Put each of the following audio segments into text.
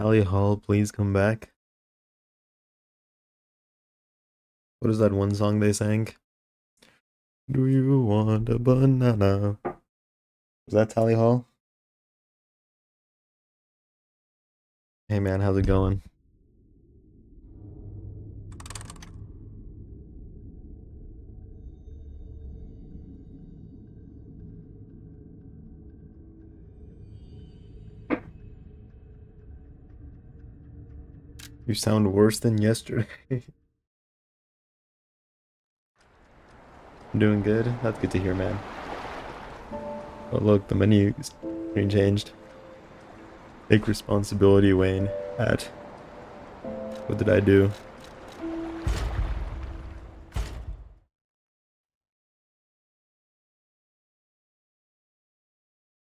Allie Hall, please come back. What is that one song they sang? Do you want a banana? Was that Tally Hall? Hey man, how's it going? You sound worse than yesterday. I'm doing good. That's good to hear, man. Oh look, the menu screen changed. Take responsibility, Wayne. At what did I do?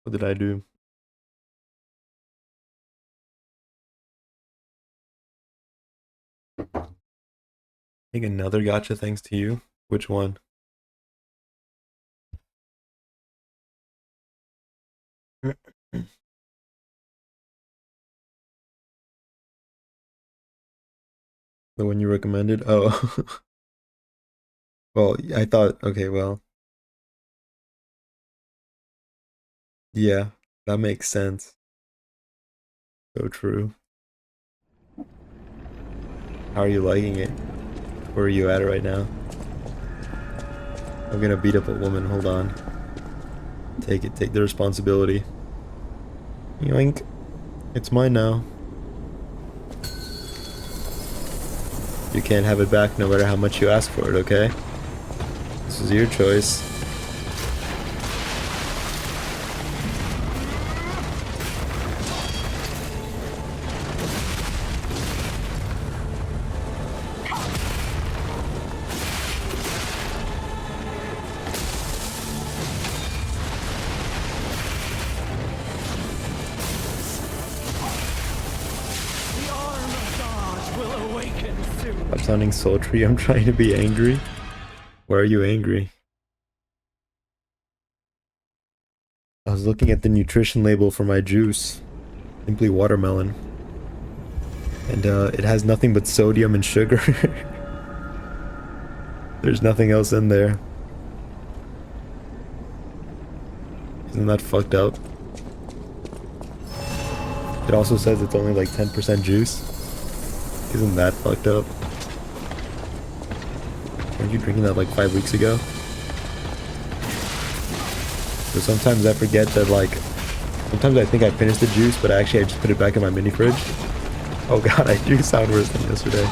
What did I do? I think another gotcha thanks to you. Which one? The one you recommended? Oh. Well, I thought, okay, well, yeah, that makes sense. So true. How are you liking it? Where are you at right now? I'm gonna beat up a woman, hold on. Take it, take the responsibility. Yoink. It's mine now. You can't have it back no matter how much you ask for it, okay? This is your choice. I'm sounding sultry, I'm trying to be angry. Why are you angry? I was looking at the nutrition label for my juice. Simply watermelon. And it has nothing but sodium and sugar. There's nothing else in there. Isn't that fucked up? It also says it's only like 10% juice. Isn't that fucked up? Weren't you drinking that like 5 weeks ago? So sometimes I forget that like... Sometimes I think I finished the juice, but actually I just put it back in my mini fridge. Oh god, I do sound worse than yesterday.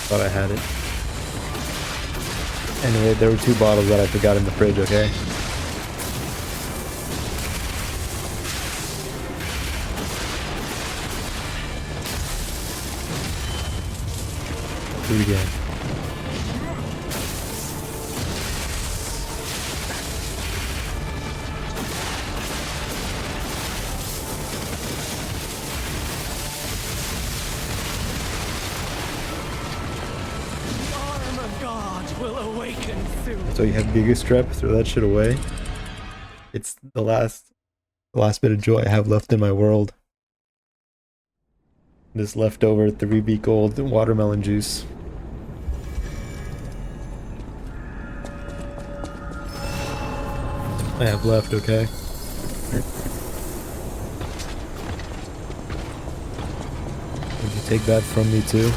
Thought I had it. Anyway, there were 2 bottles that I forgot in the fridge, okay? Do it again. So you have Giga Strep, throw that shit away. It's the last bit of joy I have left in my world. This leftover 3-week old watermelon juice. I have left, okay? Would you take that from me too?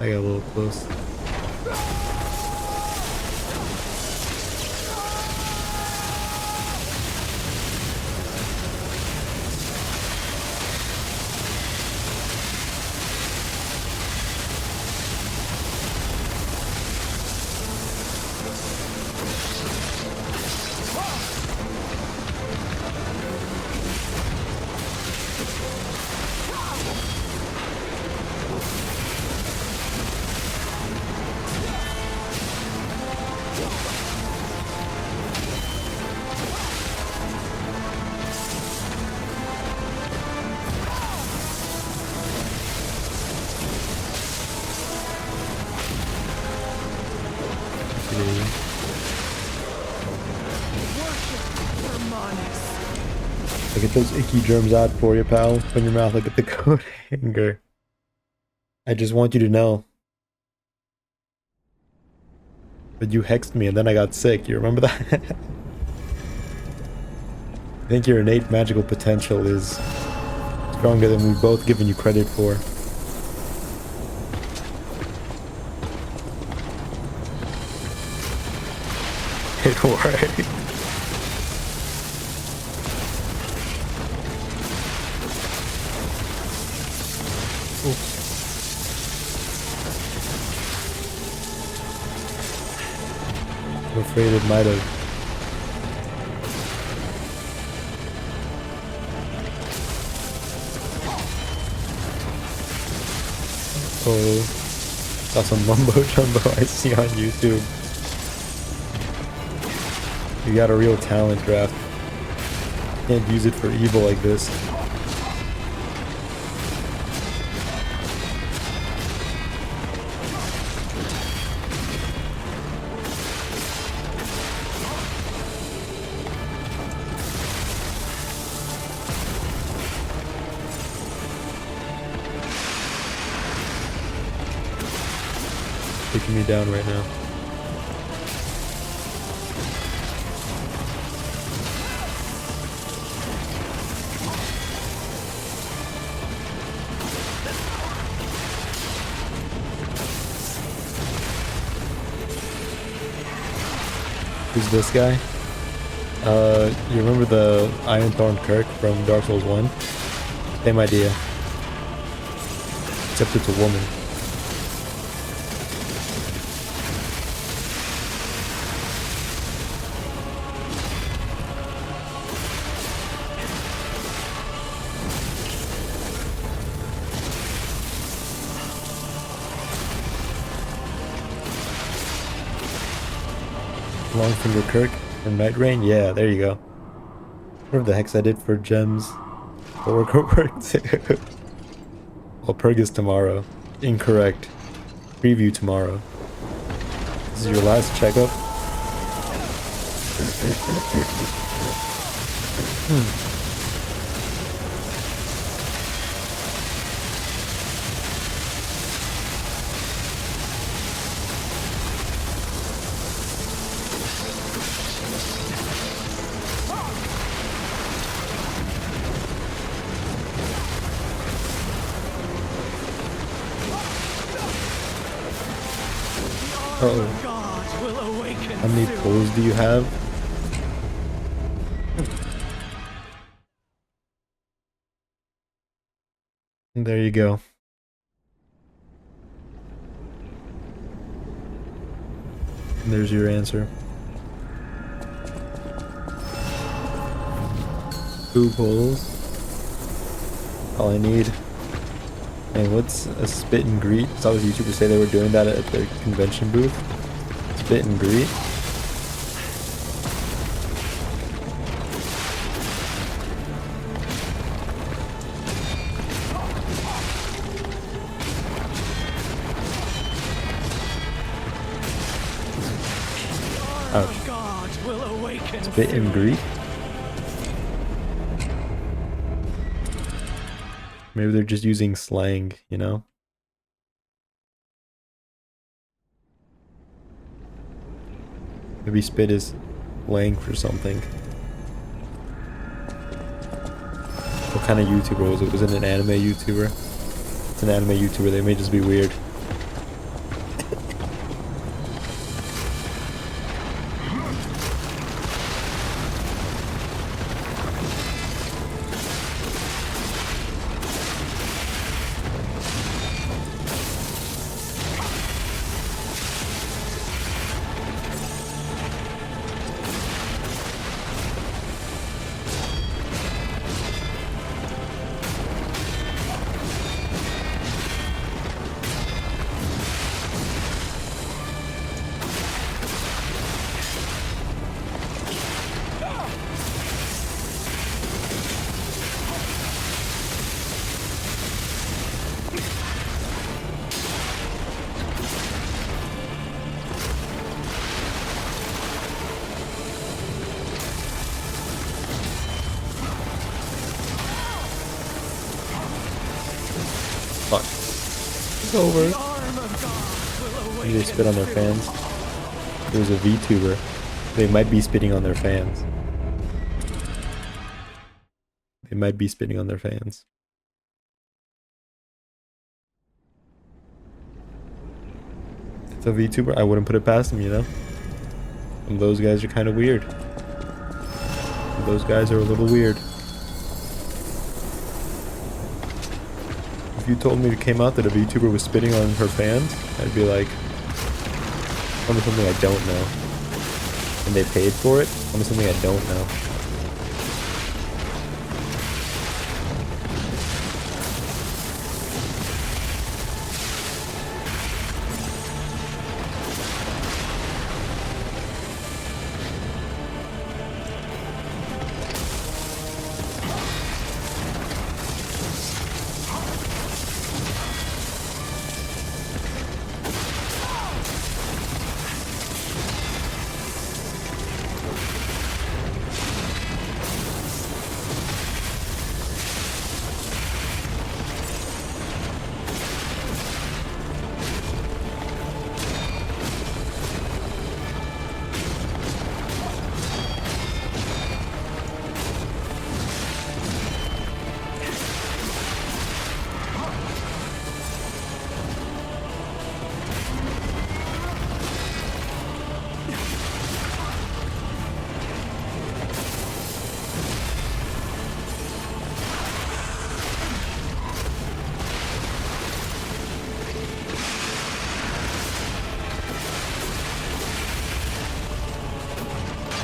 I got a little close. Get those icky germs out for you, pal. Open your mouth, look at the code anger. I just want you to know. But you hexed me and then I got sick, you remember that? I think your innate magical potential is stronger than we've both given you credit for. It worked. I'm afraid it might have. Oh, that's some mumbo jumbo I see on YouTube. You got a real talent, Draft. Can't use it for evil like this. Taking me down right now. Who's this guy? You remember the Ironthorn Kirk from Dark Souls 1? Same idea. Except it's a woman. Longfinger Kirk from Night Rain? Yeah, there you go. Whatever the hex I did for gems. The work too. Well, Purgus tomorrow. Incorrect. Preview tomorrow. This is your last checkup? Uh-oh. How many pulls do you have? And there you go. And there's your answer. 2 pulls. All I need. And what's a spit and greet? I saw those YouTubers say they were doing that at their convention booth. Spit and greet. Ouch. Spit and greet? Maybe they're just using slang, you know? Maybe spit is slang for something. What kind of YouTuber was it? Was it an anime YouTuber? It's an anime YouTuber, they may just be weird. It's over. Maybe they spit on their fans. There's a VTuber. They might be spitting on their fans. They might be spitting on their fans. It's a VTuber. I wouldn't put it past them, you know? And those guys are kind of weird. Those guys are a little weird. If you told me it came out that a VTuber was spitting on her fans, I'd be like, tell me something I don't know. And they paid for it? Tell me something I don't know.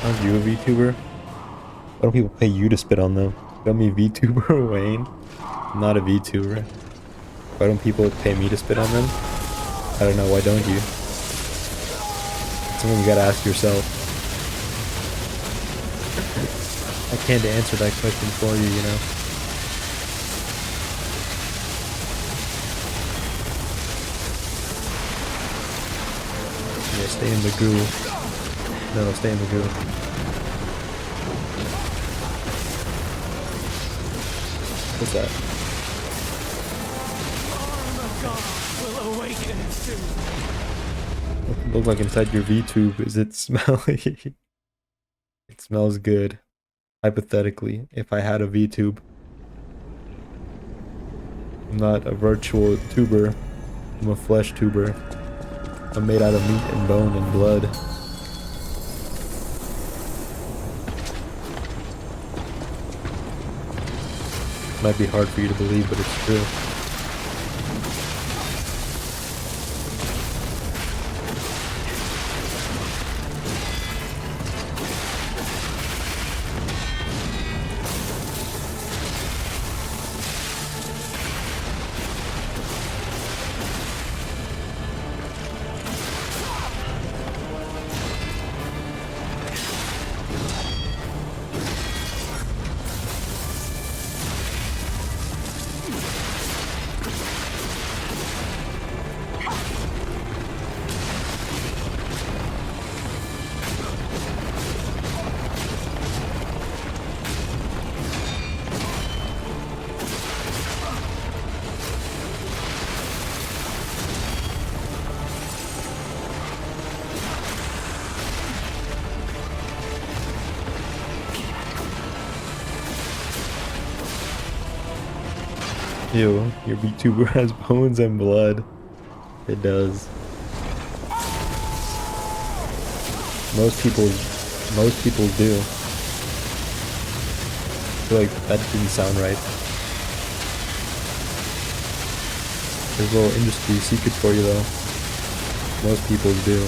Aren't you a VTuber? Why don't people pay you to spit on them? Tell me VTuber Wayne? I'm not a VTuber. Why don't people pay me to spit on them? I don't know, why don't you? It's something you gotta ask yourself. I can't answer that question for you, you know? Yeah, stay in the goo. No, stay in the goo. What's that? Look like inside your VTube. Is it smelly? It smells good. Hypothetically, if I had a VTube. I'm not a virtual tuber. I'm a flesh tuber. I'm made out of meat and bone and blood. Might be hard for you to believe, but it's true. Ew, your VTuber has bones and blood. It does. Most people do. I feel like that didn't sound right. There's a little industry secret for you though. Most people do.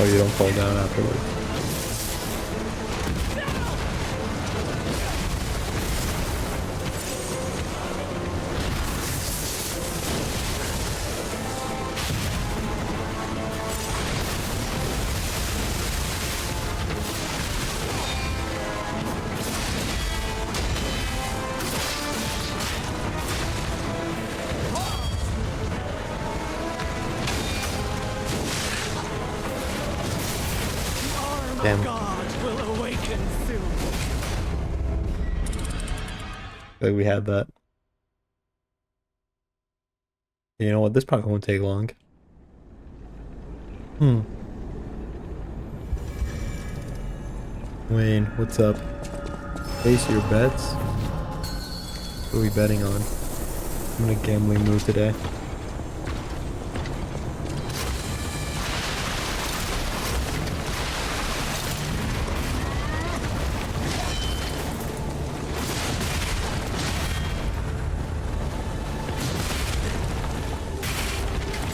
you don't fall down afterwards. Damn. God will awaken soon. Like we had that. You know what? This probably won't take long. Wayne, what's up? Place your bets. What are we betting on? I'm in a gambling mood today.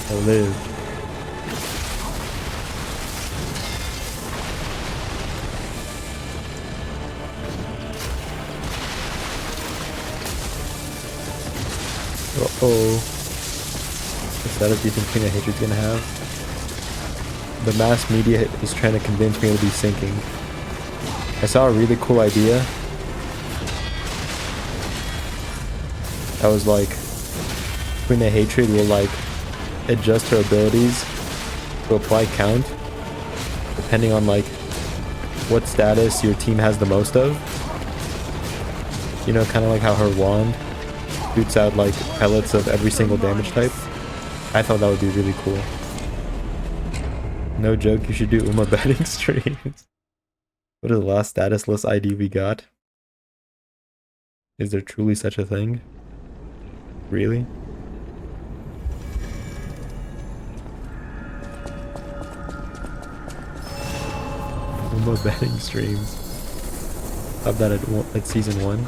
I live. Uh-oh. What status do you think King of Hatred's gonna have? The mass media is trying to convince me it'll be sinking. I saw a really cool idea. I was like, Queen of Hatred will like adjust her abilities to apply count depending on like what status your team has the most of. You know, kind of like how her wand shoots out like pellets of every single damage type. I thought that would be really cool. No joke, you should do Uma betting streams. What is the last status list ID we got? Is there truly such a thing? Really? Uma betting streams. Have that at season 1.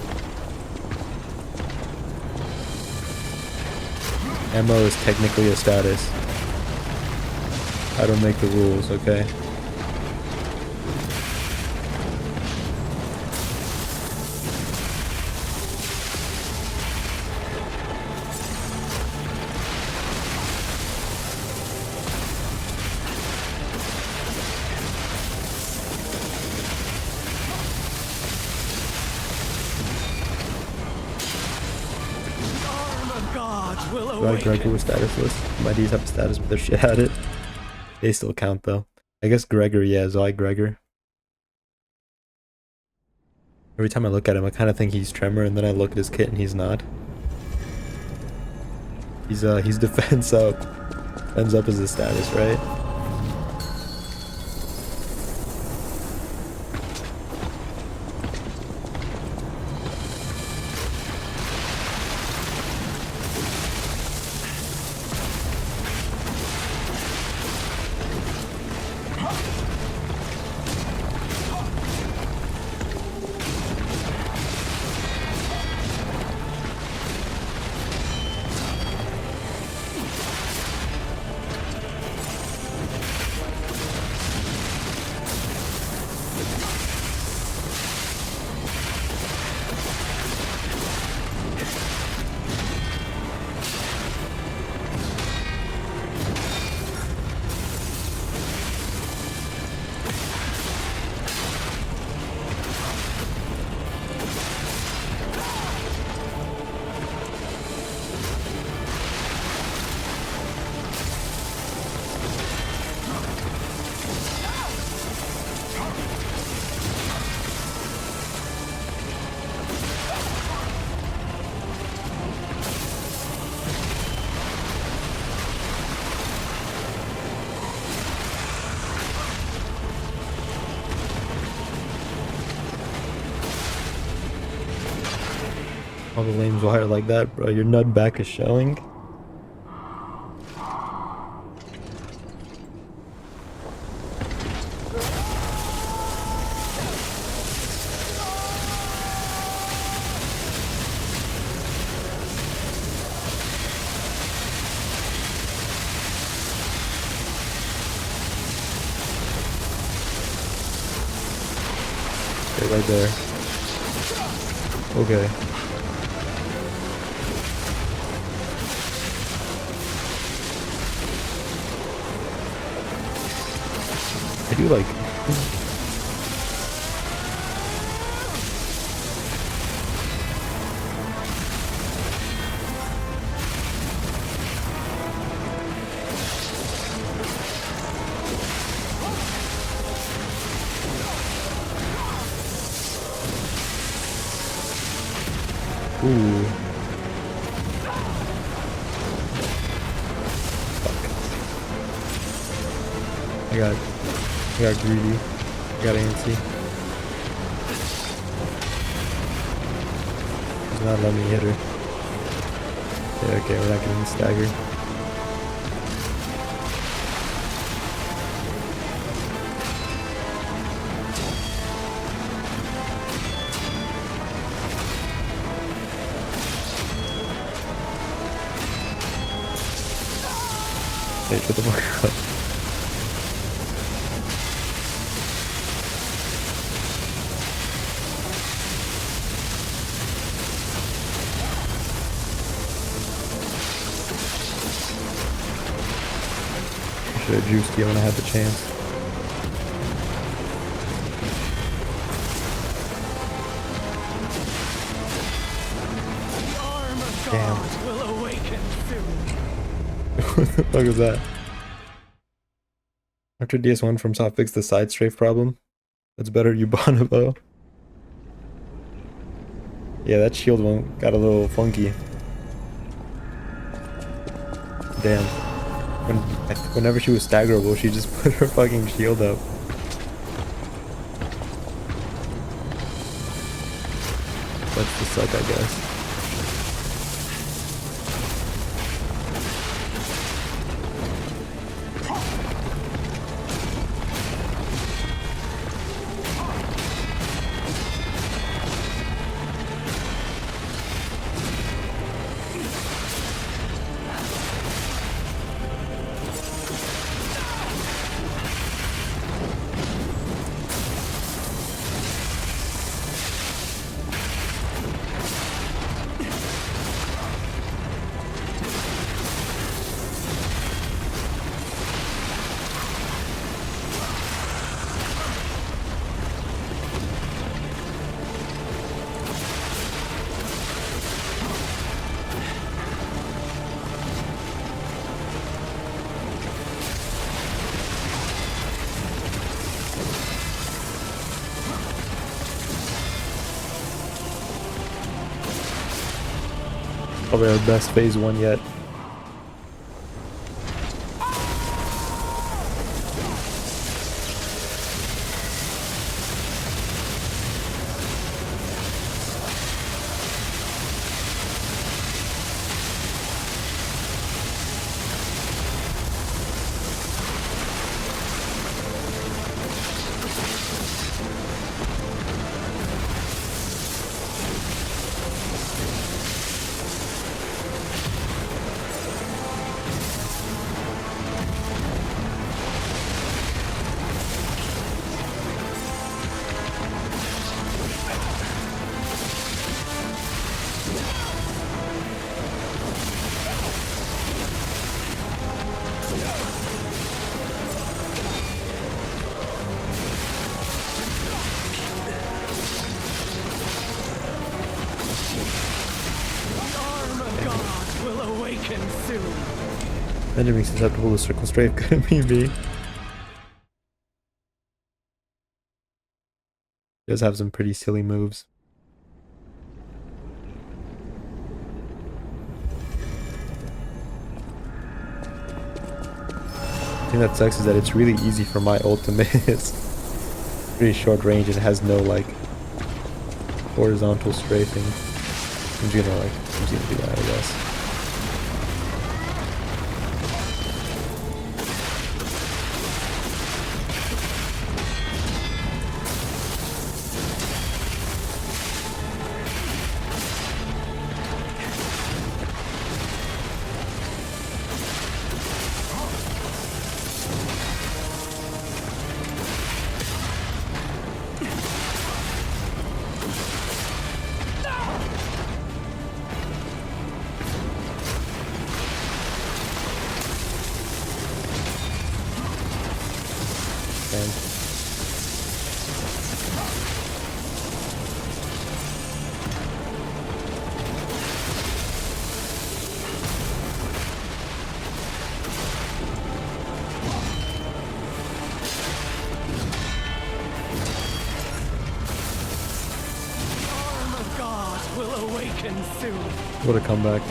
Ammo is technically a status. I don't make the rules, okay? Gregor was statusless. My Ds have a status, but their shit had it. They still count though. I guess Gregor, yeah, Zoi Gregor. Every time I look at him, I kind of think he's Tremor, and then I look at his kit and he's not. He's defense up. Defense up is his status, right? All the lames wire like that, bro. Your nut back is showing. Okay, right there. Okay. I do like. Ooh. Fuck. I got greedy. I got antsy. She's not letting me hit her. Yeah, okay, we're not getting staggered. Hey, shut the fuck up. I should have juiced you when I had the chance. The arm of Damn. God will awaken soon. What the fuck was that? After DS1 from Soft fixed the side strafe problem. That's better, you Bonobo. Yeah, that shield one got a little funky. Damn. Whenever she was staggerable, she just put her fucking shield up. That's the suck, I guess. Probably our best phase 1 yet. The arm of God will awaken soon. Benjamin susceptible to circle strafe couldn't be me. He does have some pretty silly moves. The thing that sucks is that it's really easy for my ult to miss. Pretty short range and has no like horizontal strafing. I'm just gonna do that, I guess. will awaken soon. What a comeback.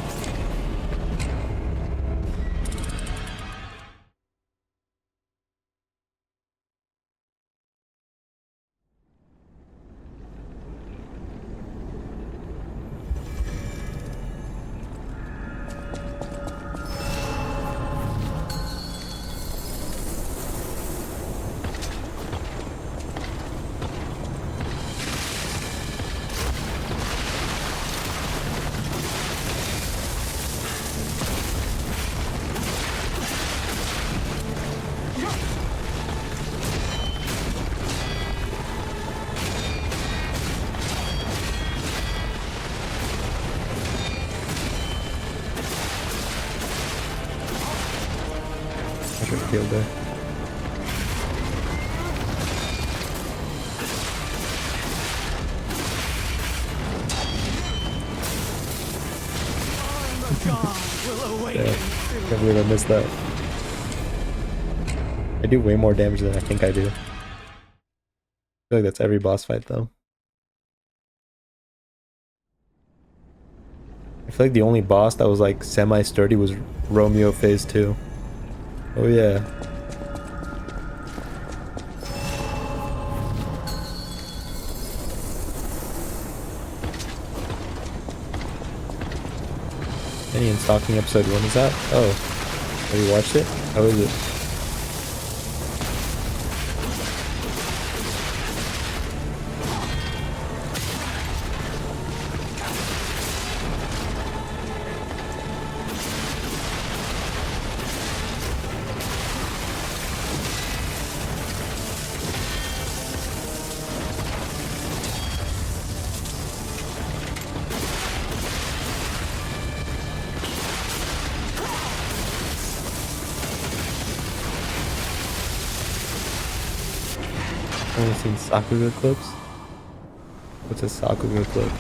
I should have healed there. God will awaken Yeah, soon. can't believe I missed that. I do way more damage than I think I do. I feel like that's every boss fight though. I feel like the only boss that was like semi-sturdy was Romeo Phase 2. Oh yeah. Any in Stalking episode 1 is that? Oh. Have you watched it? How is it? Only seen Sakuga clips? What's a Sakuga clip?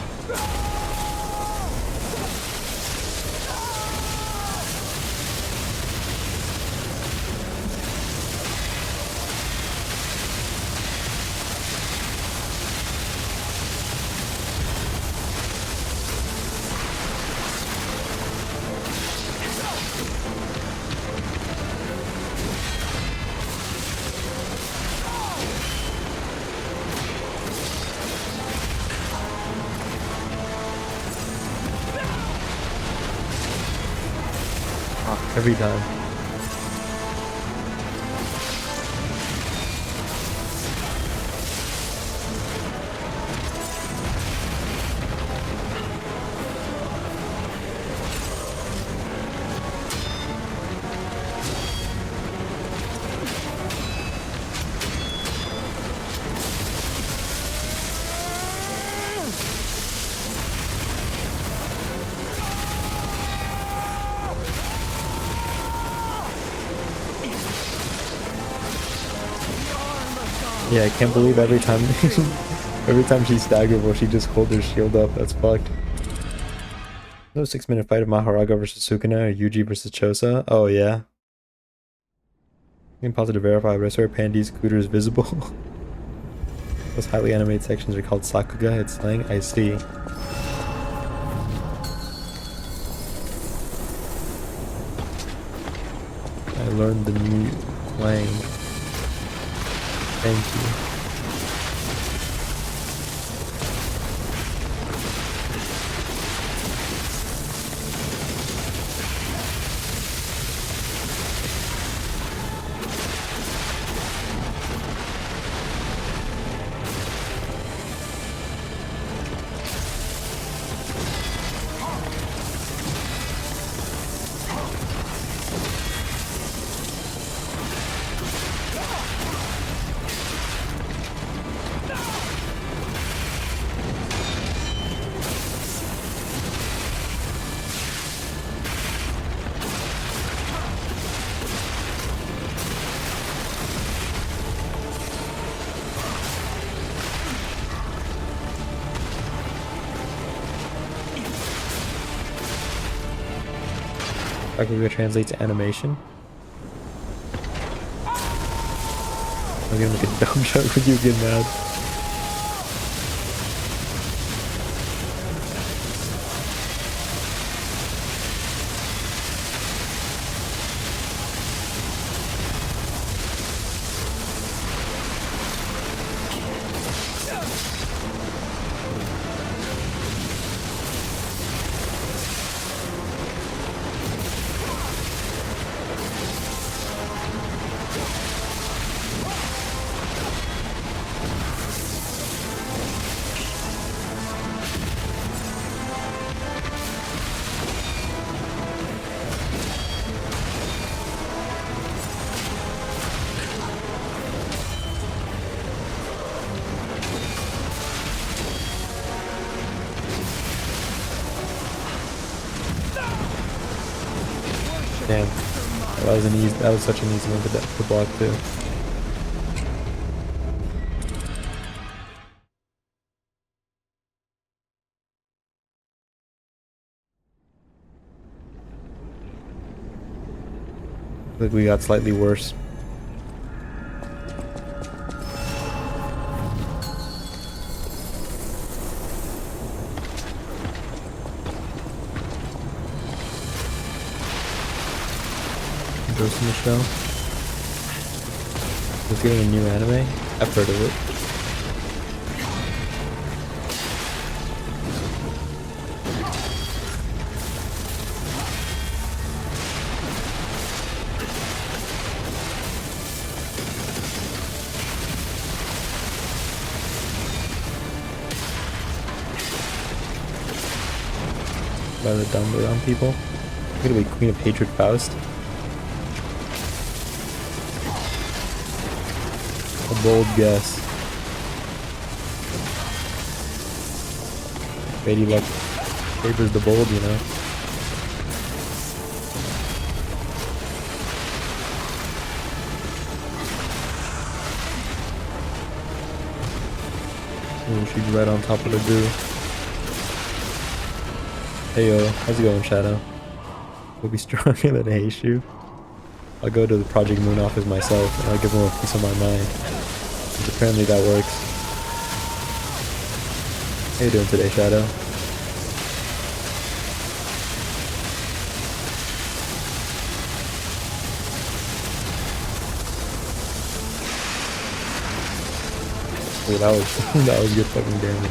Every time. Yeah, I can't believe every time every time she staggered, will she just hold her shield up? That's fucked. No 6-minute fight of Mahoraga versus Sukuna or Yuji versus Chosa. Oh yeah. You can pause it to verify, but I swear Pandy's scooter is visible. Those highly animated sections are called Sakuga. It's slang. I see. I learned the new slang. Thank you. Sakuga translates animation. I'm gonna make a dumb joke when you get mad. That was such an easy one to block too. Like we got slightly worse. Ghost in the Shell. It's getting a new anime. I've heard of it. By the dumb around people. I'm gonna be Queen of Hatred Faust. A bold guess. Lady Luck favors the bold, you know. Ooh, she's right on top of the goo. Hey yo, how's it going, Shadow? We'll be stronger than Heishu. I'll go to the Project Moon office myself and I'll give him a piece of my mind. Because apparently that works. How you doing today, Shadow? Wait, that was that was good fucking damage.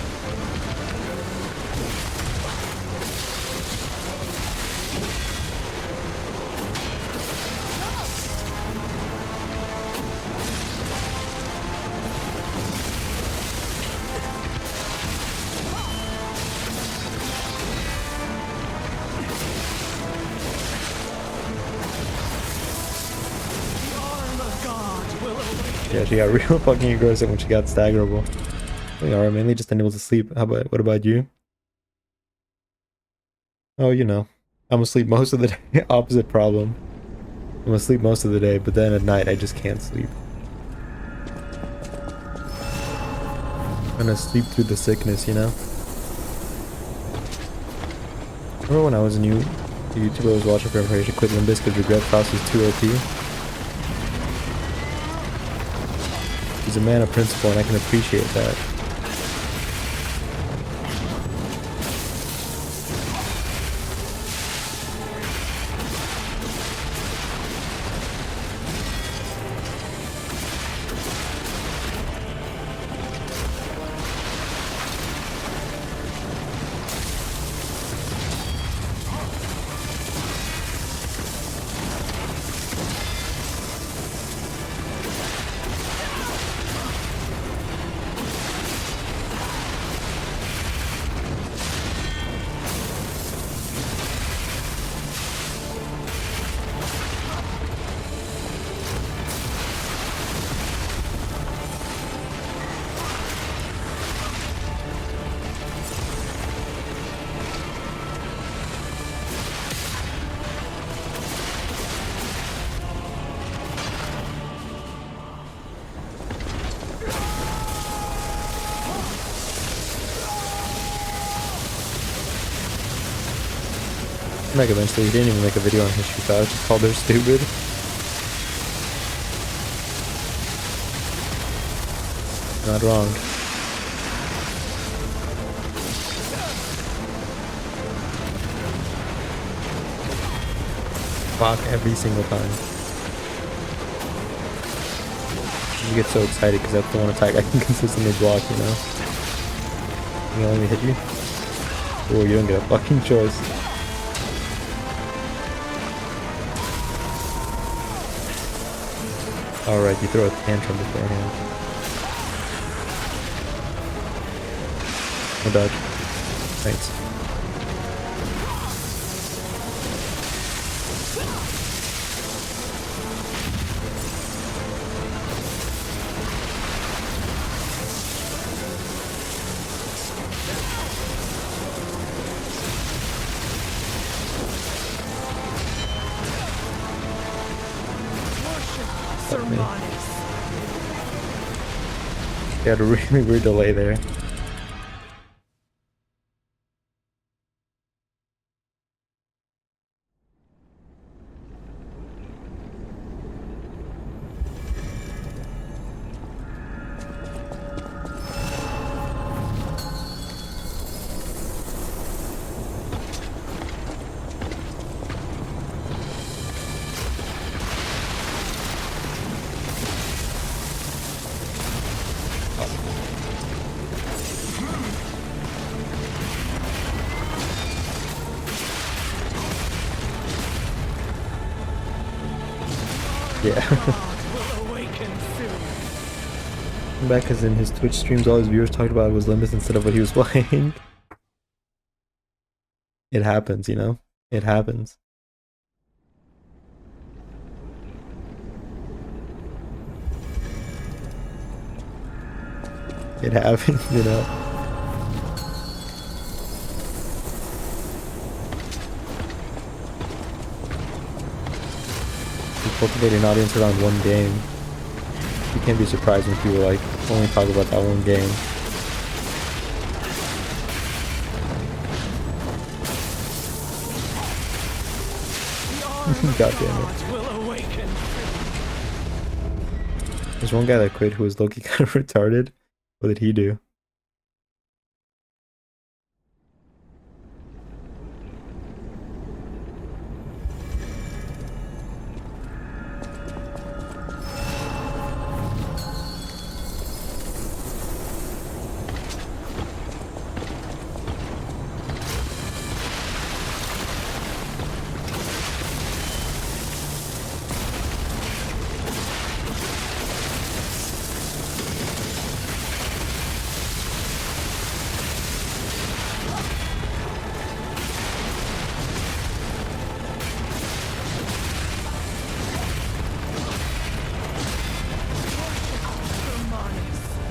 Yeah, she got real fucking aggressive when she got staggerable. We are mainly just unable to sleep. What about you? Oh, you know, I'm asleep most of the day. Opposite problem. I'm asleep most of the day, but then at night I just can't sleep. I'm gonna sleep through the sickness, you know? Remember when I was new to YouTube, I was watching forever, I should quit Limbus because Regret Faust was too OP. He's a man of principle and I can appreciate that. Meg eventually, he didn't even make a video on History Faust, just called her stupid. Not wrong. Fuck every single time. You get so excited because that's the one attack I can consistently block, you know? You gonna let me hit you? Oh, you don't get a fucking choice. Alright, you throw a tantrum beforehand. No dodge. Thanks. They had a really weird delay there. Yeah. will awaken soon. Back because in his Twitch streams, all his viewers talked about was Limbus instead of what he was playing. It happens, you know? It happens. It happens, you know? You cultivate an audience around one game. You can't be surprised when people like only talk about that one game. God damn it. Will awaken soon. There's one guy that quit who was low-key kind of retarded. What did he do?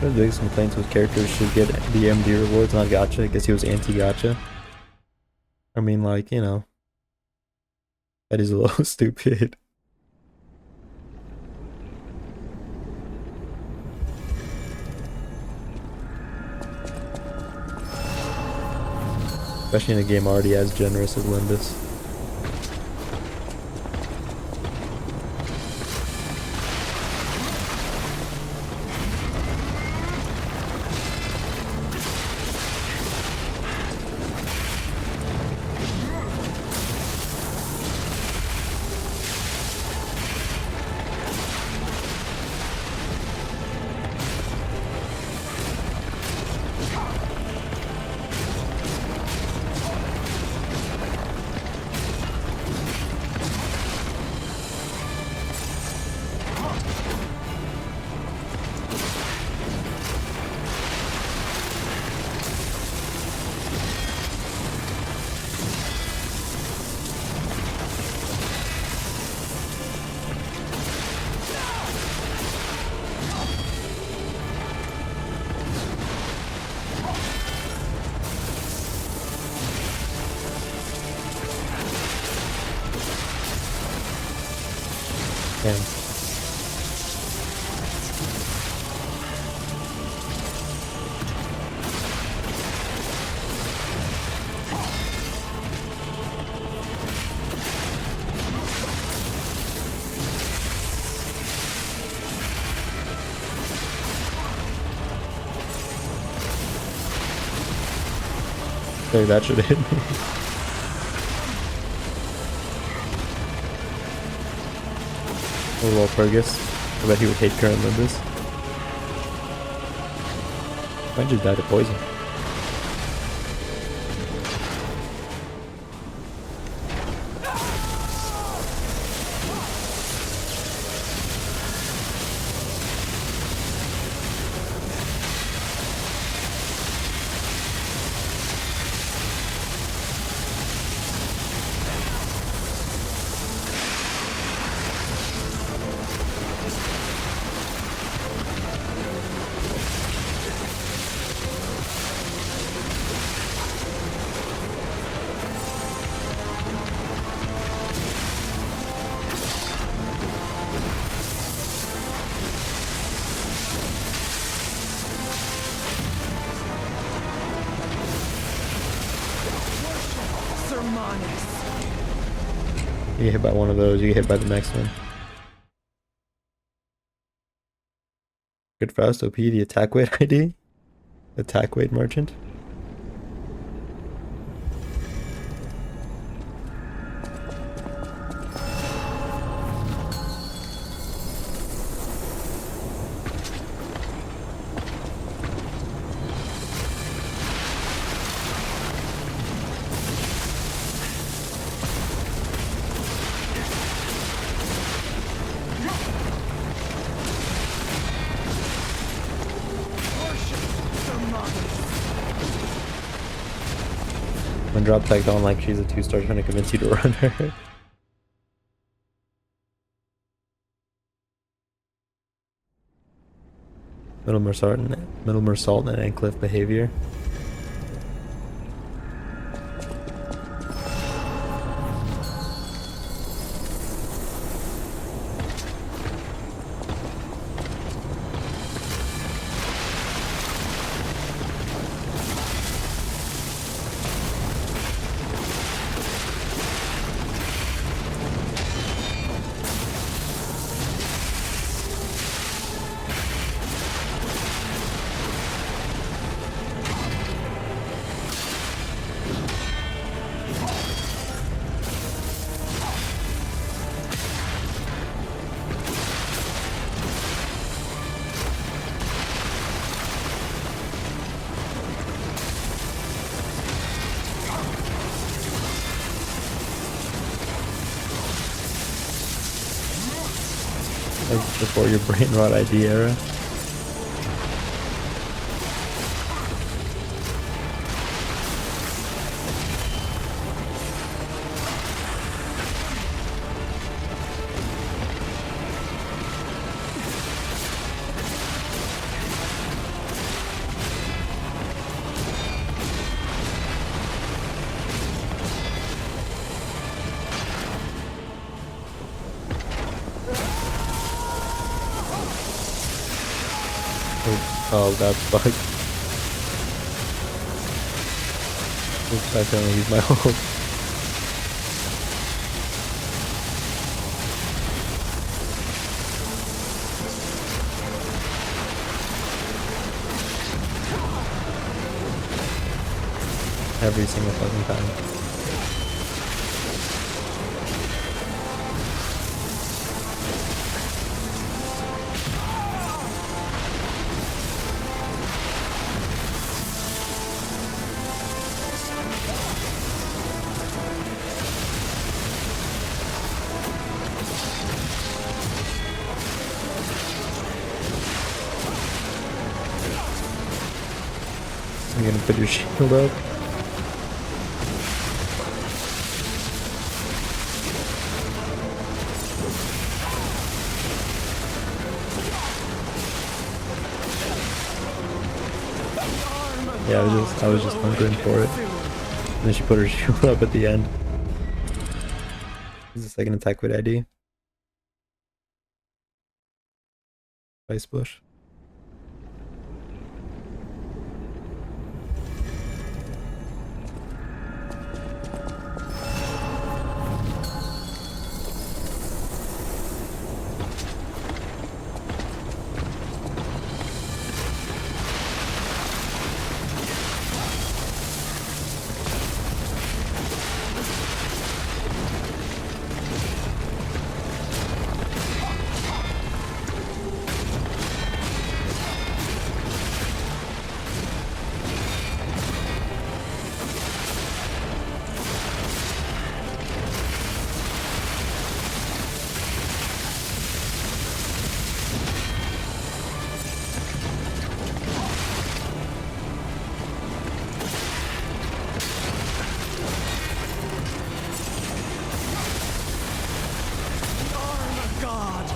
The biggest complaints was characters should get the MD rewards, not gacha. I guess he was anti-gacha. I mean, like, you know, that is a little stupid. Especially in a game already as generous as Limbus. Damn. Hey, that should hit me. A little Fergus. I bet he would hate current Limbus. Might just die to poison. Summonis. You get hit by one of those, you get hit by the next one. Good fast OP, the attack weight ID. Attack weight merchant. When drop tag don't like she's a 2-star trying to convince you to run her. Middlemer Salt and Ancliffe behavior. Like before your brain rot ID era. Oh, that's fucked. Oops, I accidentally used my ult. Every single fucking time. I'm gonna put your shield up. Yeah, I was just hunkering for it. And then she put her shield up at the end. Is the second attack with ID? Ice bush.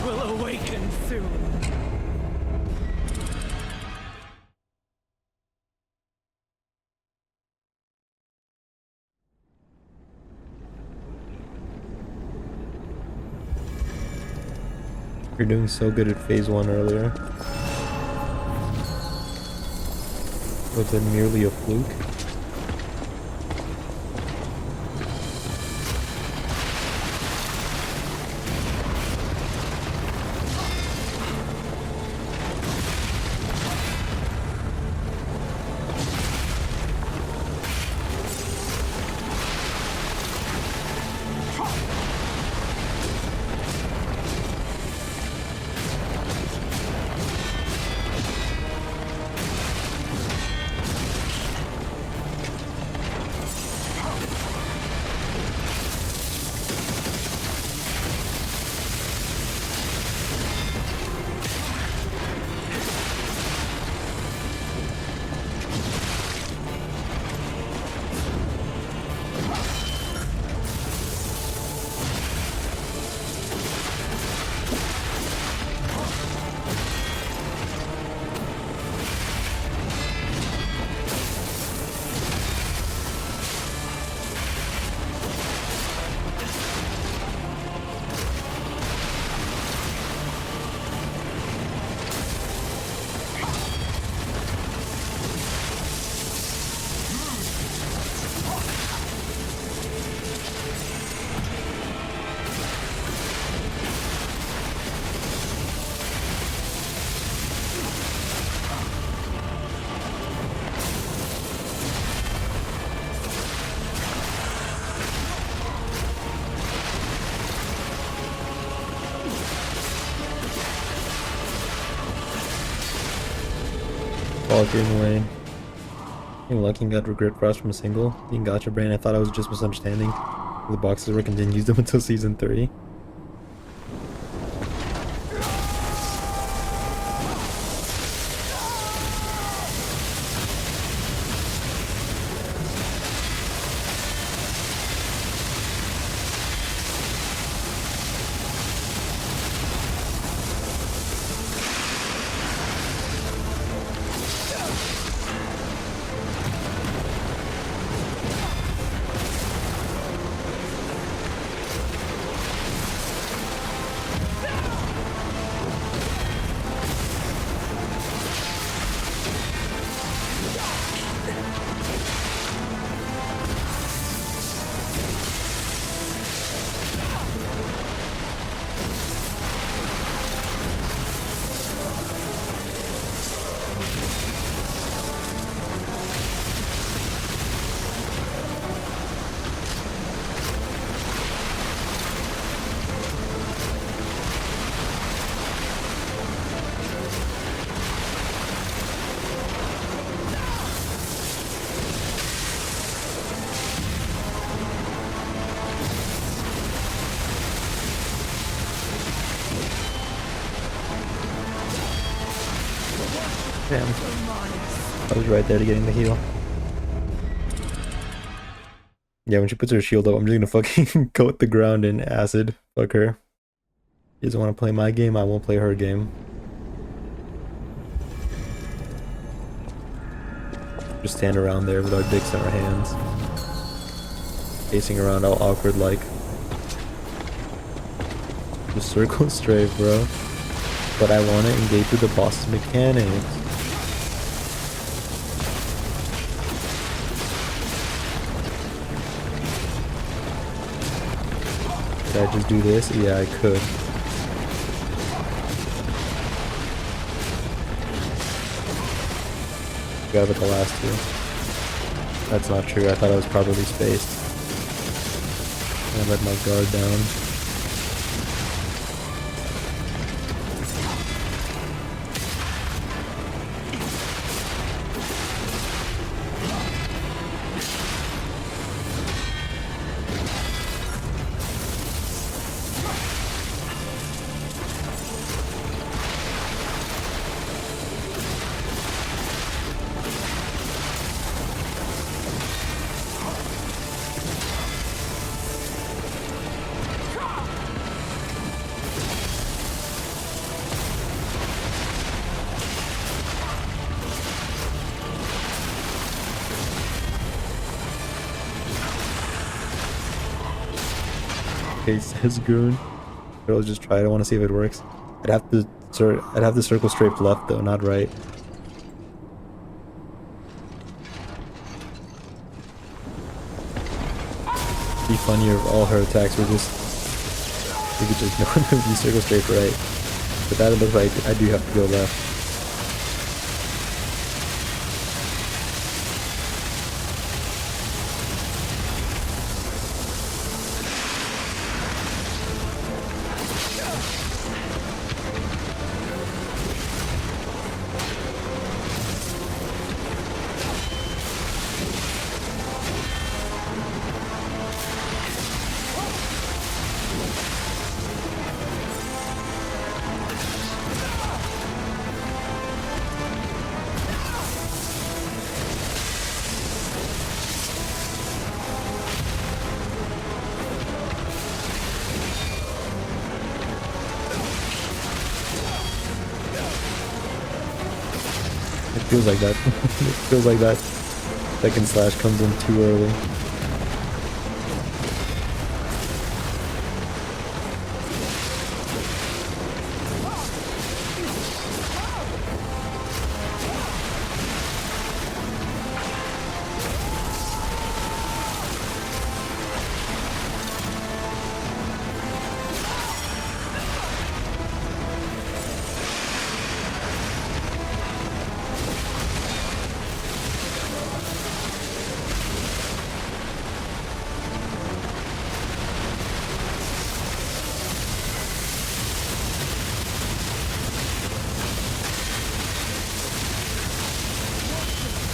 Will awaken soon. You're doing so good at phase 1 earlier. Was it merely a fluke? Falcon Wayne. Being lucky and got regret frost from a single. Being gotcha brain, I thought I was just misunderstanding. The boxes were continued to use them until season 3. Damn. I was right there to getting the heal. Yeah, when she puts her shield up, I'm just gonna fucking coat the ground in acid. Fuck her. She doesn't want to play my game, I won't play her game. Just stand around there with our dicks in our hands. Pacing around all awkward like. Just circle straight, bro. But I want to engage with the boss's mechanics. Could I just do this? Yeah, I could. Forgot about the last two. That's not true. I thought I was properly spaced. I let my guard down. Okay, says Goon. I'll just try it. I want to see if it works. I'd have to circle straight left though, not right. It'd be funnier if all her attacks were just we could just know if you circle straight right. But that looks like I do have to go left. It feels like that. It feels like that second slash comes in too early.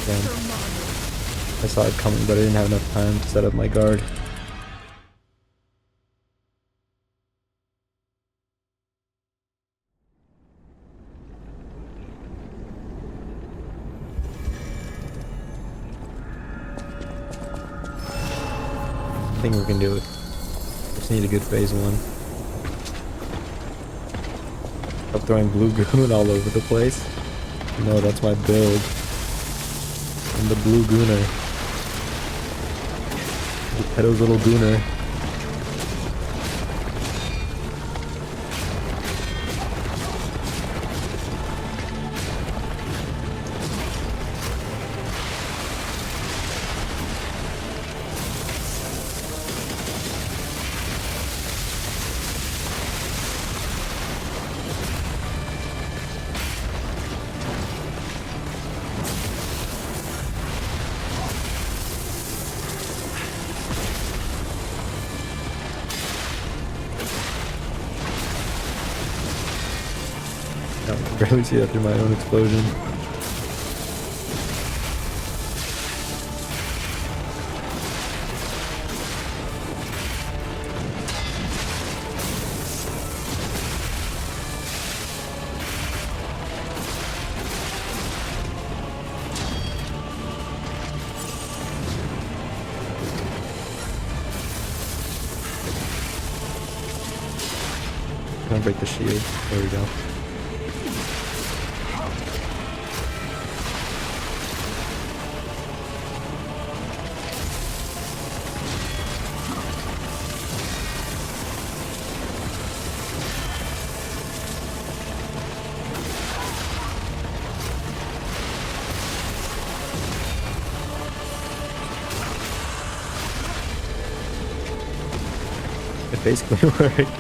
Damn. I saw it coming, but I didn't have enough time to set up my guard. I think we can do it. Just need a good phase 1. Stop throwing blue goon all over the place. No, that's my build. I'm the blue gooner. Geppetto's little gooner. I can barely see that through my own explosion. Gonna break the shield. There we go. It basically worked.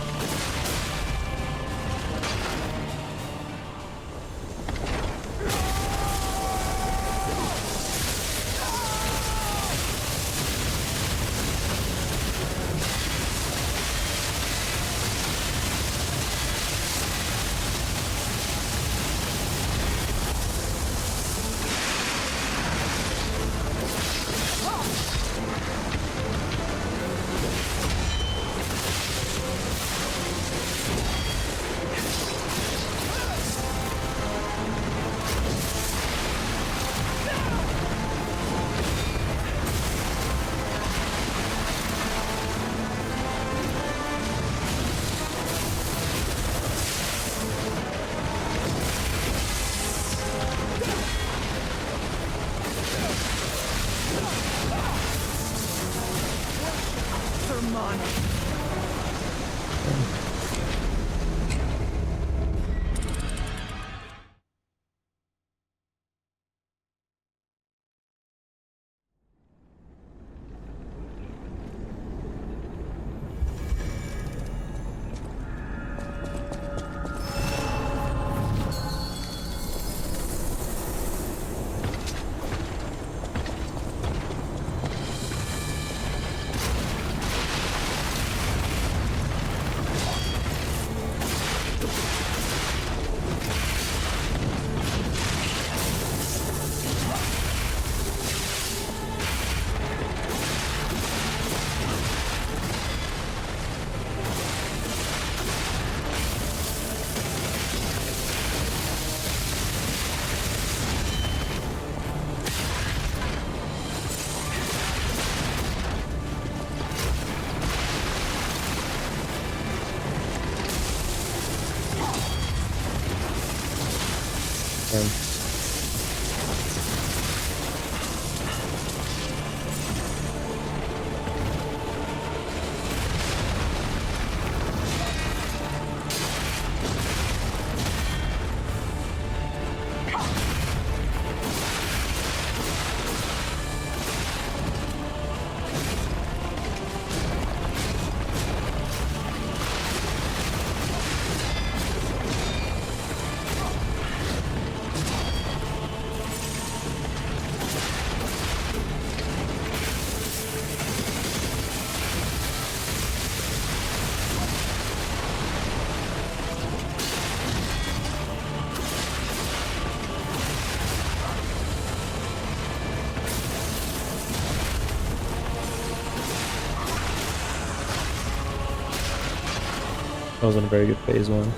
That wasn't a very good phase one.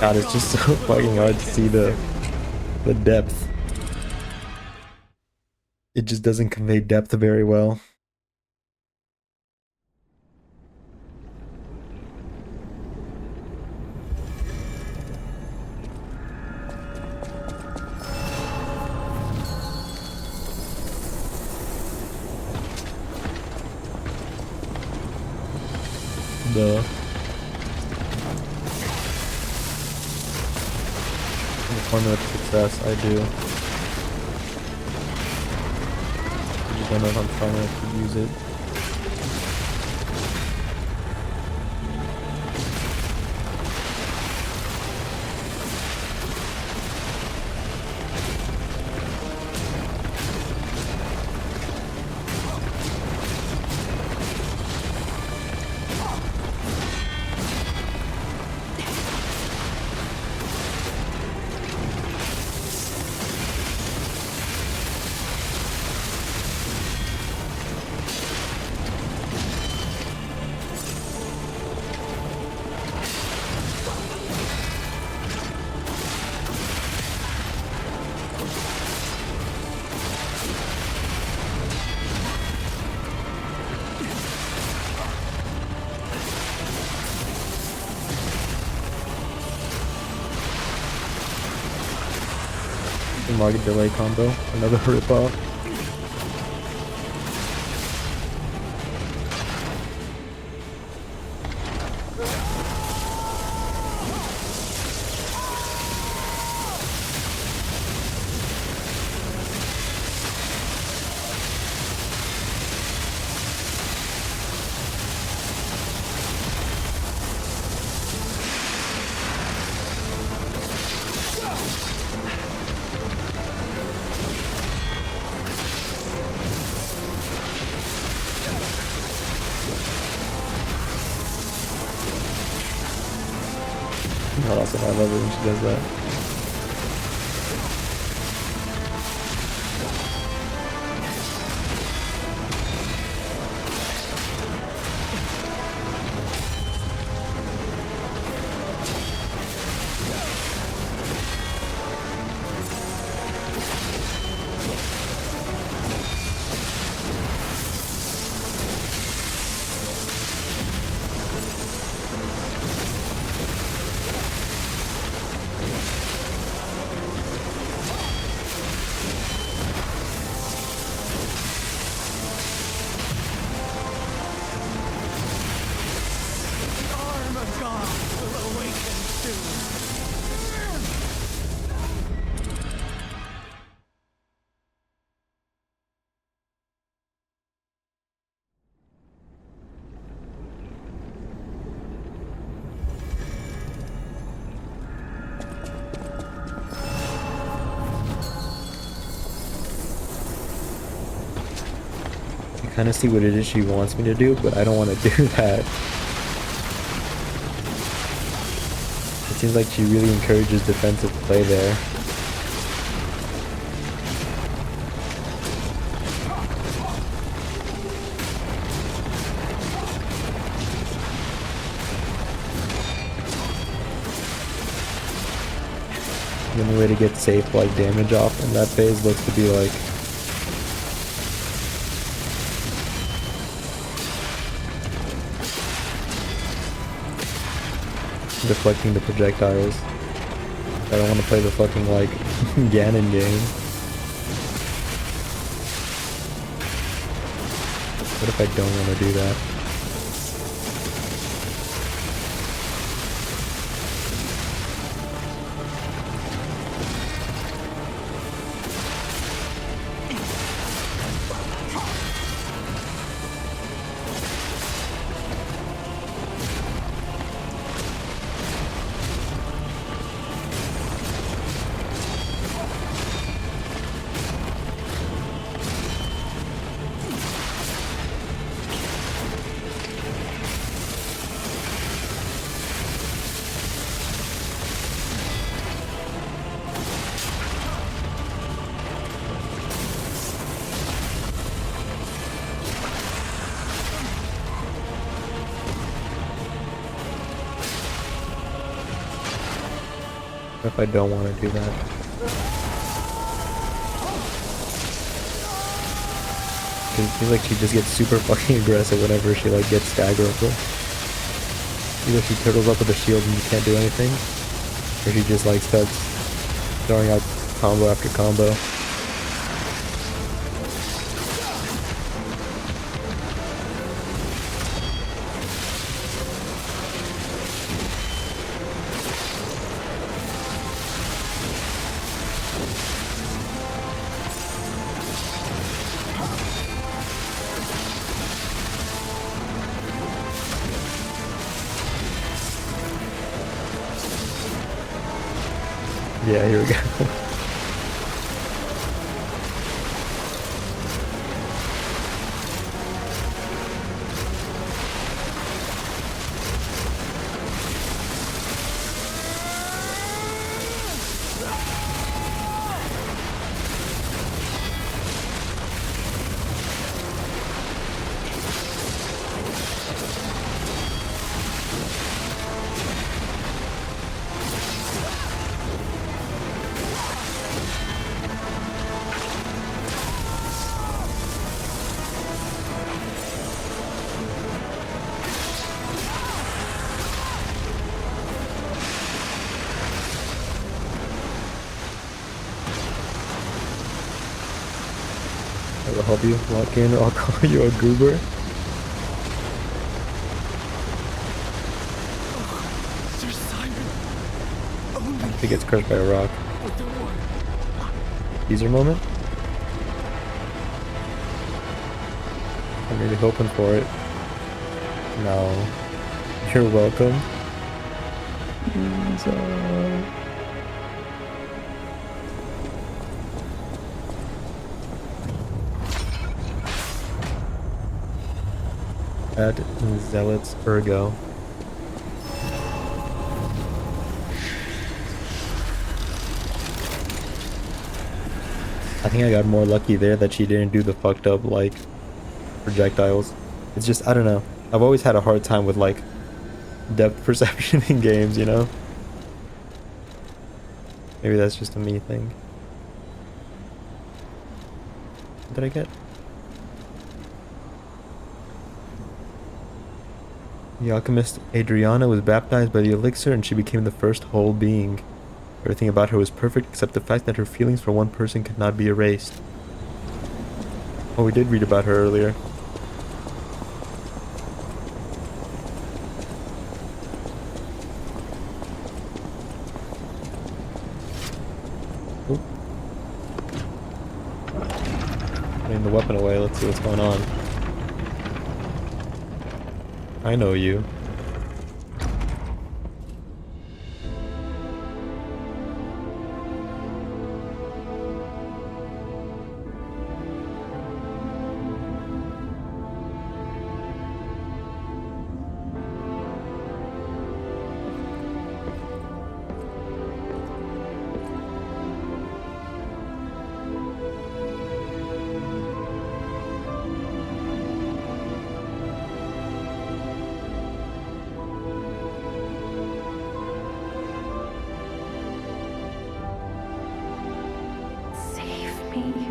God, it's just so fucking hard to see the depth. It just doesn't convey depth very well. The formula to success, I do. I just don't know if I'm strong enough to use it. Market delay combo, another ripoff. God, also I love it when she does that. Kind of see what it is she wants me to do, but I don't want to do that. It seems like she really encourages defensive play there. The only way to get safe like damage off in that phase looks to be like deflecting the projectiles. I don't want to play the fucking like Ganon game. What if I don't want to do that? if I don't want to do that? Cause it feels like she just gets super fucking aggressive whenever she like gets staggerable. Either she turtles up with a shield and you can't do anything, or she just like starts throwing out combo after combo. Yeah, here we go. I will help you lock in, or I'll call you a goober. Sir Simon. I Only think he gets crushed by a rock. with the one. Teaser moment? I'm really hoping for it. No. You're welcome. At Zealot's Ergo. I think I got more lucky there that she didn't do the fucked up like projectiles. It's just, I don't know. I've always had a hard time with like depth perception in games, you know? Maybe that's just a me thing. What did I get? The alchemist Adriana was baptized by the elixir and she became the first whole being. Everything about her was perfect except the fact that her feelings for one person could not be erased. Oh, we did read about her earlier. Oop. Putting the weapon away, let's see what's going on. I know you. Save me.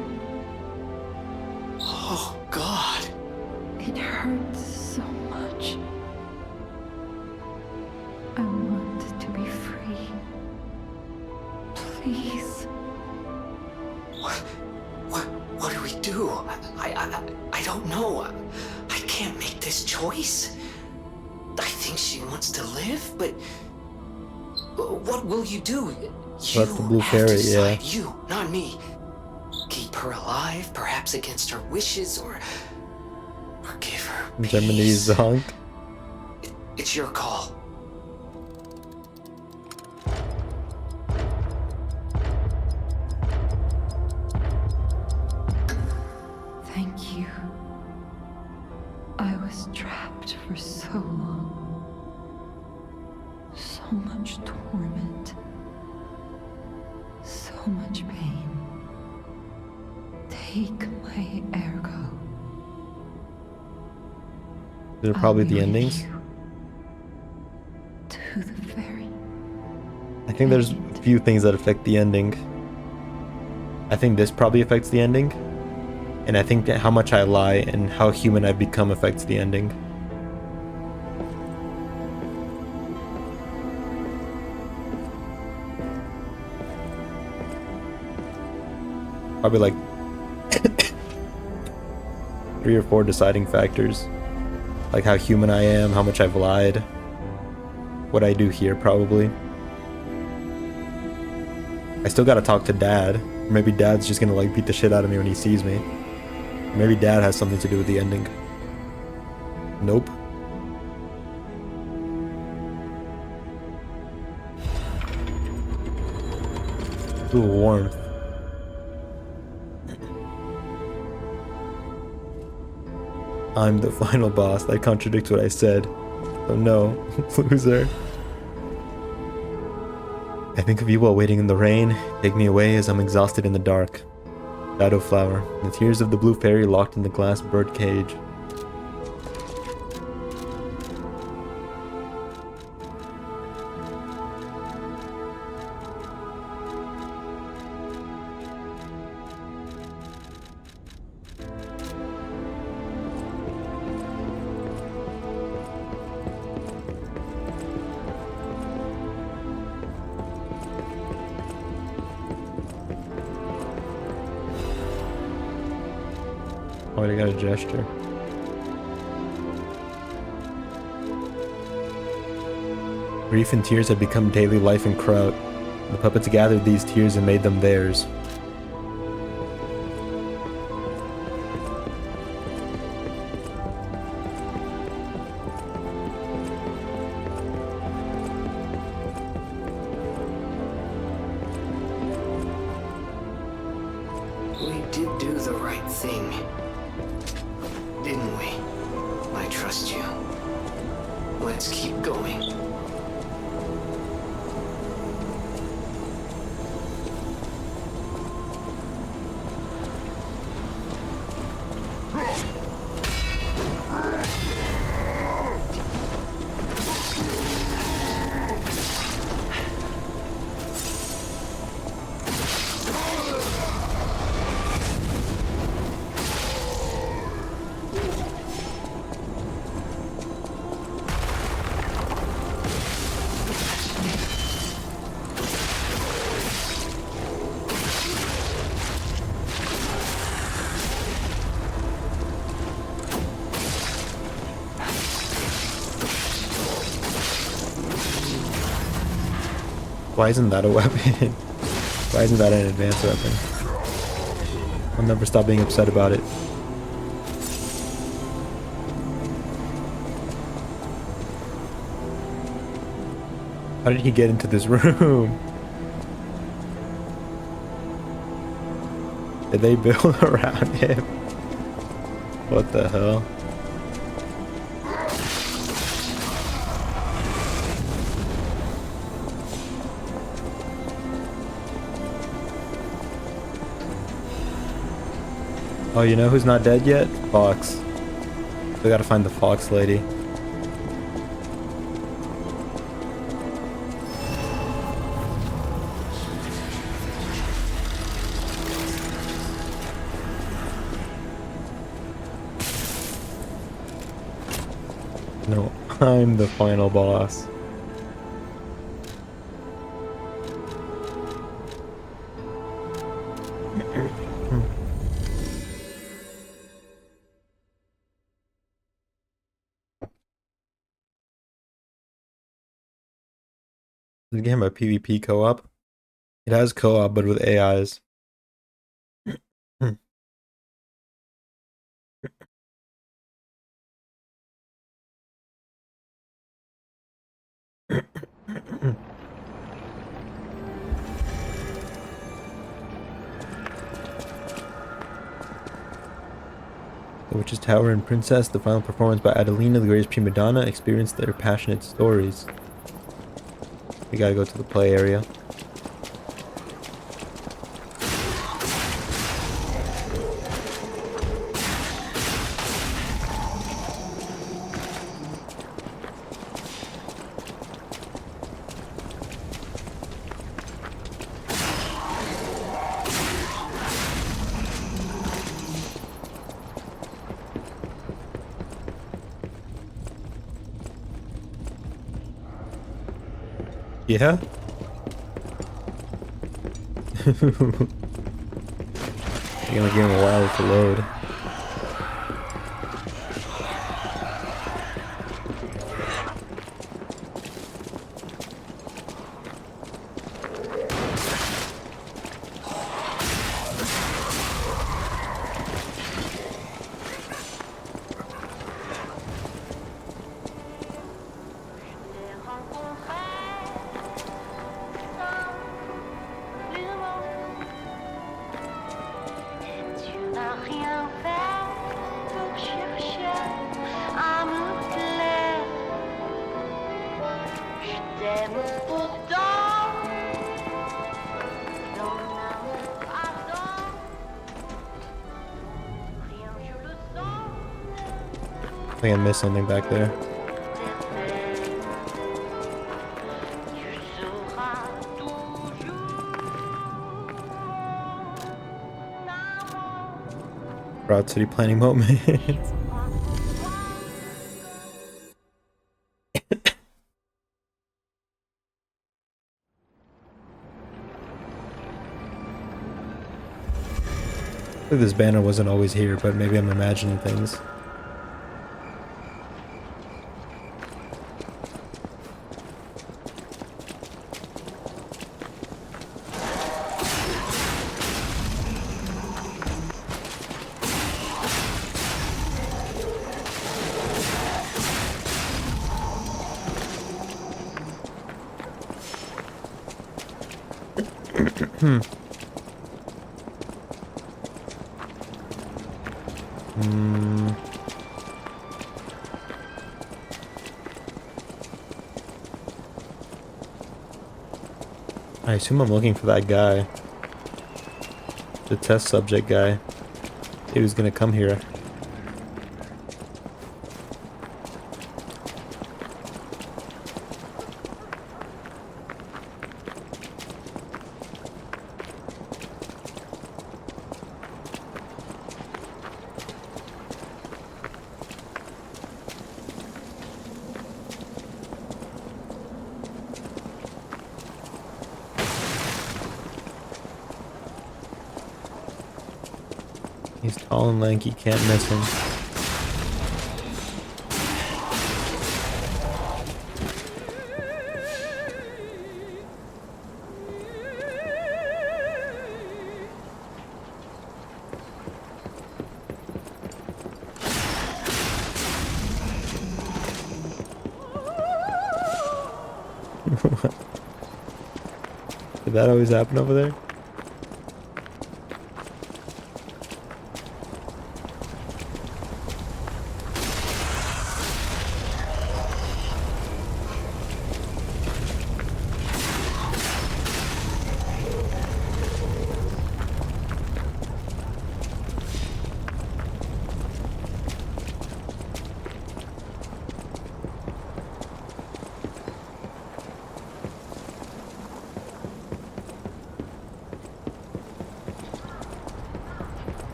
Oh, God. It hurts so much. I want to be free. Please. What do we do? I don't know. I can't make this choice. I think she wants to live, but what will you do? So that's the blue have to fairy, yeah. decide. You, not me. Keep her alive, perhaps against her wishes, or give her peace. Gemini zonked. It's your call. Thank you. I was trapped for so long. So much torment. So much pain. Take my ergo. These are probably I'll the be with endings. you. To the very I think there's few things that affect the ending. I think this probably affects the ending. And I think that how much I lie and how human I've become affects the ending. Probably like 3 or 4 deciding factors. Like how human I am, how much I've lied. What I do here, probably. I still gotta talk to Dad. Or maybe Dad's just gonna like beat the shit out of me when he sees me. Or maybe Dad has something to do with the ending. Nope. Ooh, warmth. I'm the final boss. That contradicts what I said. So no, loser. I think of you while waiting in the rain. Take me away as I'm exhausted in the dark. Shadow flower. The tears of the blue fairy locked in the glass bird cage. Oh, I got a gesture. Grief and tears had become daily life in Kraut. The puppets gathered these tears and made them theirs. We did do the right thing, didn't we? I trust you. Let's keep going. Why isn't that a weapon? Why isn't that an advanced weapon? I'll never stop being upset about it. How did he get into this room? Did they build around him? What the hell? Oh, you know who's not dead yet? Fox. We gotta find the Fox lady. No, I'm the final boss. This game a PvP co-op? It has co-op, but with AIs. The Witch's Tower and Princess, the final performance by Adelina, the greatest prima donna, experienced their passionate stories. We gotta go to the play area. Yeah? You're gonna give him a while to load. I think I missed something back there. Proud City planning moment. This banner wasn't always here, but maybe I'm imagining things. I assume I'm looking for that guy. The test subject guy. He was gonna come here. He's tall and lanky, can't miss him. Did that always happen over there?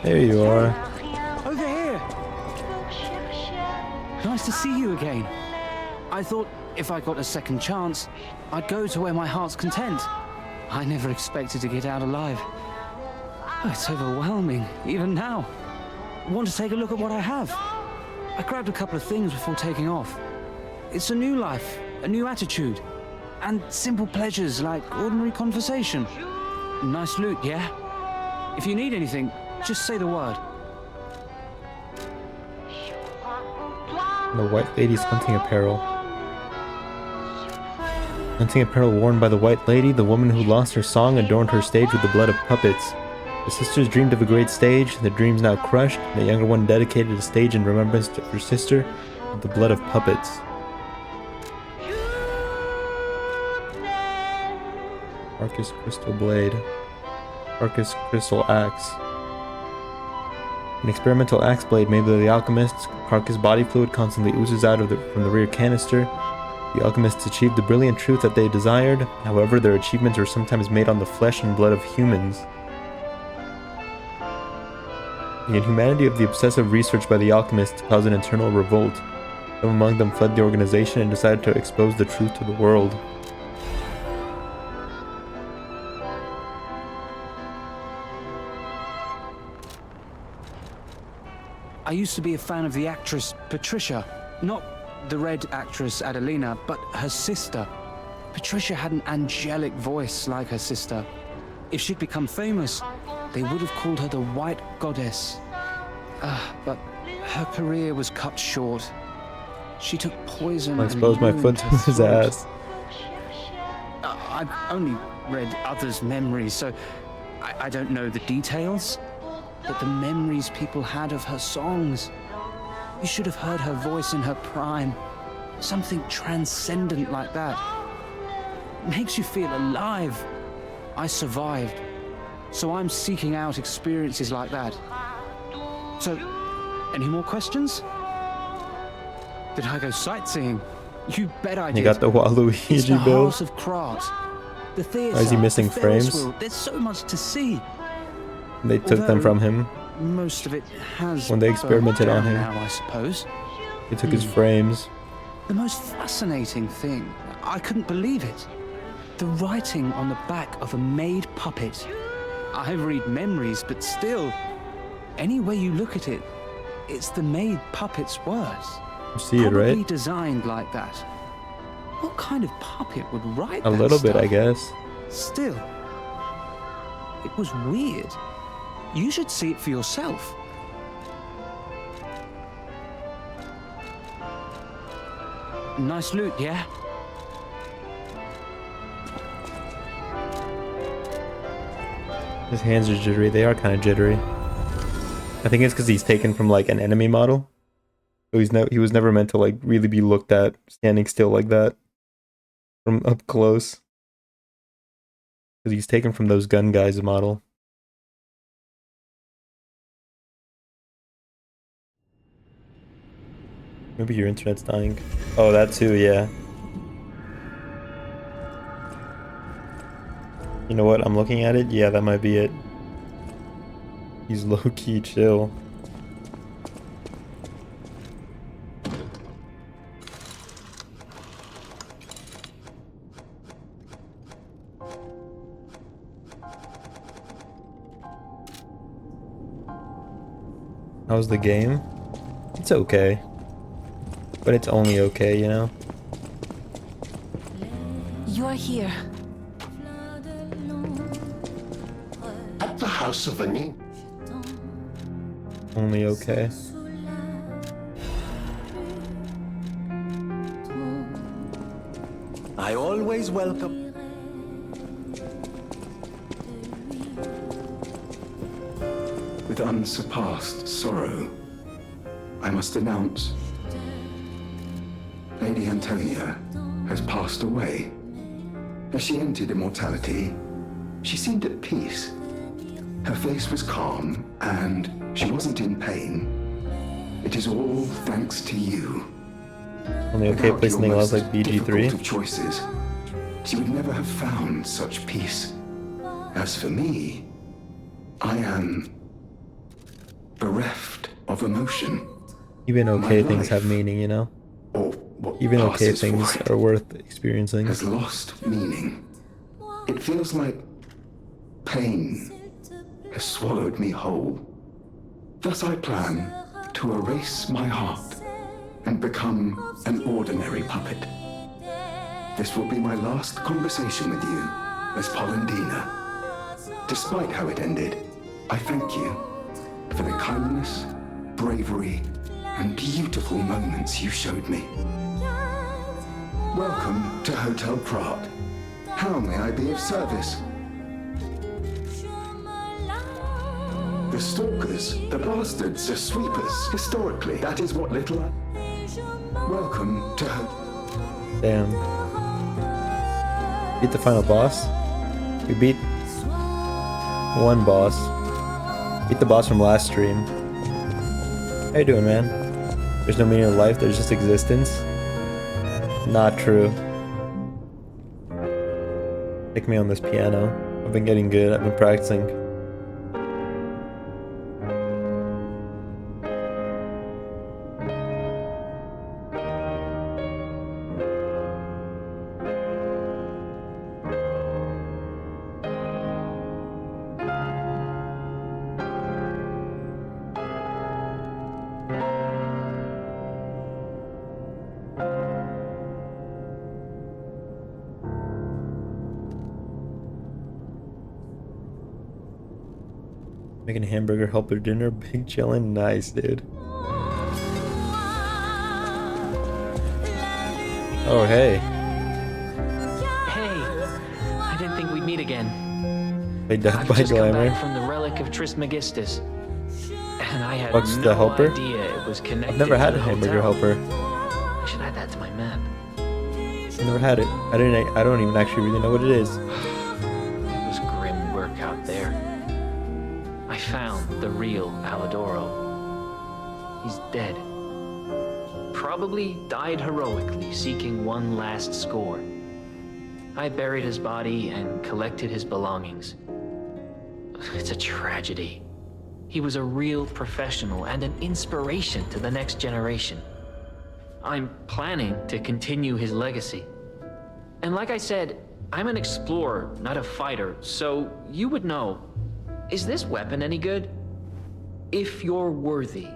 There you are. Over here! Nice to see you again. I thought if I got a second chance, I'd go to where my heart's content. I never expected to get out alive. Oh, it's overwhelming, even now. Want to take a look at what I have? I grabbed a couple of things before taking off. It's a new life, a new attitude, and simple pleasures like ordinary conversation. Nice loot, yeah? If you need anything, just say the word. The White Lady's hunting apparel. Hunting apparel worn by the White Lady, the woman who lost her song adorned her stage with the blood of puppets. The sisters dreamed of a great stage, their dreams now crushed. The younger one dedicated a stage in remembrance of her sister with the blood of puppets. Arcus Crystal Blade. Arcus Crystal Axe. An experimental axe blade made by the alchemists. Carcass body fluid constantly oozes out from the rear canister. The alchemists achieved the brilliant truth that they desired. However, their achievements were sometimes made on the flesh and blood of humans. The inhumanity of the obsessive research by the alchemists caused an internal revolt. Some among them fled the organization and decided to expose the truth to the world. I used to be a fan of the actress Patricia. Not the red actress Adelina, but her sister. Patricia had an angelic voice like her sister. If she'd become famous, they would have called her the White Goddess. But her career was cut short. She took poison I and exposed my foot ruined to her his throat. ass. I've only read others' memories, so I don't know the details. But the memories people had of her songs. You should have heard her voice in her prime. Something transcendent like that. Makes you feel alive. I survived. So I'm seeking out experiences like that. So, any more questions? Did I go sightseeing? You bet I did. You got the It's the Waluigi build. House of Krat. The theater. Why is he missing the Ferris frames? wheel. There's so much to see. They took them Although from him. Most of it has When they experimented burnt on down him. now, I suppose. They took his frames. The most fascinating thing, I couldn't believe it. The writing on the back of a made puppet. I read memories, but still, any way you look at it, it's the made puppet's words. You see it, Probably right? designed like that. What kind of puppet would write A that little bit, I stuff? guess. Still, it was weird. You should see it for yourself. Nice loot, yeah? His hands are jittery. They are kind of jittery. I think it's because he's taken from like an enemy model. So he was never meant to like really be looked at standing still like that from up close. Because he's taken from those gun guys model. Maybe your internet's dying. Oh, that too, yeah. You know what? I'm looking at it. Yeah, that might be it. He's low-key chill. How's the game? It's okay. But it's only okay, you know? You're here. At the House of Anin. Only okay. I always welcome. With unsurpassed sorrow, I must announce Lady Antonia has passed away. As she entered immortality, she seemed at peace. Her face was calm, and she wasn't in pain. It is all thanks to you. Only okay Without placing your allows most like difficult BG3. of choices, she would never have found such peace. As for me, I am bereft of emotion. Even okay My things have life, meaning, you know? or what Even okay passes for things it, are worth experiencing. has lost meaning. It feels like pain has swallowed me whole. Thus I plan to erase my heart and become an ordinary puppet. This will be my last conversation with you as Polendina. Despite how it ended, I thank you for the kindness, bravery, and beautiful moments you showed me. Welcome to Hotel Krat. How may I be of service? The stalkers, the bastards, the sweepers. Historically, that is what little I... Welcome to Damn. Beat the final boss? We beat one boss. Beat the boss from last stream. How you doing, man? There's no meaning of life, there's just existence. Not true. Take me on this piano. I've been getting good, I've been practicing. Making a hamburger helper dinner, big chillin', nice, dude. Oh, hey. Hey, I didn't think we'd meet again. They died I've by just come glamour. back from the relic of Trismegistus, and I had What's no the helper? idea it was connected. I've never had to a the hamburger hotel. helper. I should add that to my map. I've never had it. I don't even actually really know what it is. It was grim work out there. I found the real Alidoro. He's dead. Probably died heroically, seeking one last score. I buried his body and collected his belongings. It's a tragedy. He was a real professional and an inspiration to the next generation. I'm planning to continue his legacy. And like I said, I'm an explorer, not a fighter, so you would know. Is this weapon any good? If you're worthy,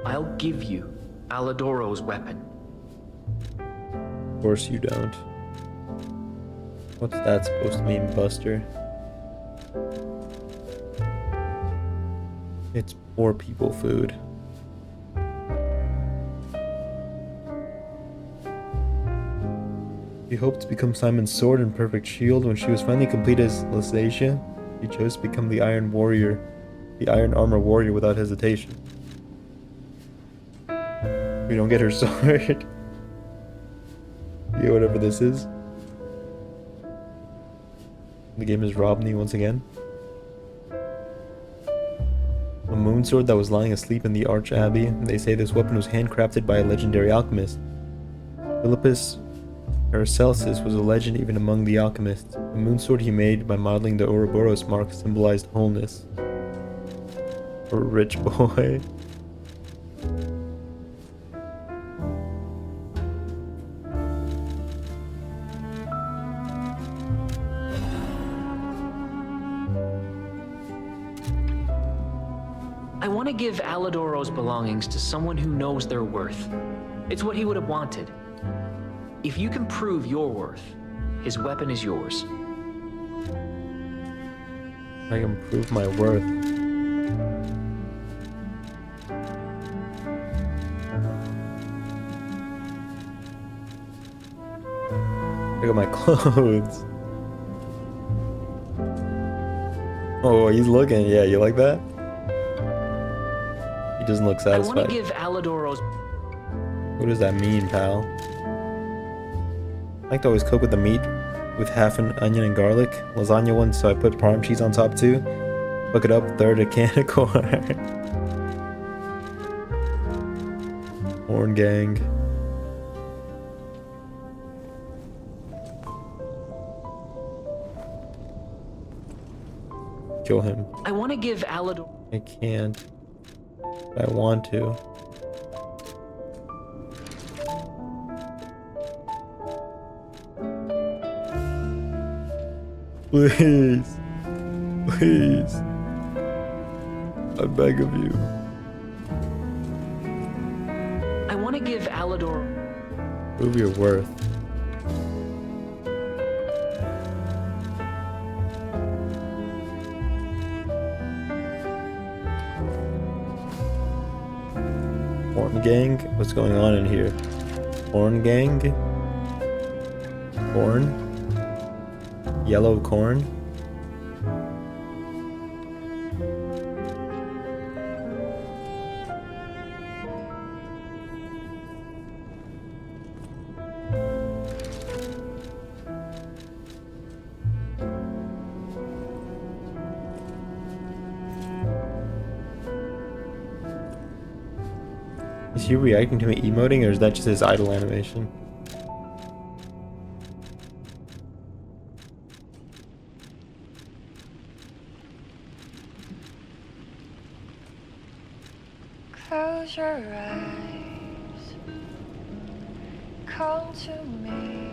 I'll give you Alidoro's weapon. Of course you don't. What's that supposed to mean, Buster? It's poor people food. She hoped to become Simon's sword and perfect shield. When she was finally complete as Lysatia, she chose to become the Iron Warrior, the Iron Armor Warrior without hesitation. We don't get her sword. Yeah, whatever this is. The game is Robney once again. A moon sword that was lying asleep in the Arch Abbey. They say this weapon was handcrafted by a legendary alchemist. Philippus Paracelsus was a legend even among the alchemists. The moon sword he made by modeling the Ouroboros mark symbolized wholeness. For a rich boy. I want to give Alidoro's belongings to someone who knows their worth. It's what he would have wanted. If you can prove your worth, his weapon is yours. I can prove my worth. Look at my clothes. Oh, he's looking. Yeah, you like that? He doesn't look I want satisfied. to give Alidoro's... What does that mean, pal? I like to always cook with the meat with half an onion and garlic. Lasagna once, so I put Parm cheese on top too. Cook it up, third a can of corn. Corn gang. Kill him. I want to give Alidor... I can't. But I want to. Please. Please. I beg of you. I want to give Alidor... Prove your worth. Corn gang? What's going on in here? Corn gang? Corn? Yellow corn? Is he reacting to me emoting, or is that just his idle animation? Close your eyes. Come to me.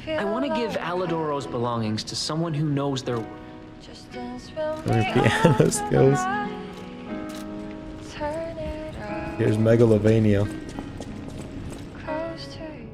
I want to give Alidoro's belongings to someone who knows their worth. Just dance with Or me piano all skills. night. Turn it up. Here's Megalovania. Close to you.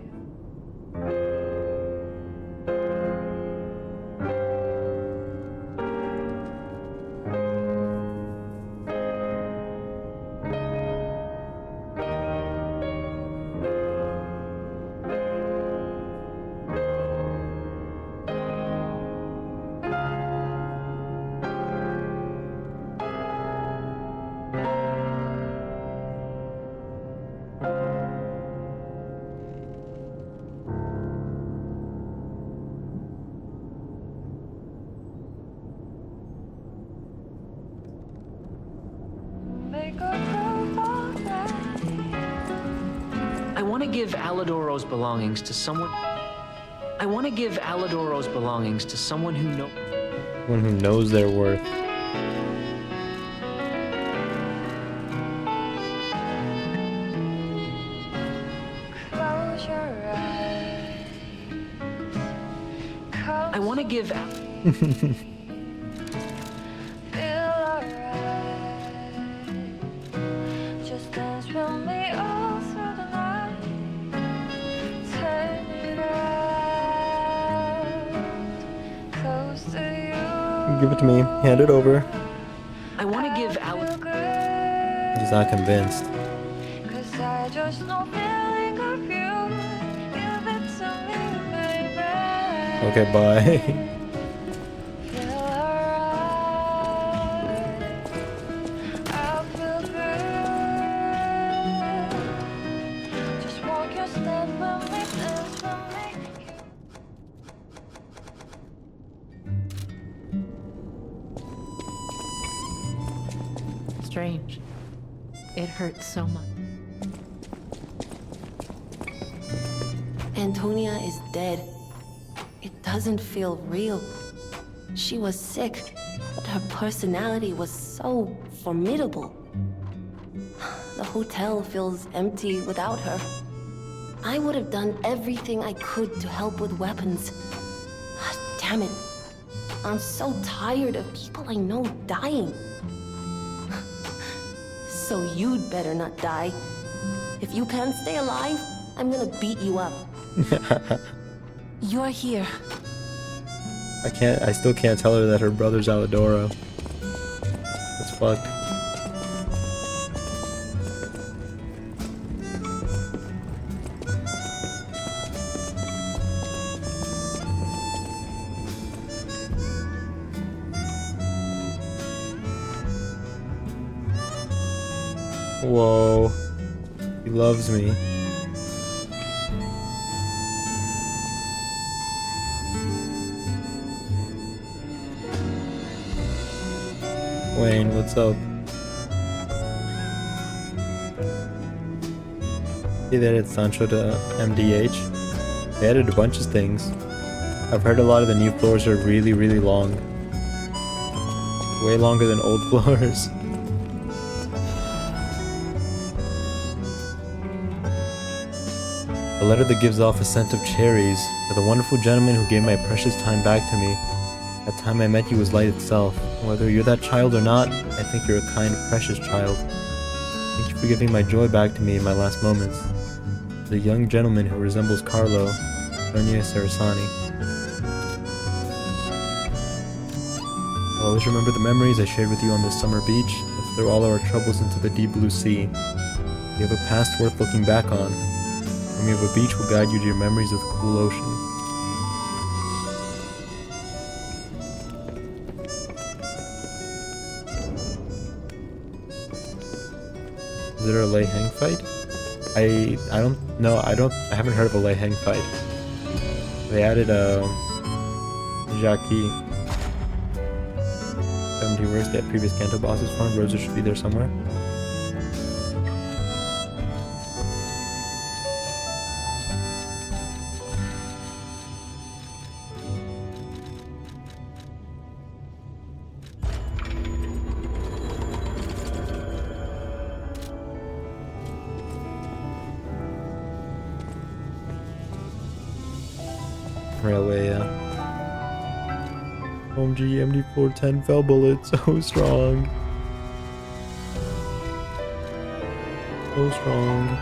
Make a groove all night. I want to give Alidoro's belongings to someone. I want to give Alidoro's belongings to someone who knows. One who knows their worth. Close your eyes. Come I want to give. feel alright. Just dance with me all through the night. Turn it out. Close to you. Give it to me. Hand it over. I want to give Feel Alidoro. good. He's not convinced. 'Cause I just know feeling of you. Give it to me, baby. Okay, bye. Feel alright. I feel good. Just walk your step with me, dance with me. Strange. It hurts so much. Antonia is dead. It doesn't feel real. She was sick, but her personality was so formidable. The hotel feels empty without her. I would have done everything I could to help with weapons. Damn it. I'm so tired of people I know dying. So you'd better not die. If you can't stay alive, I'm gonna beat you up. You're here. I still can't tell her that her brother's Alidoro. That's fucked. Whoa. He loves me. Wayne, what's up? They added Sancho to MDH. They added a bunch of things. I've heard a lot of the new floors are really, really long. Way longer than old floors. A letter that gives off a scent of cherries for the wonderful gentleman who gave my precious time back to me. That time I met you was light itself. Whether you're that child or not, I think you're a kind, precious child. Thank you for giving my joy back to me in my last moments. The young gentleman who resembles Carlo, Sonia Sarasani. I'll always remember the memories I shared with you on this summer beach. Let's throw all our troubles into the deep blue sea. You have a past worth looking back on. And we have a beach will guide you to your memories of the cool ocean. Is there a Lei Hang fight? I don't know. I haven't heard of a Lei Hang fight. They added Jackie. 70 works. They had previous Kanto bosses farm. Rosa should be there somewhere. Railway, yeah. OMG, MD410 fell bullet, so strong. So strong.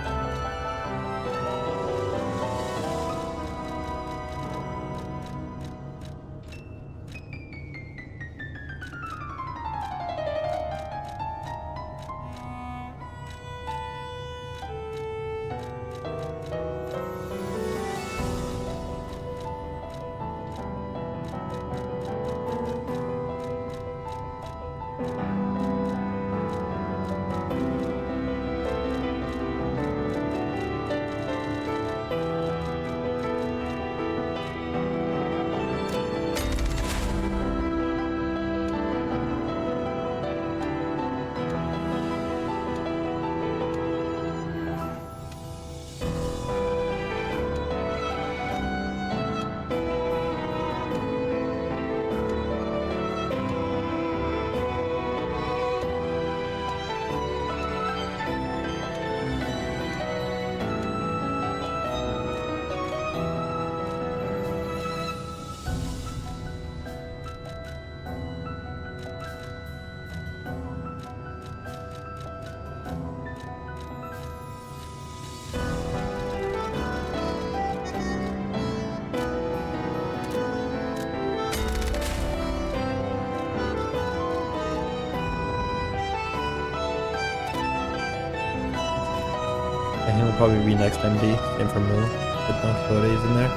I think he'll probably be next MD. Same for Moo. But Don Quixote is in there.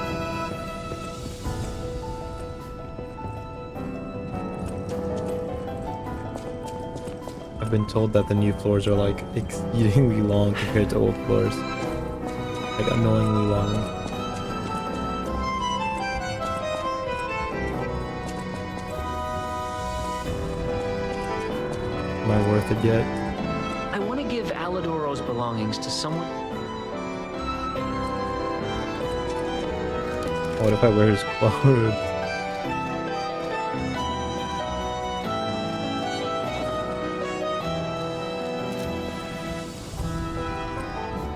I've been told that the new floors are like exceedingly long compared to old floors. Like annoyingly long. Am I worth it yet? I want to give Alidoro's belongings to someone. What if I wear his clothes?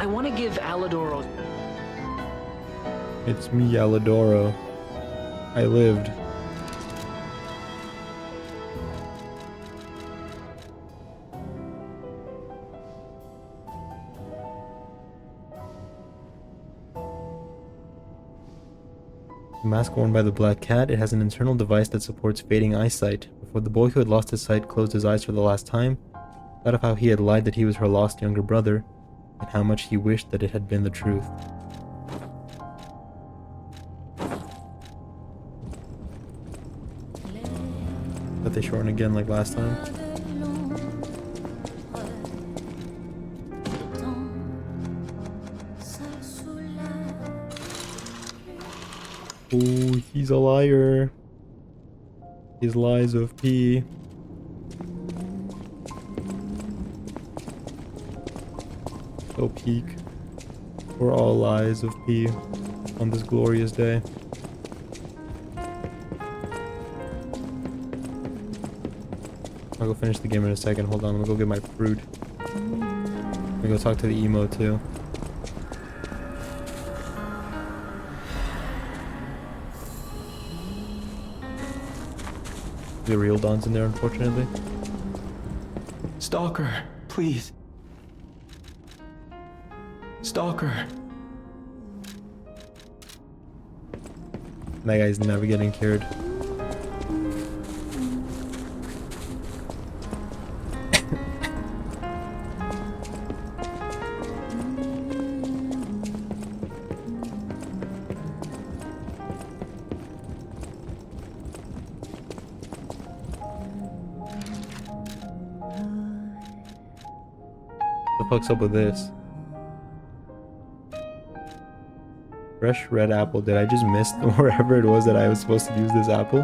I want to give Alidoro's. It's me, Alidoro. I lived. The mask worn by the Black Cat, it has an internal device that supports fading eyesight. Before the boy who had lost his sight closed his eyes for the last time, thought of how he had lied that he was her lost younger brother, and how much he wished that it had been the truth. But they shorten again like last time. Oh, he's a liar. His lies of P. So peak. For all lies of P on this glorious day. I'll go finish the game in a second. Hold on, I'm gonna go get my fruit. I'm gonna go talk to the emo too. The real Don's in there, unfortunately. Stalker, please. Stalker. That guy's never getting cured. What the fuck's up with this? Fresh red apple. Did I just miss wherever it was that I was supposed to use this apple?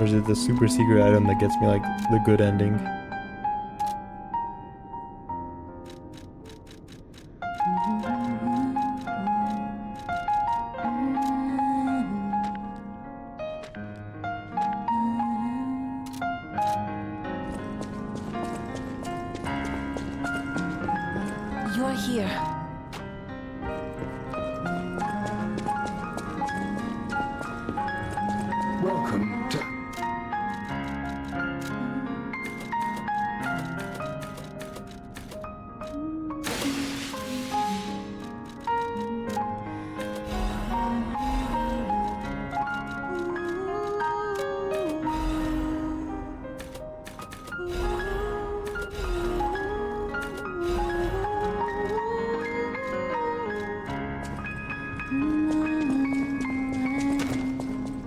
Or is it the super secret item that gets me like the good ending? you're here. Welcome to...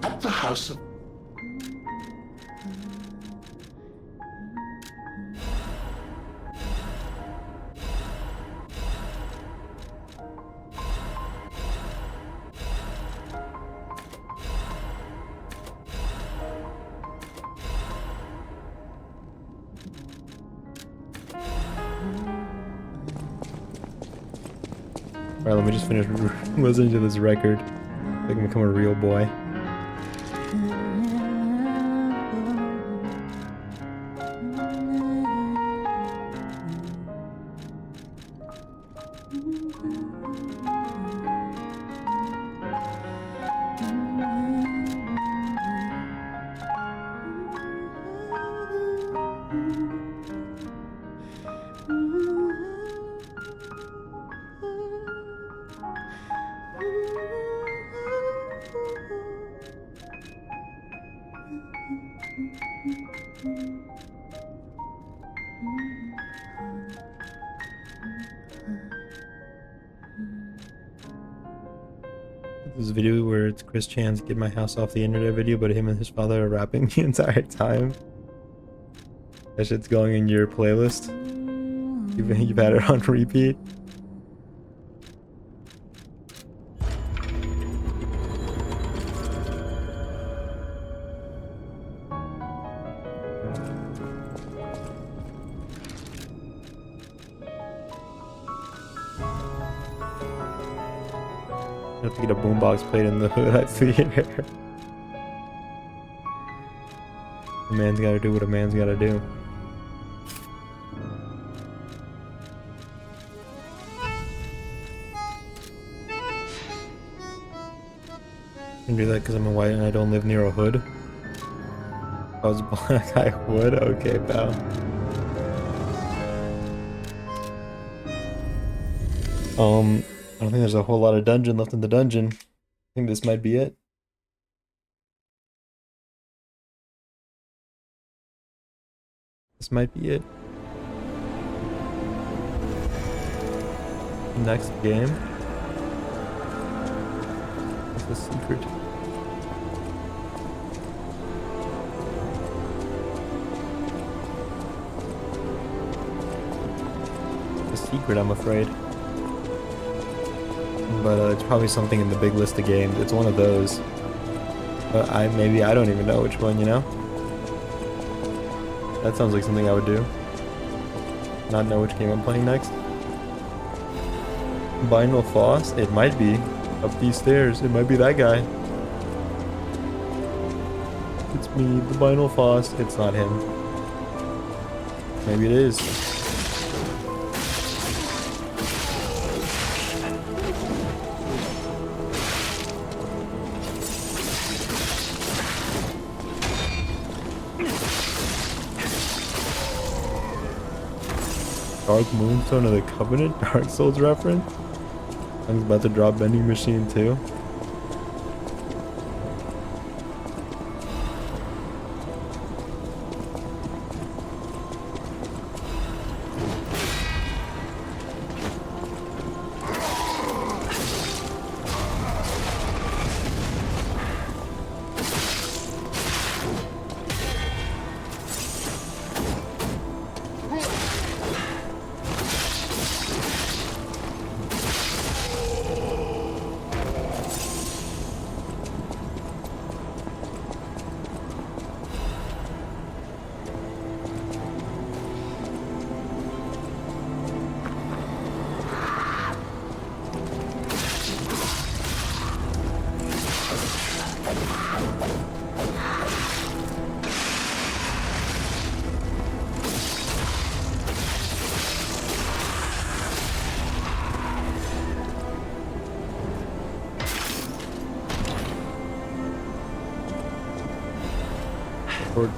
At the House of... Alright, let me just finish listening to this record. I can become a real boy. This video where it's Chris Chan's "Get My House Off the Internet" video, but him and his father are rapping the entire time. That shit's going in your playlist. You've had it on repeat. I have to get a boombox played in the hood, I see here. A man's gotta do what a man's gotta do. I can do that because I'm a white and I don't live near a hood. If I was black, I would? Okay, pal. I don't think there's a whole lot of dungeon left in the dungeon. I think this might be it. This might be it. Next game. What's the secret? The secret, I'm afraid. But it's probably something in the big list of games. It's one of those. But maybe I don't even know which one, you know? That sounds like something I would do. Not know which game I'm playing next. Vinyl Foss? It might be. Up these stairs. It might be that guy. It's me, the Vinyl Foss. It's not him. Maybe it is. Dark Moonstone of the Covenant? Dark Souls reference? I'm about to drop Vending Machine too. Or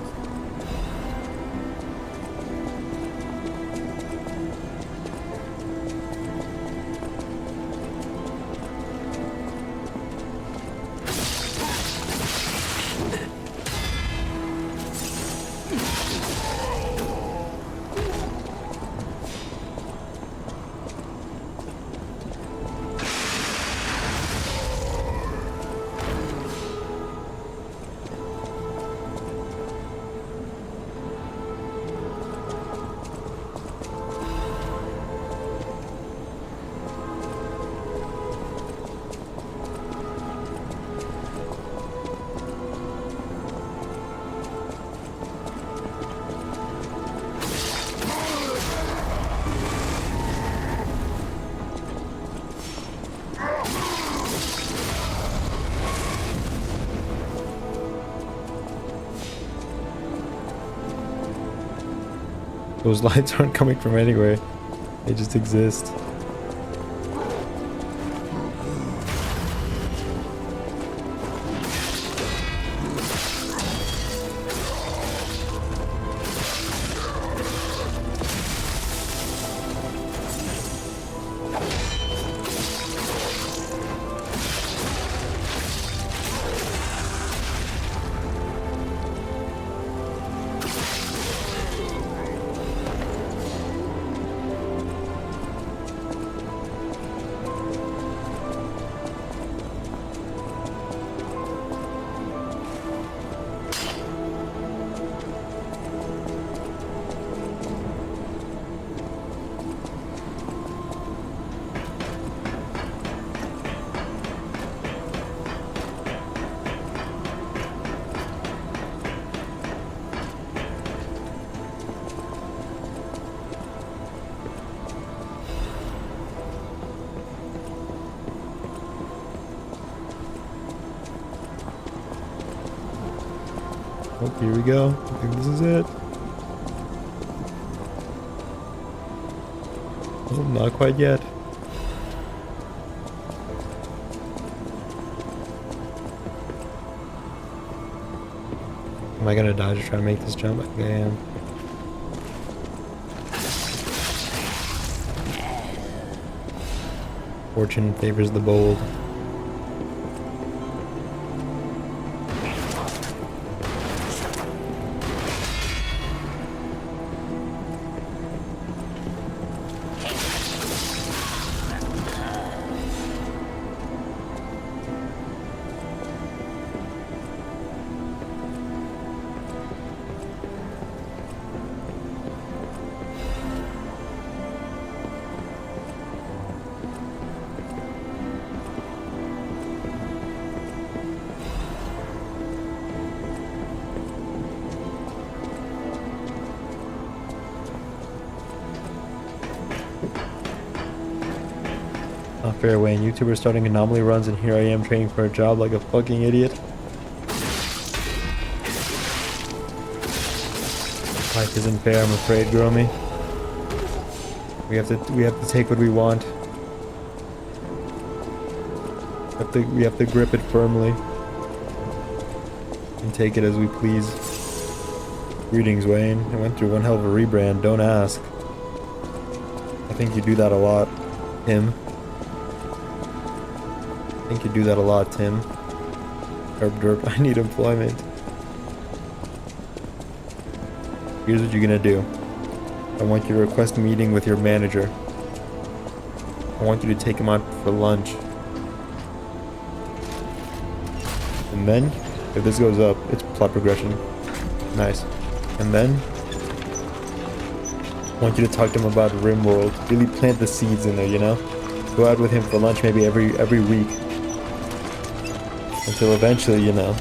those lights aren't coming from anywhere. They just exist. Oh, here we go. I think this is it. Oh, not quite yet. Am I gonna die to try to make this jump? I think I am. Fortune favors the bold. Not fair, Wayne. YouTubers starting anomaly runs and here I am training for a job like a fucking idiot. Life isn't fair, I'm afraid, Gromy. We have to take what we want. We have to grip it firmly. And take it as we please. Greetings, Wayne. I went through one hell of a rebrand, don't ask. I think you do that a lot, Tim. I think you do that a lot, Tim. Derp derp, I need employment. Here's what you're gonna do. I want you to request a meeting with your manager. I want you to take him out for lunch. And then, if this goes up, it's plot progression. Nice. And then, I want you to talk to him about RimWorld. Really plant the seeds in there, you know? Go out with him for lunch maybe every week. Until eventually, you know,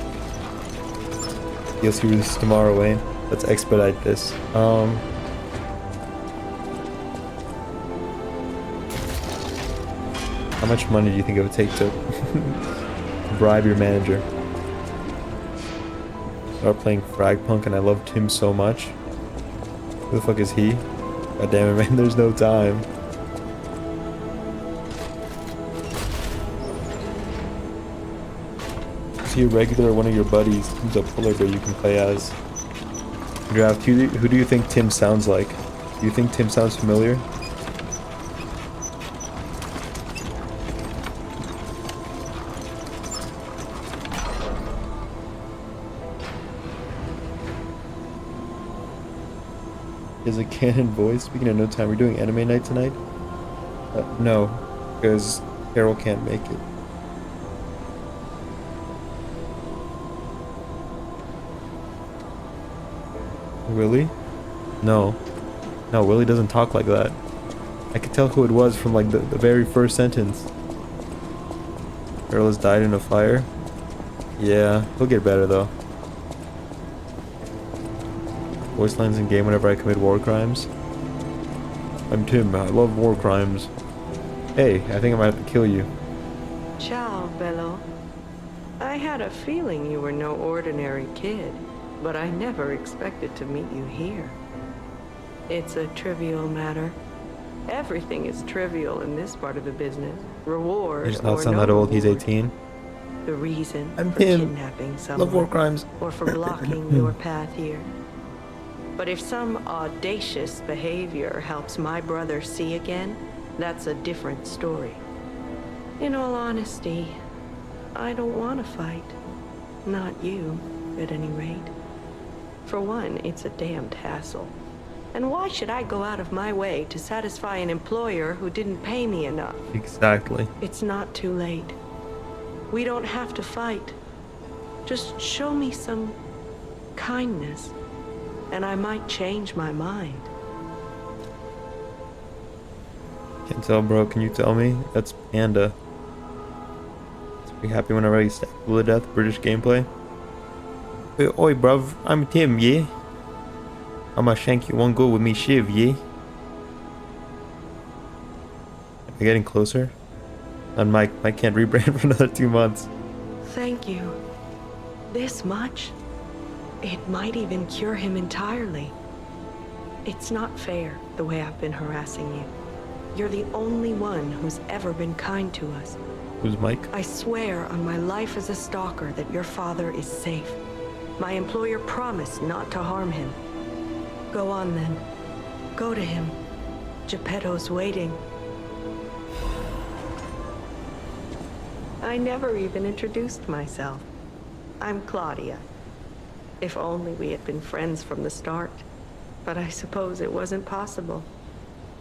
you'll see this tomorrow, Wayne. Let's expedite this. How much money do you think it would take to bribe your manager? Start playing Fragpunk and I love Tim so much. Who the fuck is he? God damn it, man, there's no time. Is he a regular or one of your buddies? Who's a polar bear you can play as? Draft, who do you think Tim sounds like? Do you think Tim sounds familiar? Is a canon voice? Speaking of no time, we're doing anime night tonight? No, because Carol can't make it. Willie? No. No, Willie doesn't talk like that. I could tell who it was from like the very first sentence. Carol has died in a fire? Yeah, he'll get better though. Voice lines in game whenever I commit war crimes. I'm Tim, I love war crimes. Hey, I think I might have to kill you. Ciao, Bello. I had a feeling you were no ordinary kid, but I never expected to meet you here. It's a trivial matter. Everything is trivial in this part of the business. Reward He does not or sound no that old, he's reward. 18. The reason I'm for Tim. kidnapping someone. Love war crimes. Or for blocking your path here. But if some audacious behavior helps my brother see again, that's a different story. In all honesty, I don't want to fight. Not you, at any rate. For one, it's a damned hassle. And why should I go out of my way to satisfy an employer who didn't pay me enough? Exactly. It's not too late. We don't have to fight. Just show me some kindness, and I might change my mind. Can't tell, bro. Can you tell me? That's Panda. Be happy whenever I stab people to death. British gameplay. Oi, bruv. I'm Tim, yeah? I'ma shank you one go with me shiv, yeah? Am I getting closer? And Mike can't rebrand for another 2 months. Thank you. This much? It might even cure him entirely. It's not fair, the way I've been harassing you. You're the only one who's ever been kind to us. Who's Mike? I swear on my life as a stalker that your father is safe. My employer promised not to harm him. Go on then. Go to him. Geppetto's waiting. I never even introduced myself. I'm Claudia. If only we had been friends from the start. But I suppose it wasn't possible.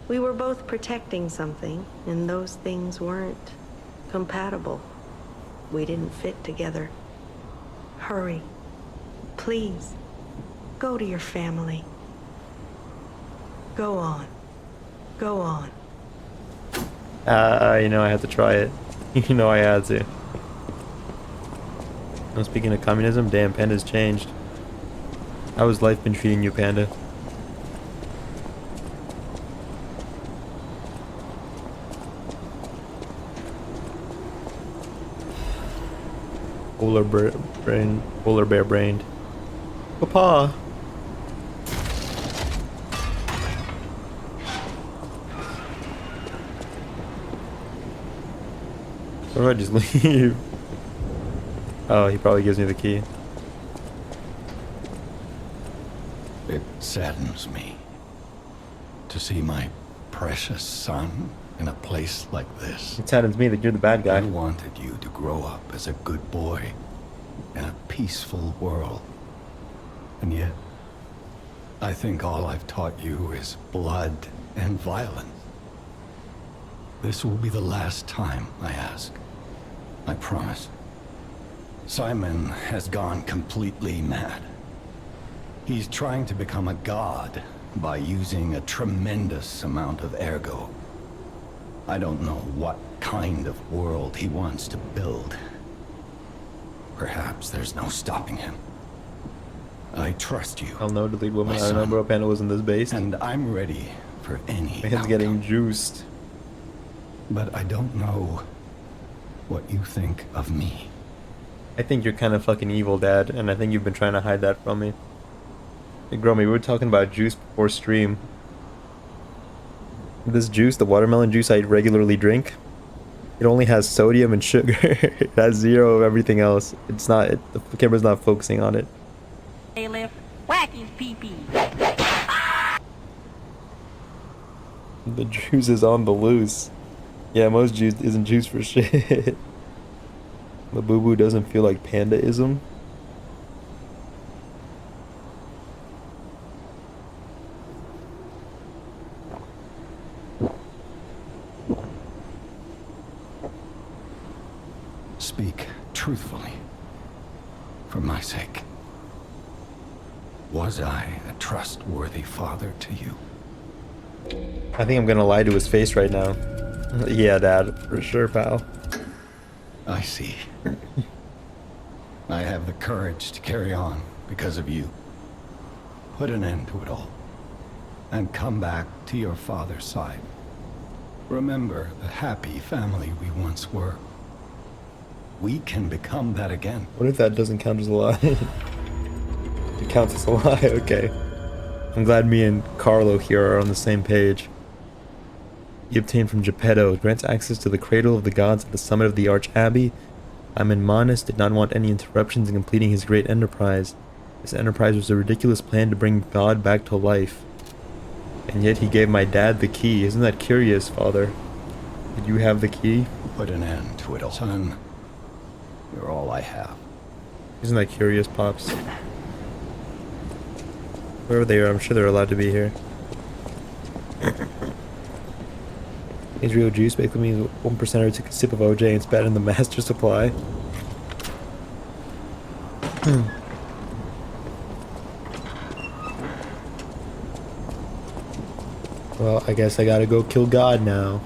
We were both protecting something, and those things weren't compatible. We didn't fit together. Hurry. Please. Go to your family. Go on. Go on. You know I had to try it. You know I had to. Now speaking of communism, damn, Panda's changed. How has life been treating you, Panda? Polar bear brained. Papa! Or do I just leave? Oh, he probably gives me the key. It saddens me to see my precious son in a place like this. It saddens me that you're the bad guy. I wanted you to grow up as a good boy in a peaceful world. And yet, I think all I've taught you is blood and violence. This will be the last time I ask. I promise. Simon has gone completely mad. He's trying to become a god by using a tremendous amount of ergo. I don't know what kind of world he wants to build. Perhaps there's no stopping him. I trust you. I'll know to lead woman. I don't know, bro. Panda wasn't this based. And I'm ready for any My head's getting juiced. But I don't know what you think of me. I think you're kind of fucking evil, Dad, and I think you've been trying to hide that from me. Hey, Gromy, we were talking about juice before stream. This juice, the watermelon juice I regularly drink, it only has sodium and sugar. It has zero of everything else. It's not, the camera's not focusing on it. Bailiff, Whack his pee-pee. The juice is on the loose. Yeah, most juice isn't juice for shit. The boo-boo doesn't feel like pandaism. Speak truthfully. For my sake. Was I a trustworthy father to you? I think I'm gonna lie to his face right now. Yeah, Dad, for sure, pal. I see. I have the courage to carry on because of you. Put an end to it all. And come back to your father's side. Remember the happy family we once were. We can become that again. What if that doesn't count as a lie? It counts as a lie, okay. I'm glad me and Carlo here are on the same page. You obtained from Geppetto, grants access to the cradle of the gods at the summit of the Arch Abbey. Manus did not want any interruptions in completing his great enterprise. This enterprise was a ridiculous plan to bring God back to life. And yet he gave my dad the key. Isn't that curious, Father? Did you have the key? Put an end to it all. Son, you're all I have. Isn't that curious, Pops? Wherever they are, I'm sure they're allowed to be here. Israel juice basically means 1%er took a sip of OJ and spat in the master supply. Well, I guess I gotta go kill God now.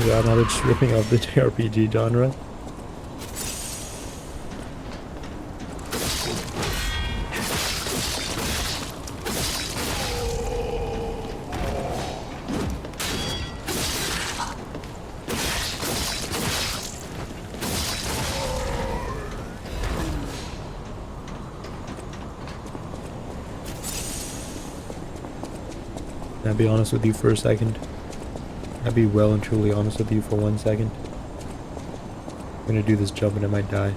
God, now they're just ripping off the JRPG genre. Can I be honest with you for a second? I'd be well and truly honest with you for 1 second. I'm gonna do this jump and I might die.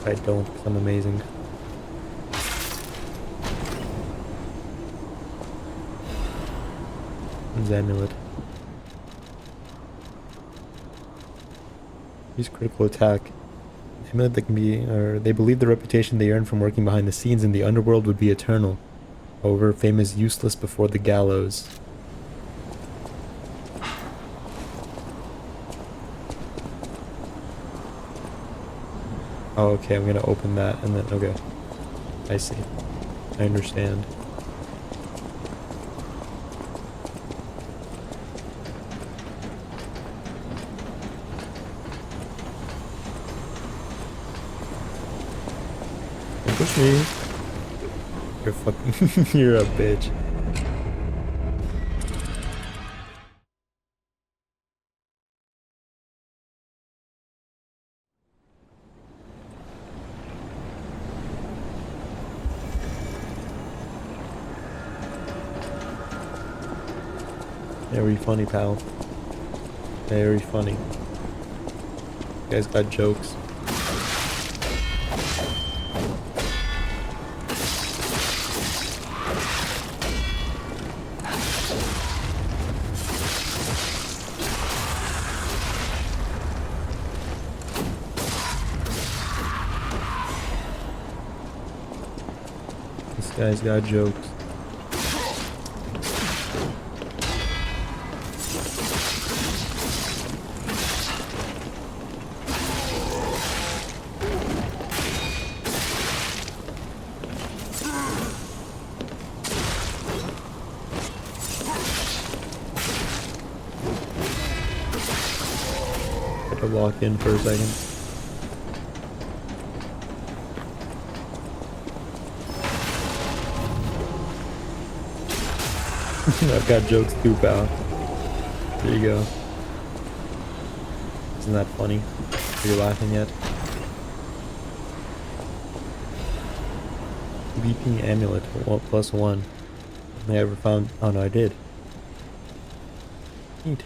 If I don't, because I'm amazing. Zanuit. Use critical attack. They can be, or they believe the reputation they earned from working behind the scenes in the underworld would be eternal. However, fame is useless before the gallows. Oh, okay, I'm gonna open that and then, okay. I see. I understand. Don't push me. You're fucking, you're a bitch. Very funny, pal. Very funny. You guys got jokes. This guy's got jokes. lock in for a second. I've got jokes too, pal. There you go. Isn't that funny? Are you laughing yet? Leaping amulet, +1. I ever found. Oh no, I did. Neat.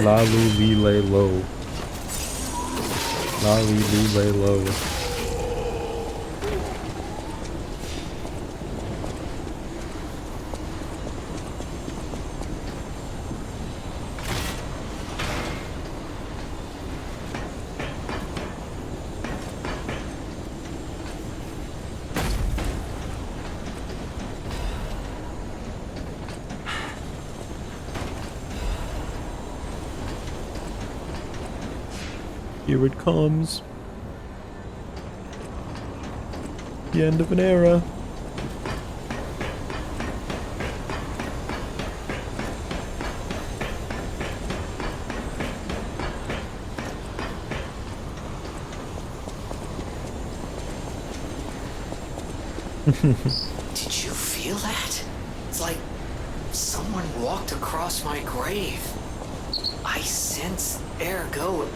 La lu li lay low. La li lay low. Here it comes. The end of an era. Did you feel that? It's like someone walked across my grave. I sense ergo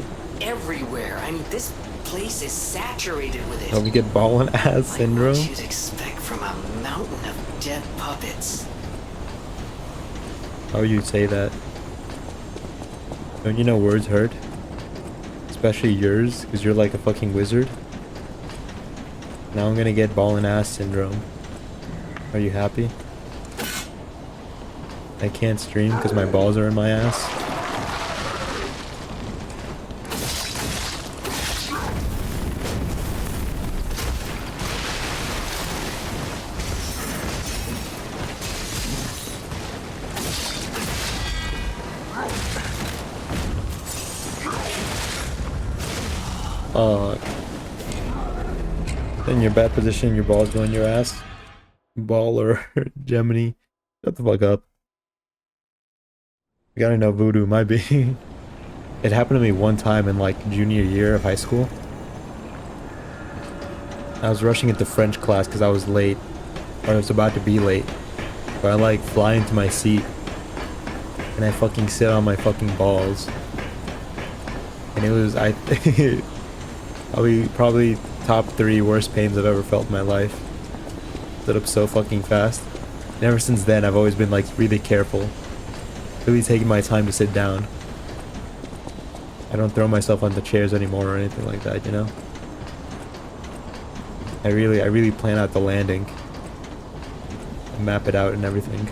everywhere. I mean, this place is saturated with it. Don't we get ball and ass syndrome? What you'd expect from a mountain of dead puppets. How would you say that? Don't you know words hurt? Especially yours, because you're like a fucking wizard. Now I'm gonna get ball and ass syndrome. Are you happy? I can't stream because my balls are in my ass. In your bad position, your balls go in your ass. Baller, Gemini. Shut the fuck up. You gotta know voodoo might be. It happened to me one time in like junior year of high school. I was rushing into French class because I was late. Or I was about to be late. But I like fly into my seat. And I fucking sit on my fucking balls. And it was, probably top 3 worst pains I've ever felt in my life. Stood up so fucking fast. And ever since then, I've always been like really careful. Really taking my time to sit down. I don't throw myself on the chairs anymore or anything like that, you know? I really plan out the landing. Map it out and everything.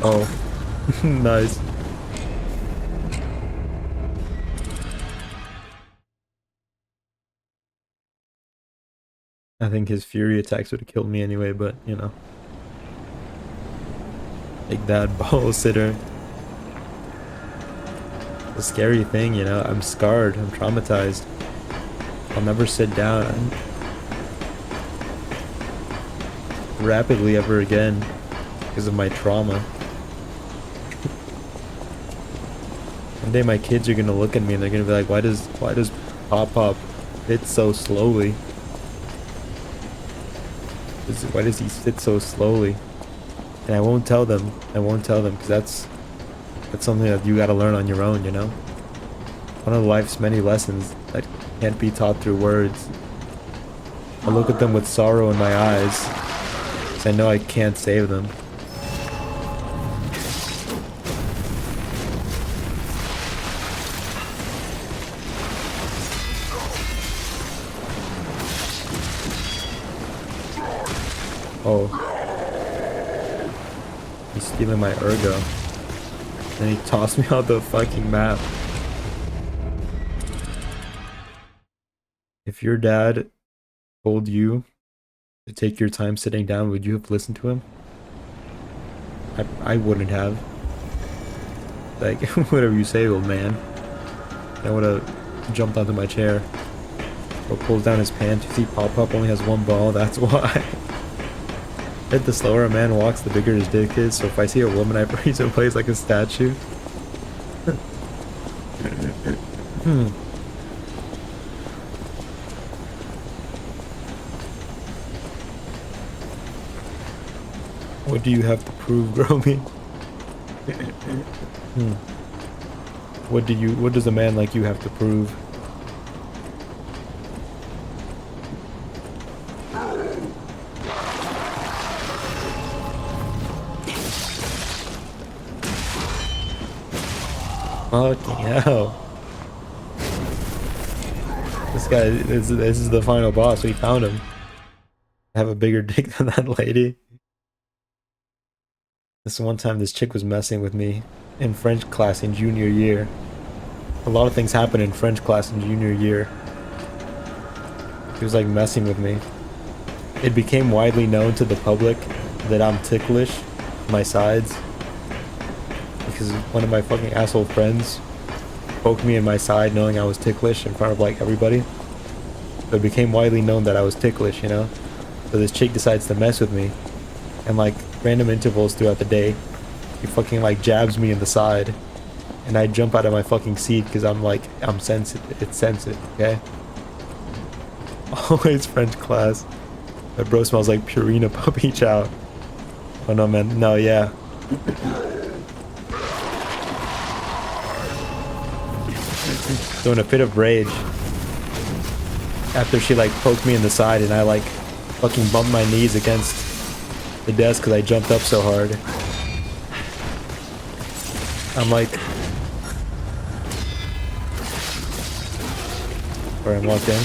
Oh, nice. I think his fury attacks would have killed me anyway, but you know. Like that ball sitter. The scary thing, you know, I'm scarred, I'm traumatized. I'll never sit down rapidly ever again because of my trauma. One day my kids are gonna look at me and they're gonna be like, why does Pop hit so slowly? Why does he sit so slowly? And I won't tell them because that's something that you gotta learn on your own, you know? One of life's many lessons that can't be taught through words. I look at them with sorrow in my eyes, because I know I can't save them. Oh. He's stealing my ergo. And he tossed me off the fucking map. If your dad told you to take your time sitting down, would you have listened to him? I wouldn't have. Like, whatever you say, old man. I would have jumped onto my chair. Or pulls down his pants. You see Pop-Pop only has one ball, that's why. The slower a man walks, the bigger his dick is, so if I see a woman, I freeze in place like a statue. What do you have to prove, Gromy? What does a man like you have to prove? Fucking hell. This guy, this is the final boss. We found him. I have a bigger dick than that lady. This one time this chick was messing with me in French class in junior year. A lot of things happen in French class in junior year. She was like messing with me. It became widely known to the public that I'm ticklish, my sides. Because one of my fucking asshole friends poked me in my side knowing I was ticklish in front of like everybody. So it became widely known that I was ticklish, you know? So this chick decides to mess with me. And like random intervals throughout the day, she fucking like jabs me in the side. And I jump out of my fucking seat because I'm like, I'm sensitive. It's sensitive, okay? Always French class. My bro smells like Purina puppy chow. Oh no, man. No, yeah. So in a fit of rage, after she like poked me in the side and I like fucking bumped my knees against the desk because I jumped up so hard, I'm like, or I'm locked in.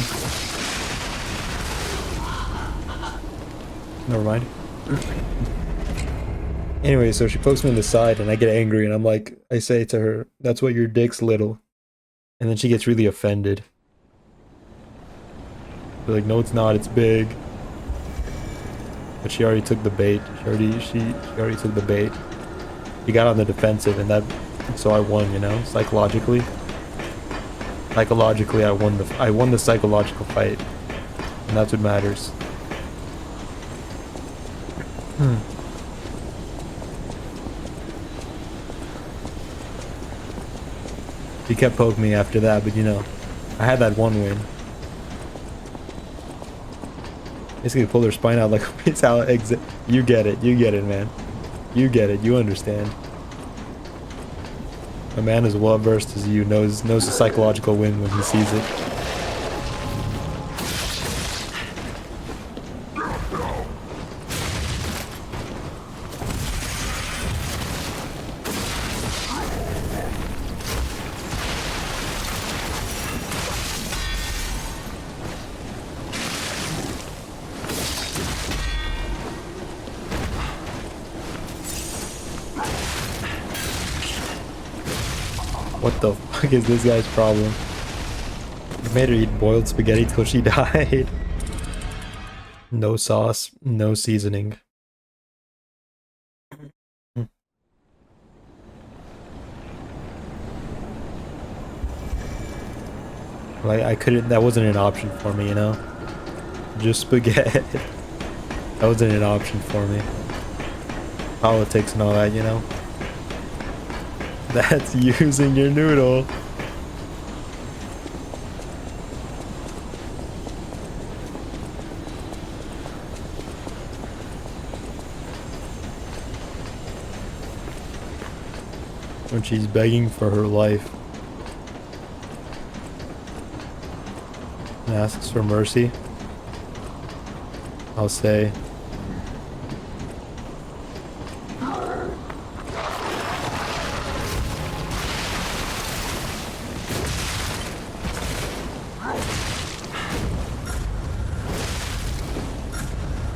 Never mind. Anyway, so she pokes me in the side and I get angry and I'm like, I say to her, that's why your dick's little. And then she gets really offended. We're like, no it's not, it's big. But she already took the bait. She already took the bait. She got on the defensive and that, so I won, you know, psychologically. Psychologically I won the psychological fight. And that's what matters. She kept poking me after that, but you know, I had that one win. Basically pulled her spine out like a pizza out exit. You get it, man. You get it, you understand. A man as well versed as you knows the psychological win when he sees it. What the fuck is this guy's problem? I made her eat boiled spaghetti till she died. No sauce, no seasoning. Like, I couldn't, that wasn't an option for me, you know? Just spaghetti. That wasn't an option for me. Politics and all that, you know? That's using your noodle. When she's begging for her life. and asks for mercy, I'll say,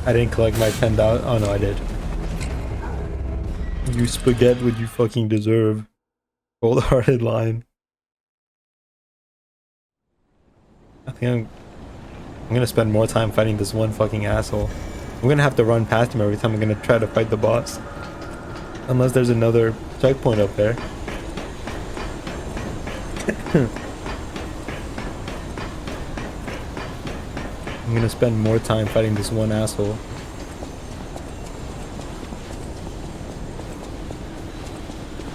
I didn't collect my $10. Oh no, I did. You spaghetti what you fucking deserve. Cold-hearted line. I think I'm gonna spend more time fighting this one fucking asshole. I'm gonna have to run past him every time I'm gonna try to fight the boss. Unless there's another checkpoint up there. I'm gonna spend more time fighting this one asshole.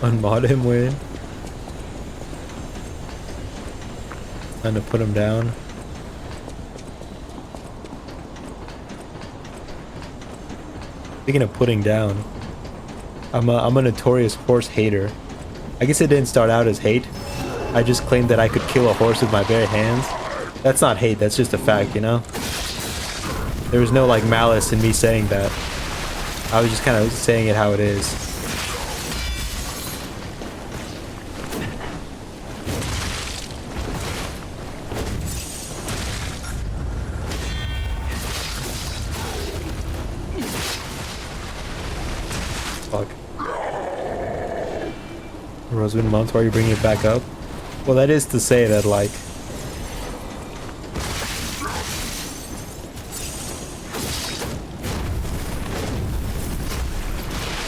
Unmod him, Wayne. Trying to put him down. Speaking of putting down, I'm a notorious horse hater. I guess it didn't start out as hate. I just claimed that I could kill a horse with my bare hands. That's not hate, that's just a fact, you know? There was no like malice in me saying that. I was just kind of saying it how it is. Fuck. Rosewind Month, why are you bringing it back up? Well, that is to say that, like,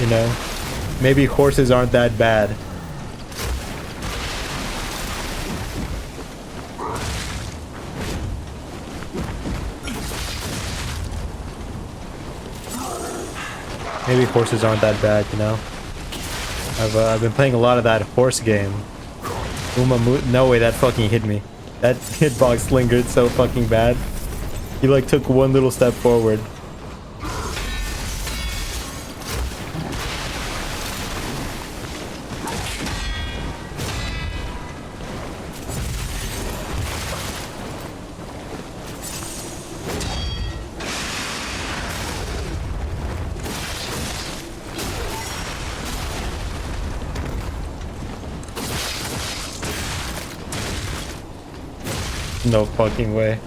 you know, maybe horses aren't that bad. Maybe horses aren't that bad, you know? I've been playing a lot of that horse game. No way, that fucking hit me. That hitbox lingered so fucking bad. He like took one little step forward. No fucking way.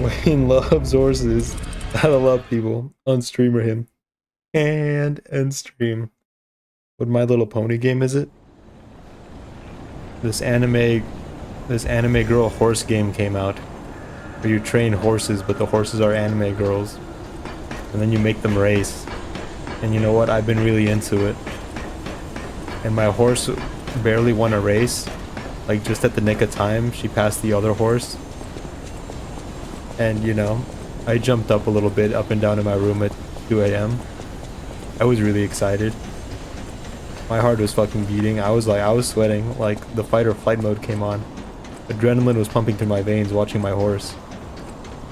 Wayne loves horses. I love people. Unstreamer him. And end stream. What My Little Pony game is it? This anime girl horse game came out. Where you train horses, but the horses are anime girls. And then you make them race. And you know what? I've been really into it. And my horse barely won a race. Like, just at the nick of time, she passed the other horse. And, you know, I jumped up a little bit, up and down in my room at 2 a.m. I was really excited. My heart was fucking beating. I was sweating. Like, the fight or flight mode came on. Adrenaline was pumping through my veins watching my horse.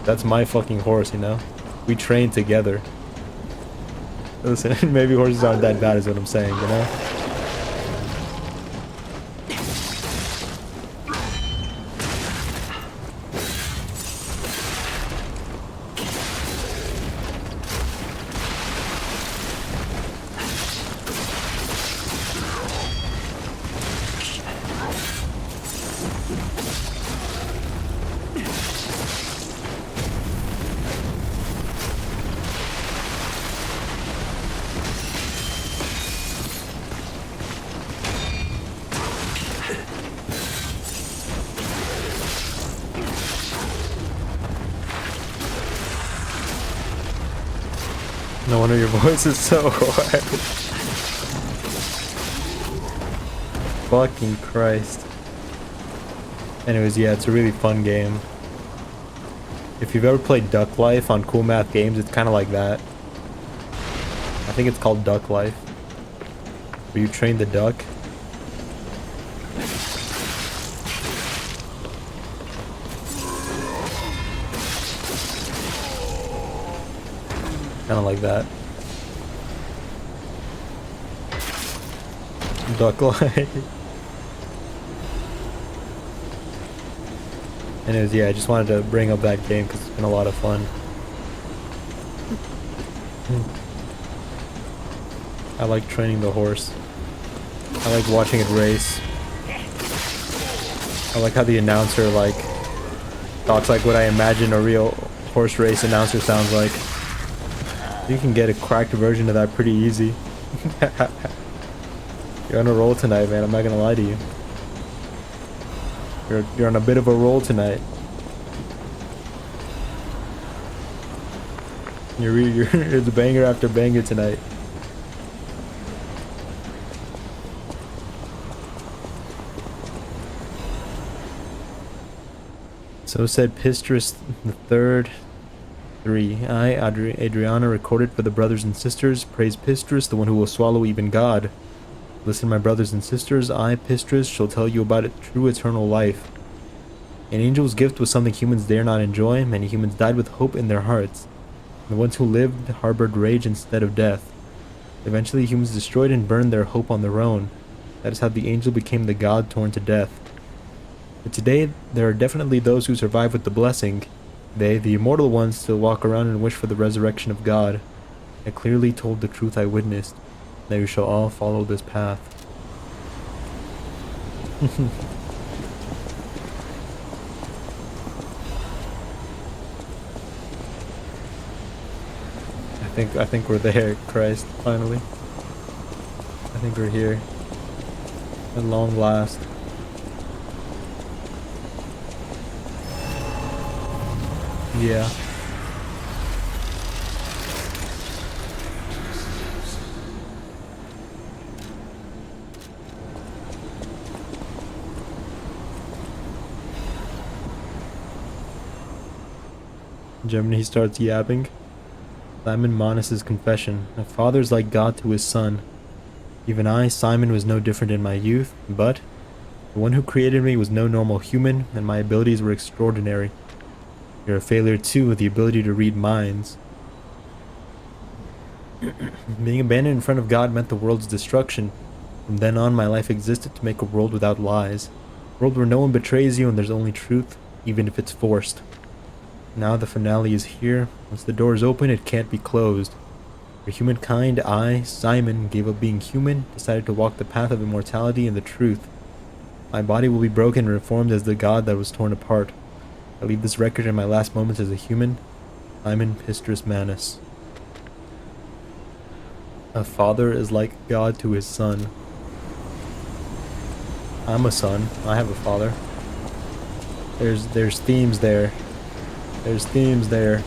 That's my fucking horse, you know? We trained together. Listen, maybe horses aren't that bad is what I'm saying, you know? No wonder your voice is so hard. Fucking Christ. Anyways, yeah, it's a really fun game. If you've ever played Duck Life on Cool Math Games, it's kind of like that. I think it's called Duck Life. Where you train the duck. Kind of like that. Duck Life. Anyways, yeah, I just wanted to bring up that game because it's been a lot of fun. I like training the horse. I like watching it race. I like how the announcer like talks like what I imagine a real horse race announcer sounds like. You can get a cracked version of that pretty easy. You're on a roll tonight, man. I'm not gonna lie to you. You're on a bit of a roll tonight. It's banger after banger tonight. So said Pistris the Third. 3. I, Adriana, recorded for the brothers and sisters. Praise Pistris, the one who will swallow even God. Listen, my brothers and sisters. I, Pistris, shall tell you about true eternal life. An angel's gift was something humans dare not enjoy. Many humans died with hope in their hearts. The ones who lived harbored rage instead of death. Eventually, humans destroyed and burned their hope on their own. That is how the angel became the god torn to death. But today, there are definitely those who survive with the blessing. They, the immortal ones, still walk around and wish for the resurrection of God. I clearly told the truth I witnessed. Now you shall all follow this path. I think we're there, Christ, finally. I think we're here. At long last. Yeah. Gemini starts yapping. Simon Monis's confession. A father's like God to his son. Even I, Simon, was no different in my youth, but the one who created me was no normal human, and my abilities were extraordinary. You're a failure too, with the ability to read minds. Being abandoned in front of God meant the world's destruction. From then on, my life existed to make a world without lies. A world where no one betrays you and there's only truth, even if it's forced. Now the finale is here. Once the door is open, it can't be closed. For humankind, I, Simon, gave up being human, decided to walk the path of immortality and the truth. My body will be broken and reformed as the god that was torn apart. I leave this record in my last moments as a human, Simon Pistris Manus. A father is like God to his son. I'm a son. I have a father. There's themes there. There's themes there.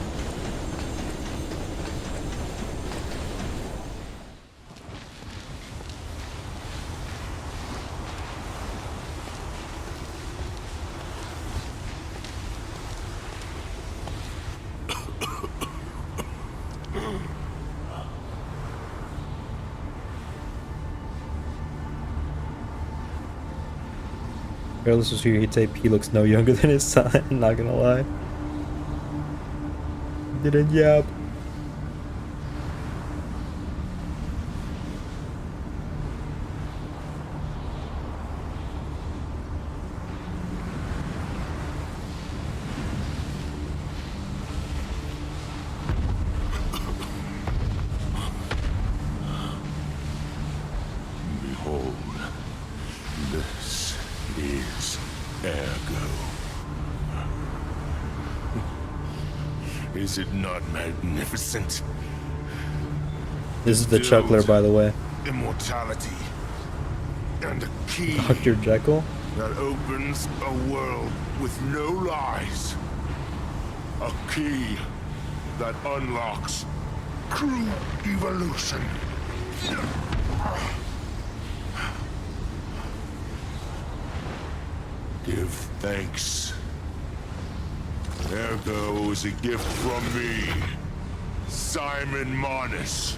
Careless was here, he'd say he looks no younger than his son, not gonna lie. Didn't yap. Behold, this is Ergo. Is it not magnificent? This is the Chuckler, by the way. Immortality. And a key Dr. Jekyll? that opens a world with no lies. A key that unlocks true evolution. Give thanks. Ergo is a gift from me, Simon Monis,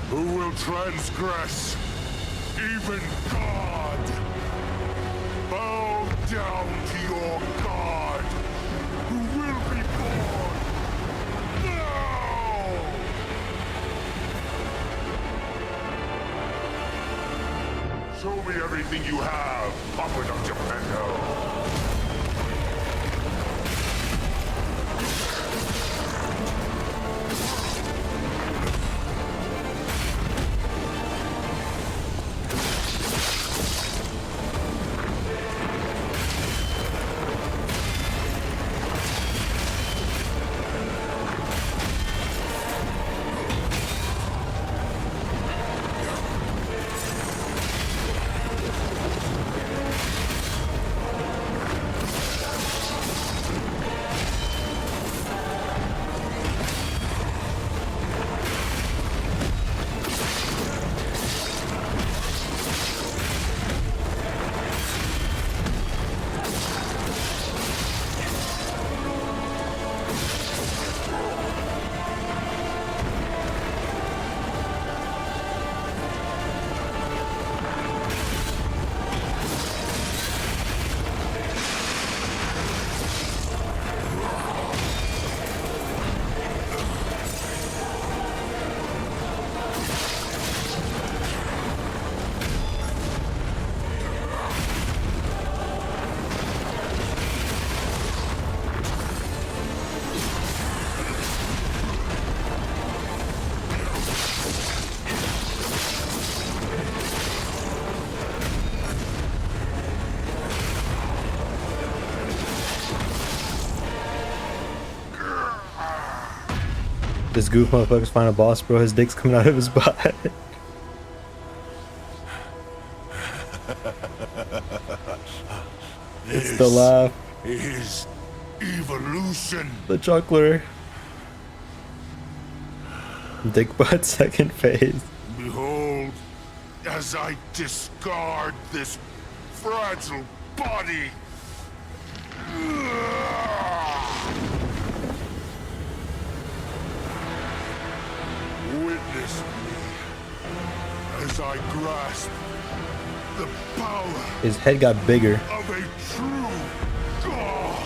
who will transgress even God. Bow down to your God, who will be born now! Show me everything you have, Papa Dr. Mendo. This goof motherfucker's final boss, bro. His dick's coming out of his butt. It's the laugh. Is evolution. The juggler. Dick butt second phase. Behold, as I discard this fragile body. Witness me as I grasp the power His head got bigger. of a true god.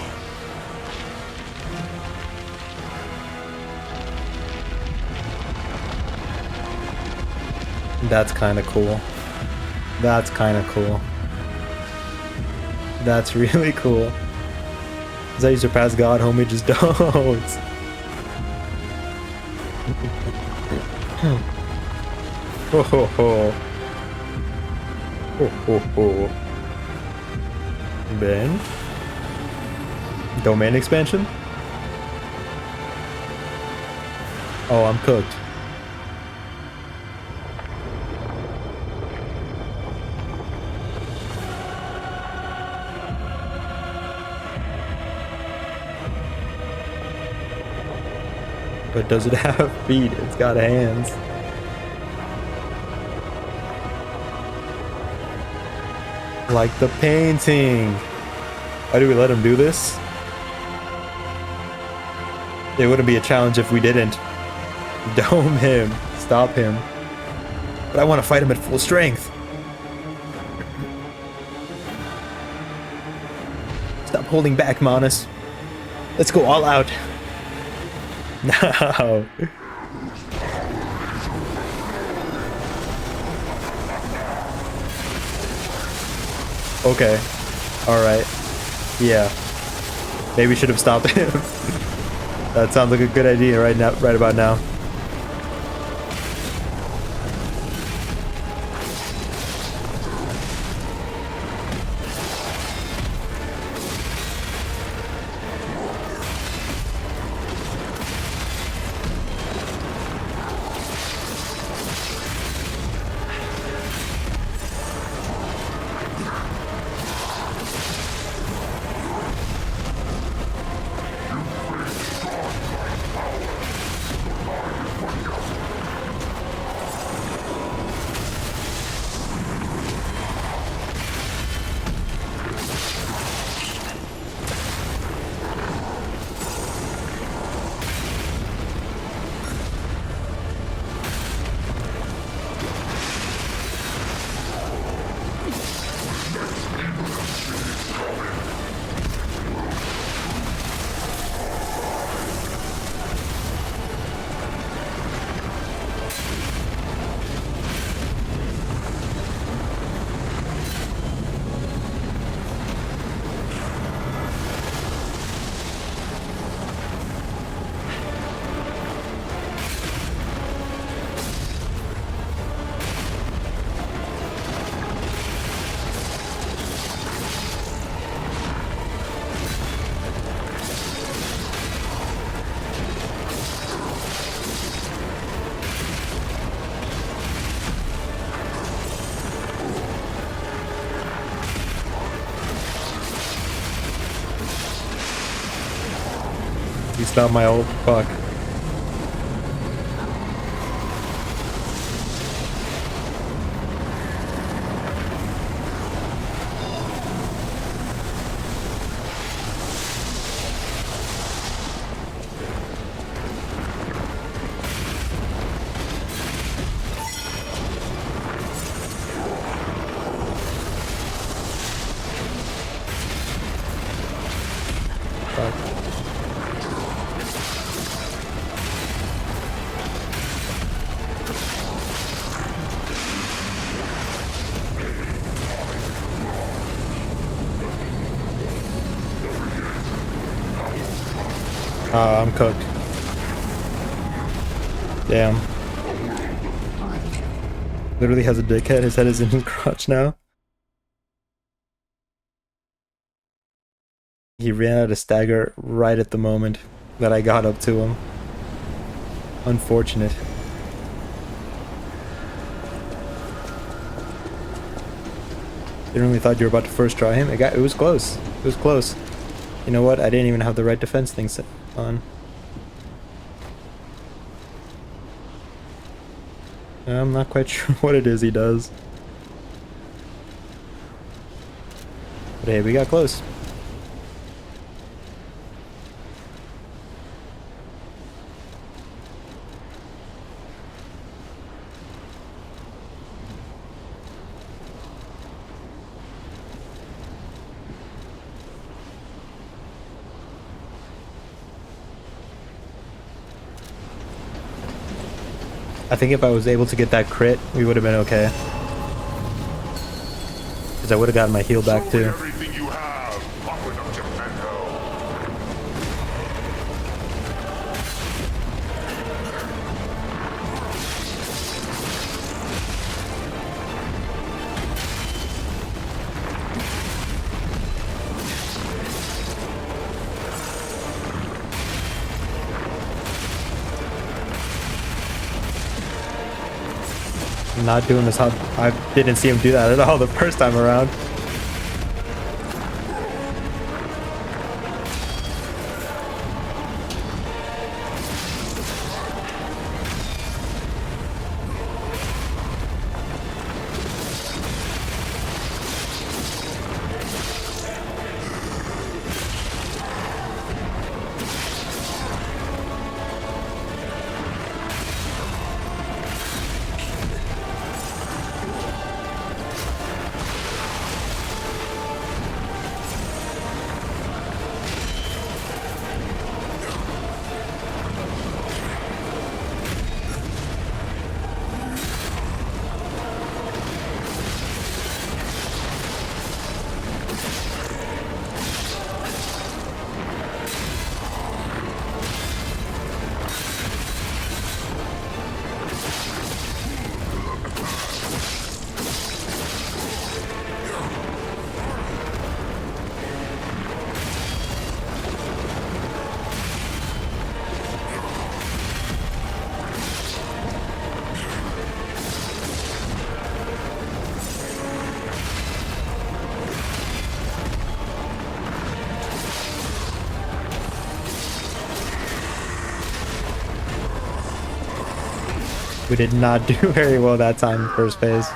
That's kind of cool. That's kind of cool. That's really cool. Is that you surpass God, homie? Just don't. Ho ho ho. Ho ho ho. Ben? Domain expansion? Oh, I'm cooked. But does it have feet? It's got hands. Like the painting. Why do we let him do this? It wouldn't be a challenge if we didn't. Dome him. Stop him. But I want to fight him at full strength. Stop holding back, Manus. Let's go all out. No. Okay. Alright. Yeah. Maybe we should have stopped him. That sounds like a good idea right now, right about now. He's not my old fuck. I'm cooked. Damn. Literally has a dickhead. His head is in his crotch now. He ran out of stagger right at the moment that I got up to him. Unfortunate. Genuinely thought you were about to first try him. It was close. It was close. You know what? I didn't even have the right defense thing set on. I'm not quite sure what it is he does. But hey, we got close. I think if I was able to get that crit, we would have been okay. Because I would have gotten my heal back too. Everything you have, Puppet of Geppetto. I'm not doing this how I didn't see him do that at all the first time around. We did not do very well that time in first phase.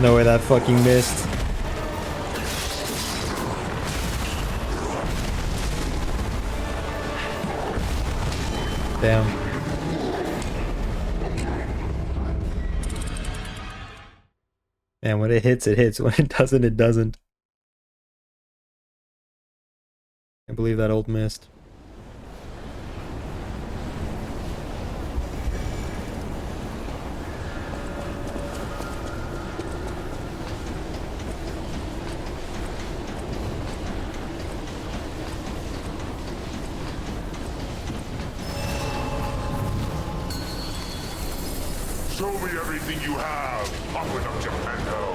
No way that fucking missed. Damn. And when it hits, it hits. When it doesn't, it doesn't. I believe that ult missed. Show me everything you have, Puppet of Geppetto.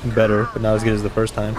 better, but not as good as the first time.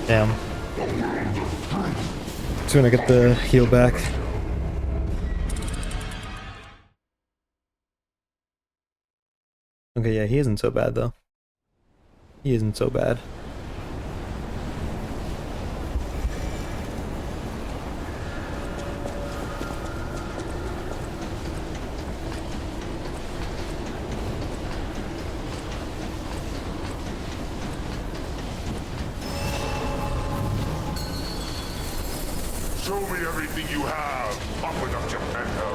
Damn. Soon I get the heal back. Okay, yeah, he isn't so bad though. He isn't so bad. Show me everything you have, Aqueduct of Geppetto.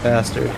Bastard.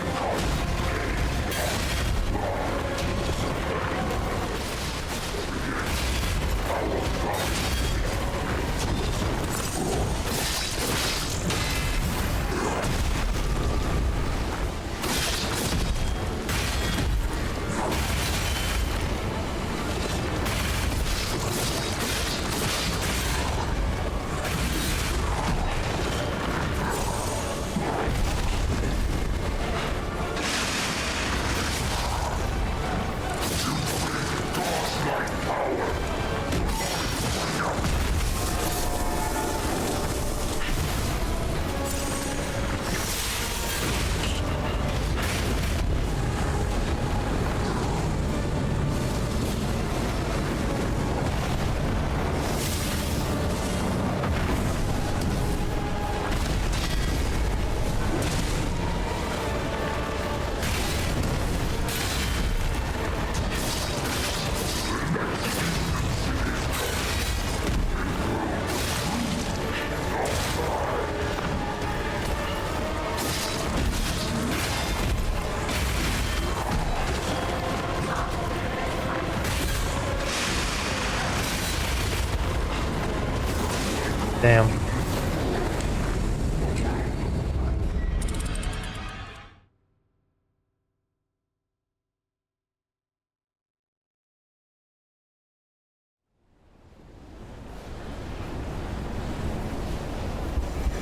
Damn.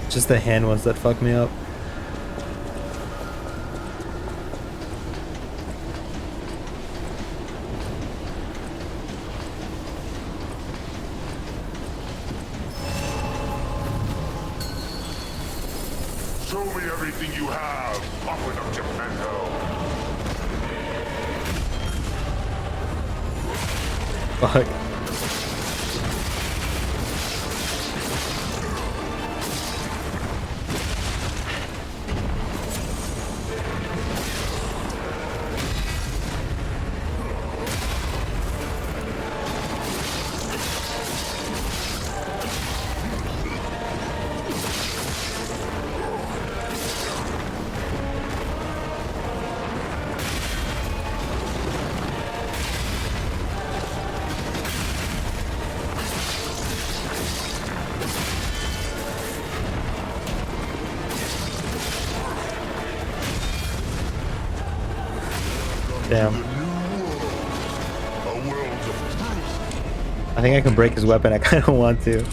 Just the hand ones that fuck me up. Show me everything you have. Open up Geppetto. Fuck. Damn. I think I can break his weapon. I kind of want to.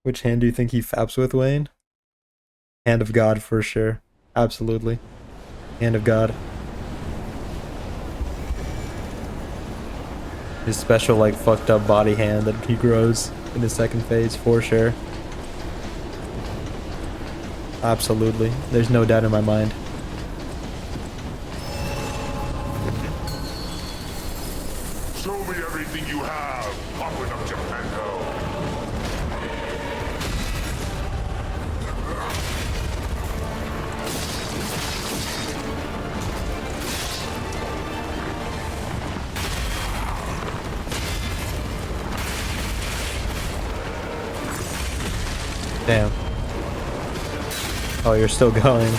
Which hand do you think he faps with, Wayne? Hand of God for sure. Absolutely. Hand of God. His special, like, fucked up body hand that he grows in his second phase, for sure. Absolutely. There's no doubt in my mind. Show me everything you have. Open up Geppetto. Damn. Oh, you're still going.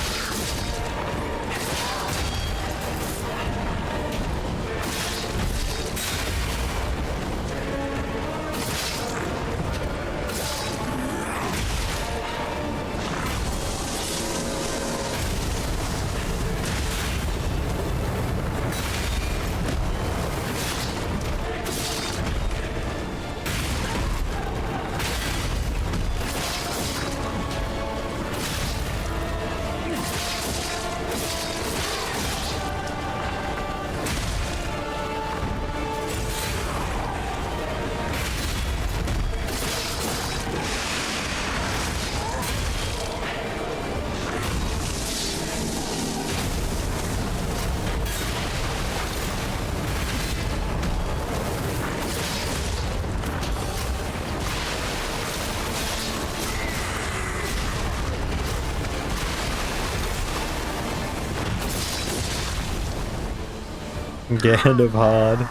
Gandalf.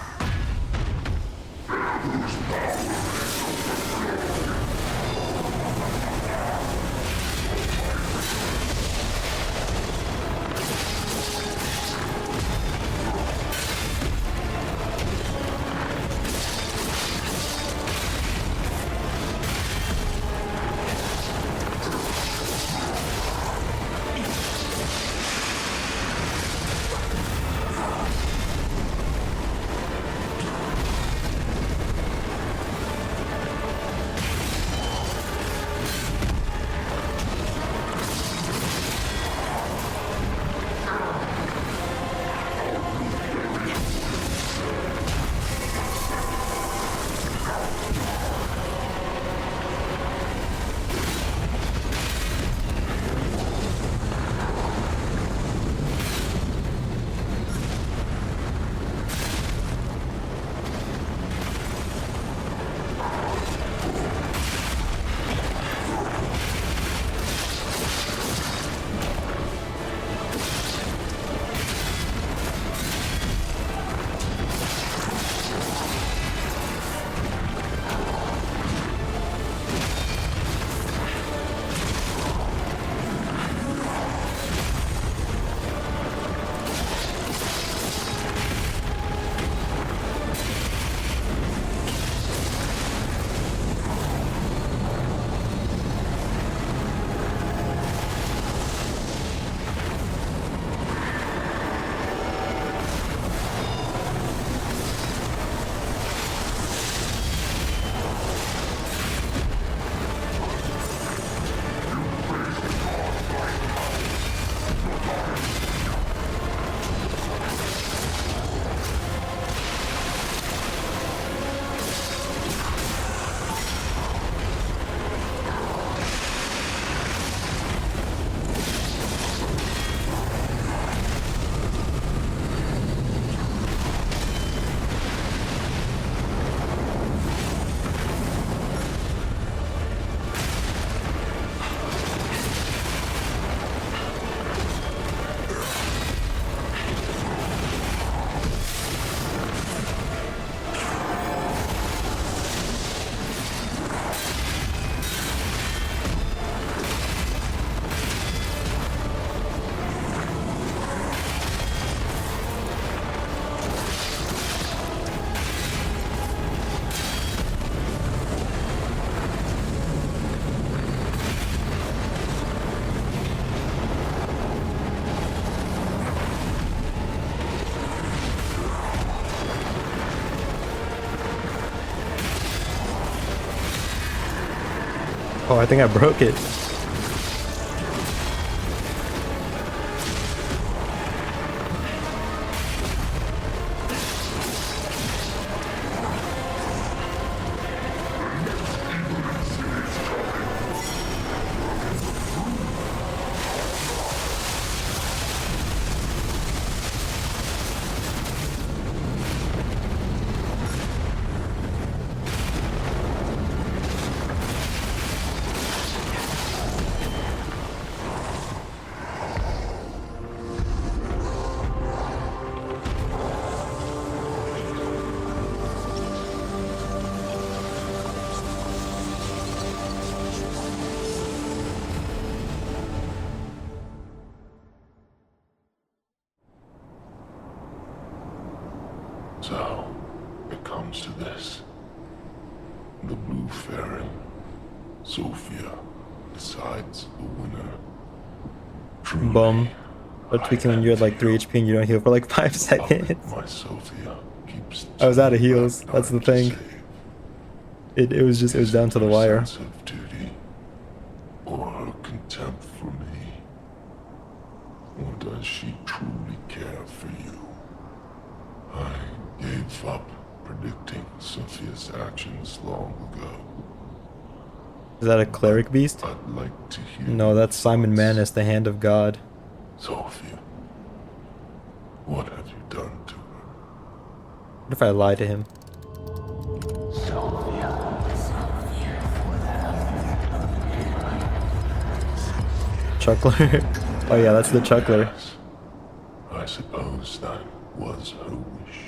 Oh, I think I broke it. So, it comes to this. The Blue Fairy, Sophia, decides the winner. Truly, Bum. But tweaking when you're at like 3 HP and you don't heal for like 5 seconds. my Sophia keeps I was out of heals. That's the thing. It was down to the wire. sense of duty or her contempt for me. Or does she truly care for you? I gave up predicting Sophia's actions long ago. Is that a cleric beast? I'd like to hear. No, that's Simon Manus, the Hand of God. Sophia, what have you done to her? What if I lie to him? Chuckler. Oh yeah, that's the Chuckler. I suppose that was her wish.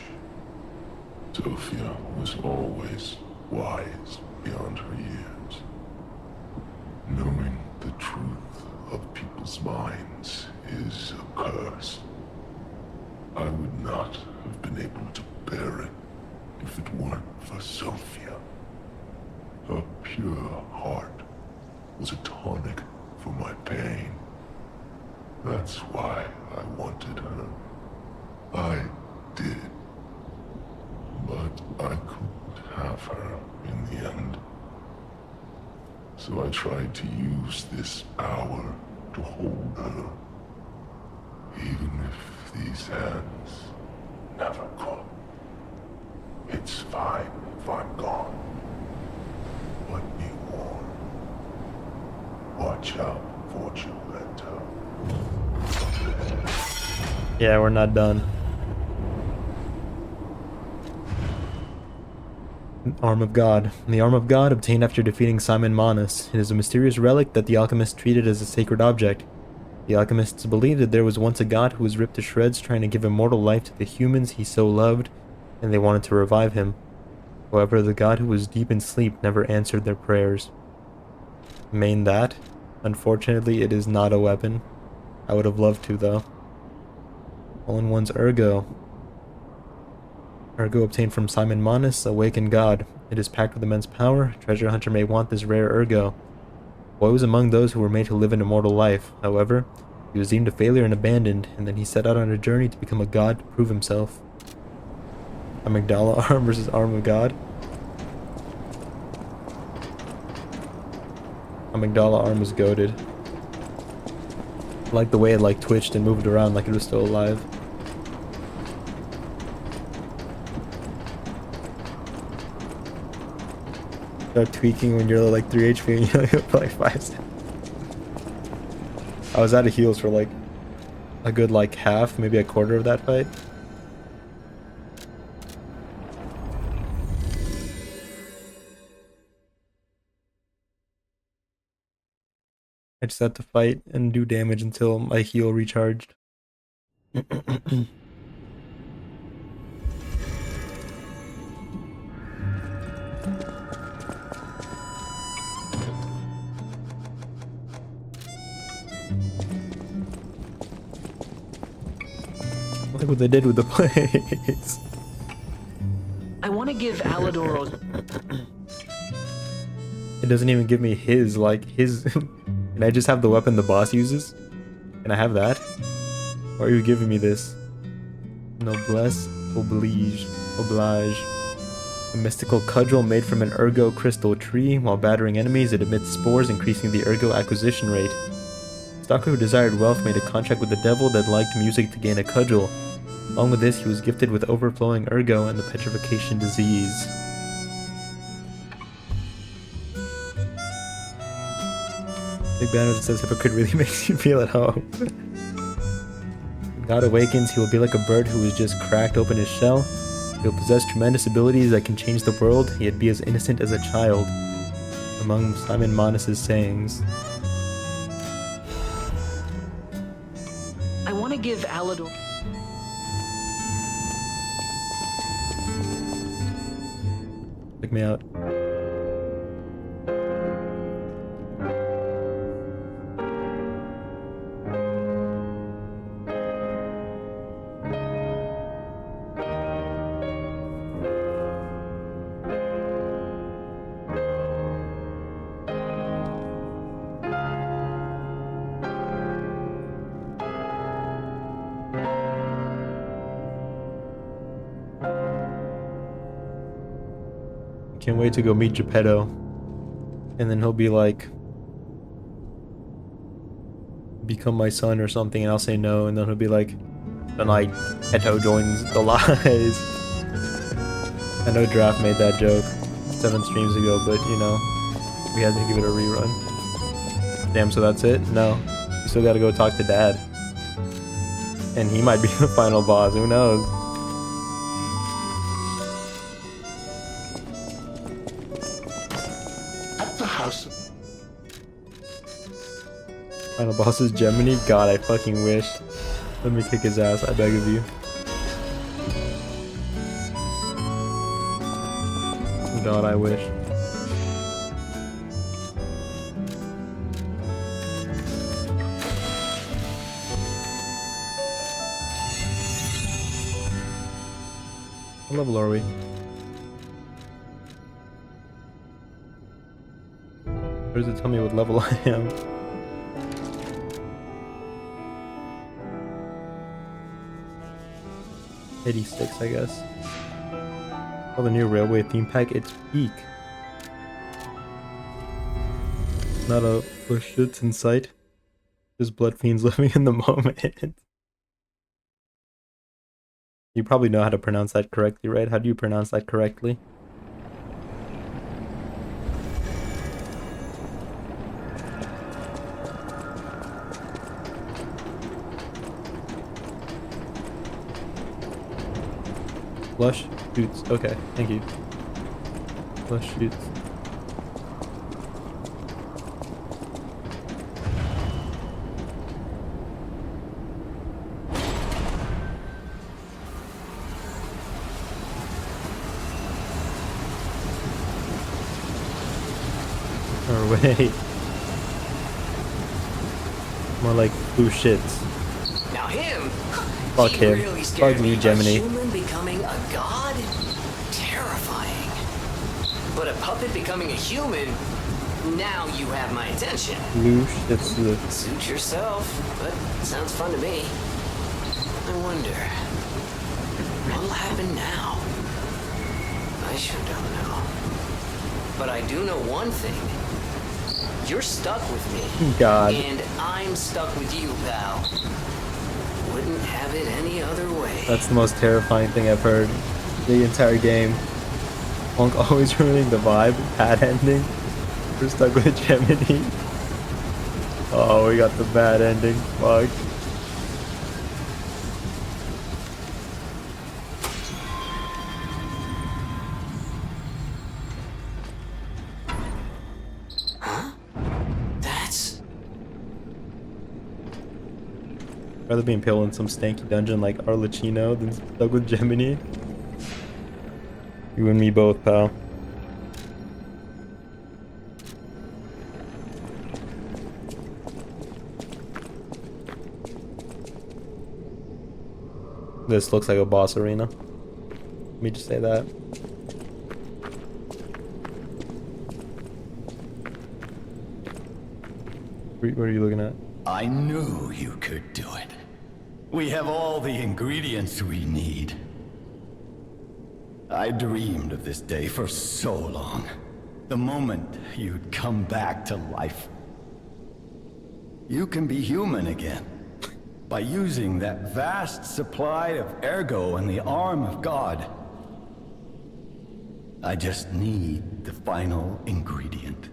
Sophia was always wise beyond her years. Knowing the truth of people's minds is a curse. I would not have been able to bear it if it weren't for Sophia. Her pure heart was a tonic for my pain. That's why I wanted her. I did. But I couldn't have her in the end. So I tried to use this power to hold her. Even if these hands never could. It's fine if I'm gone. But be warned. Watch out for Gilletta. Yeah, we're not done. Arm of God. The Arm of God, obtained after defeating Simon Manus. It is a mysterious relic that the alchemists treated as a sacred object. The alchemists believed that there was once a god who was ripped to shreds trying to give immortal life to the humans he so loved, and they wanted to revive him. However, the god who was deep in sleep never answered their prayers. Main that. Unfortunately, it is not a weapon. I would have loved to, though. All-in-one's Ergo. Ergo obtained from Simon Manus, awakened god. It is packed with immense power. Treasure hunter may want this rare Ergo. Boy was among those who were made to live an immortal life. However, he was deemed a failure and abandoned, and then he set out on a journey to become a god to prove himself. Amygdala arm versus Arm of God. Amygdala arm was goated. I like the way it like twitched and moved around like it was still alive. Start tweaking when you're like 3 HP and you only have like 5 seconds. I was out of heals for like a good like half, maybe a quarter of that fight. I just had to fight and do damage until my heal recharged. Look what they did with the place. I want to give Alador. It doesn't even give me his, like, his... Can I just have the weapon the boss uses? Can I have that? Why are you giving me this? Noblesse oblige. Oblige. A mystical cudgel made from an ergo crystal tree. While battering enemies, it emits spores, increasing the ergo acquisition rate. Stalker who desired wealth made a contract with the devil that liked music to gain a cudgel. Along with this, he was gifted with overflowing ergo and the petrification disease. Big banner that says hypocrite really makes you feel at home. When God awakens, he will be like a bird who has just cracked open his shell. He will possess tremendous abilities that can change the world, yet be as innocent as a child. Among Simon Manas' sayings. I want to give Alador... Check me out. Can't wait to go meet Geppetto. And then he'll be like, become my son or something, and I'll say no, and then he'll be like, tonight Geppetto joins the lies. I know Draft made that joke 7 streams ago, but you know, we had to give it a rerun. Damn, so that's it? No. You still gotta go talk to Dad. And he might be the final boss, who knows? Final boss is Gemini? God, I fucking wish. Let me kick his ass, I beg of you. God, I wish. What level are we? Where does it tell me what level I am? '86, I guess. Oh, the new railway theme pack, it's peak. Not a push shits in sight. Just blood fiends living in the moment. You probably know how to pronounce that correctly, right? How do you pronounce that correctly? Flush shoots. Okay, thank you. Flush shoots. Or wait. More like blue shits. Now him. Fuck him. Really Fuck you, Gemini. A human becoming a god? Terrifying. But a puppet becoming a human? Now you have my attention. Blue shits. Suit yourself, but sounds fun to me. I wonder, what'll happen now? I sure don't know. But I do know one thing. You're stuck with me. God. And I'm stuck with you, pal. Wouldn't have it any other way. That's the most terrifying thing I've heard the entire game. Punk always ruining the vibe. Bad ending. We're stuck with Gemini. Oh, we got the bad ending. Fuck. Rather be impaled in some stanky dungeon like Arlecchino than stuck with Gemini. You and me both, pal. This looks like a boss arena. Let me just say that. What are you looking at? I knew you could do it. We have all the ingredients we need. I dreamed of this day for so long. The moment you'd come back to life. You can be human again. By using that vast supply of ergo in the arm of God. I just need the final ingredient.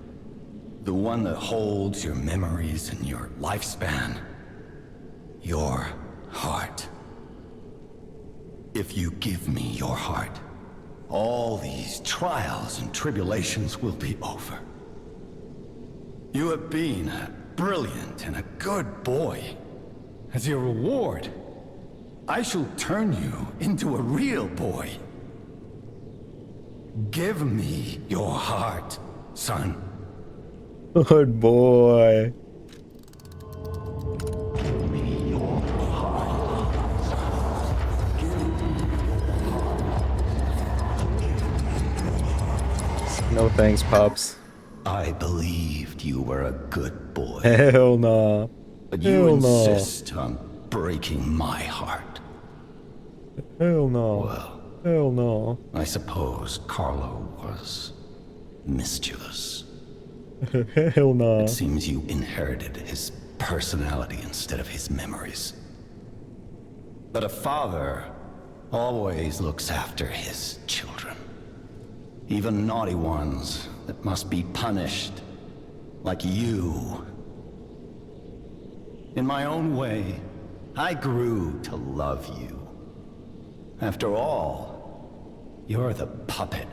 The one that holds your memories and your lifespan. Your heart. If you give me your heart, all these trials and tribulations will be over. You have been a brilliant and a good boy. As your reward, I shall turn you into a real boy. Give me your heart, son. Good boy. Give me your heart. No thanks, Pops. I believed you were a good boy. Hell nah. But you insist on breaking my heart. Hell no. Well, hell no. I suppose Carlo was mischievous. Hell no. It seems you inherited his personality instead of his memories. But a father always looks after his children. Even naughty ones that must be punished, like you. In my own way, I grew to love you. After all, you're the puppet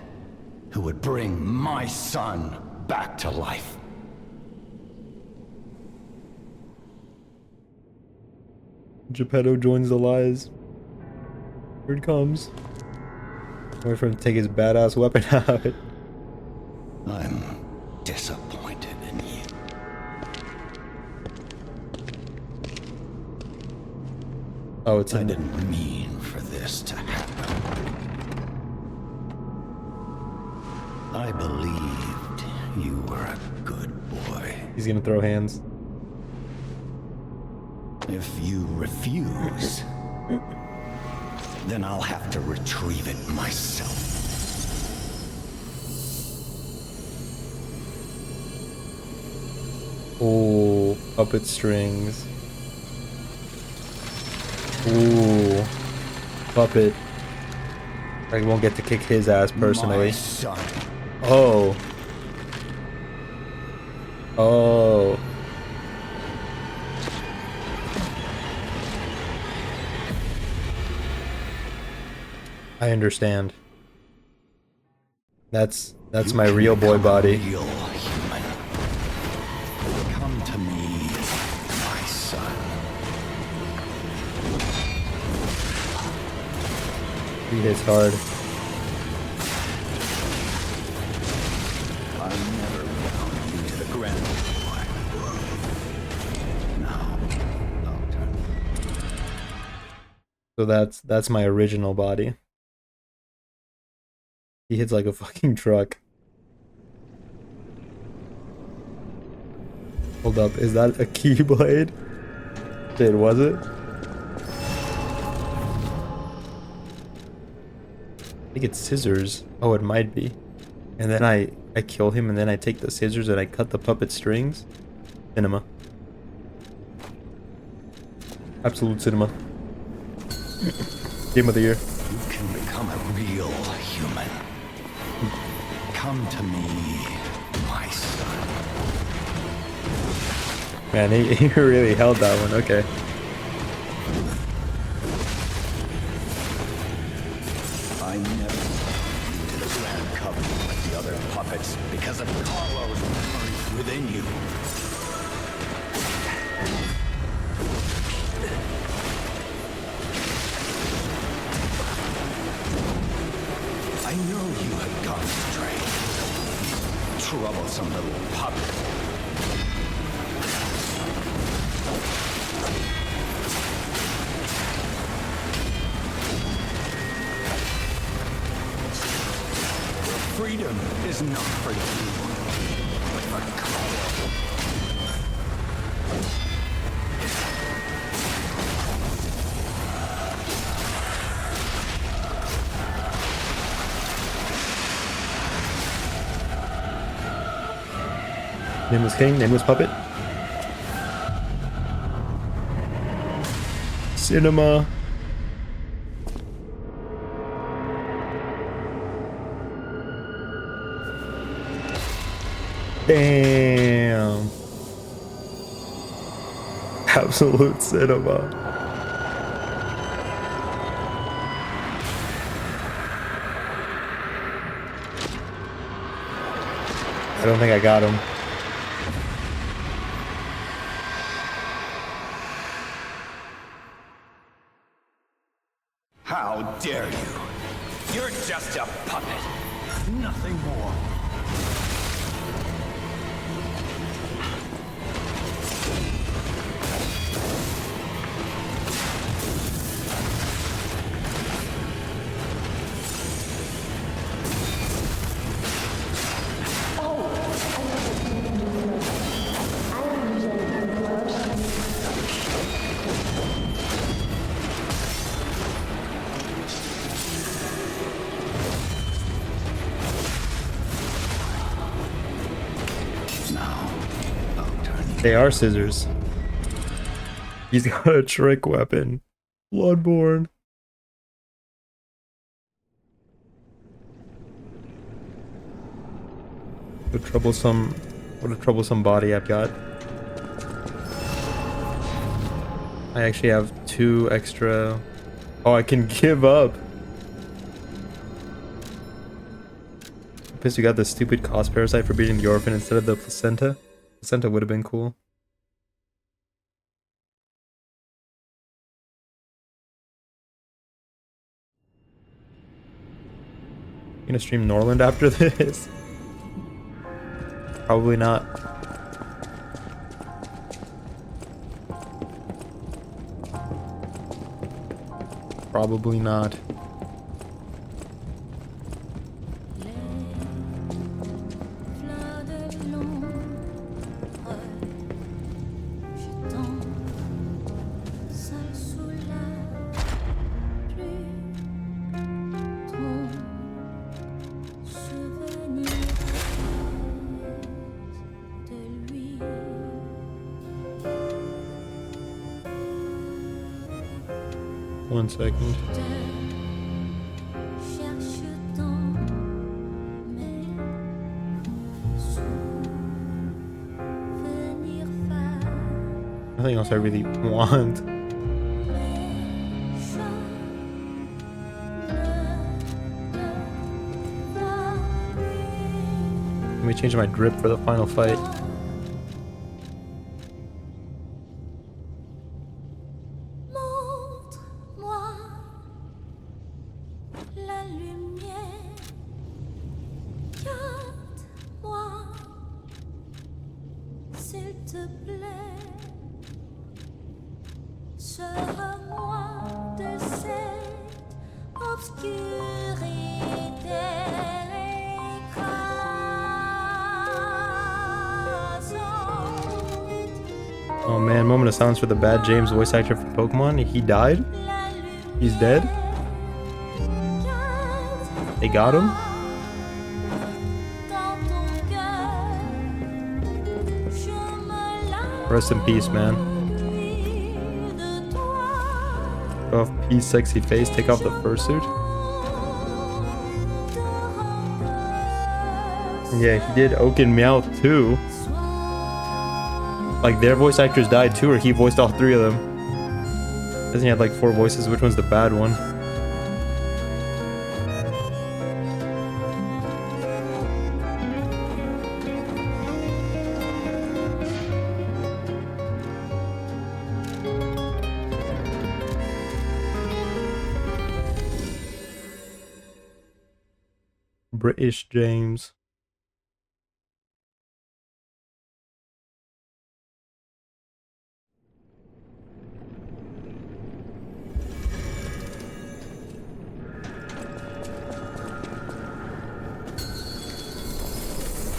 who would bring my son back to life. Geppetto joins the lies. Here it comes. Wait for him to take his badass weapon out. I'm disappointed in you. Oh, it's I didn't mean for this to happen. I believed you were a good boy. He's gonna throw hands. If you refuse, then I'll have to retrieve it myself. Oh, puppet strings. Ooh, puppet. I won't get to kick his ass personally. My son. Oh. Oh. I understand. That's my real boy body. Real human. Come to me, my son. He hits hard. I never bound you to the ground. Now, I'll turn. So that's my original body. He hits like a fucking truck. Hold up, is that a Keyblade? Shit, was it? I think it's scissors. Oh, it might be. And then I kill him, and then I take the scissors and I cut the puppet strings. Cinema. Absolute cinema. Game of the year. You can become a real human. Come to me, my son. Man, he really held that one. Okay. I never went into the Grand Covenant like the other puppets because of Carlo's memories within you. I know you had gone astray. Troublesome little puppet. Freedom is not for you, but for Carlo. Nameless King, Nameless Puppet. Cinema. Damn. Absolute cinema. I don't think I got him. How dare you? You're just a puppet. Nothing more. They are scissors. He's got a trick weapon. Bloodborne. What a troublesome body I've got. I actually have 2 extra. Oh, I can give up. Because you got the stupid cost parasite for beating the orphan instead of the placenta. Placenta would have been cool. You gonna stream Norland after this? Probably not. Probably not. One second. Nothing else I really want. Let me change my drip for the final fight. Oh man, moment of silence for the bad James, voice actor for Pokemon. He died? He's dead? They got him? Rest in peace, man. Go off P's sexy face, take off the fursuit. Yeah, he did Oak and Meowth too. Like, their voice actors died too, or he voiced all 3 of them? Doesn't he have like 4 voices? Which one's the bad one? British James.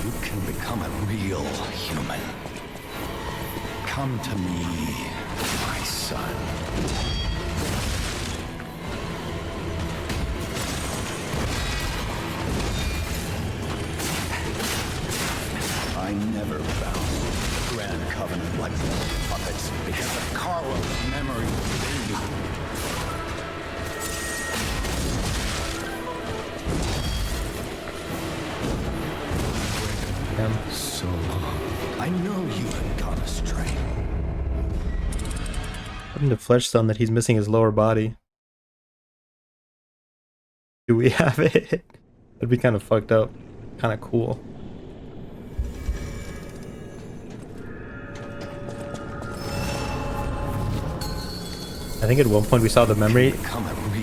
You can become a real human. Come to me, my son. I never bound the Grand Covenant like puppets because of Carlo's memory within you. So long. I know you had gone astray. Happened to Fleshstone that he's missing his lower body. Do we have it? That'd be kind of fucked up. Kind of cool. I think at one point we saw the memory,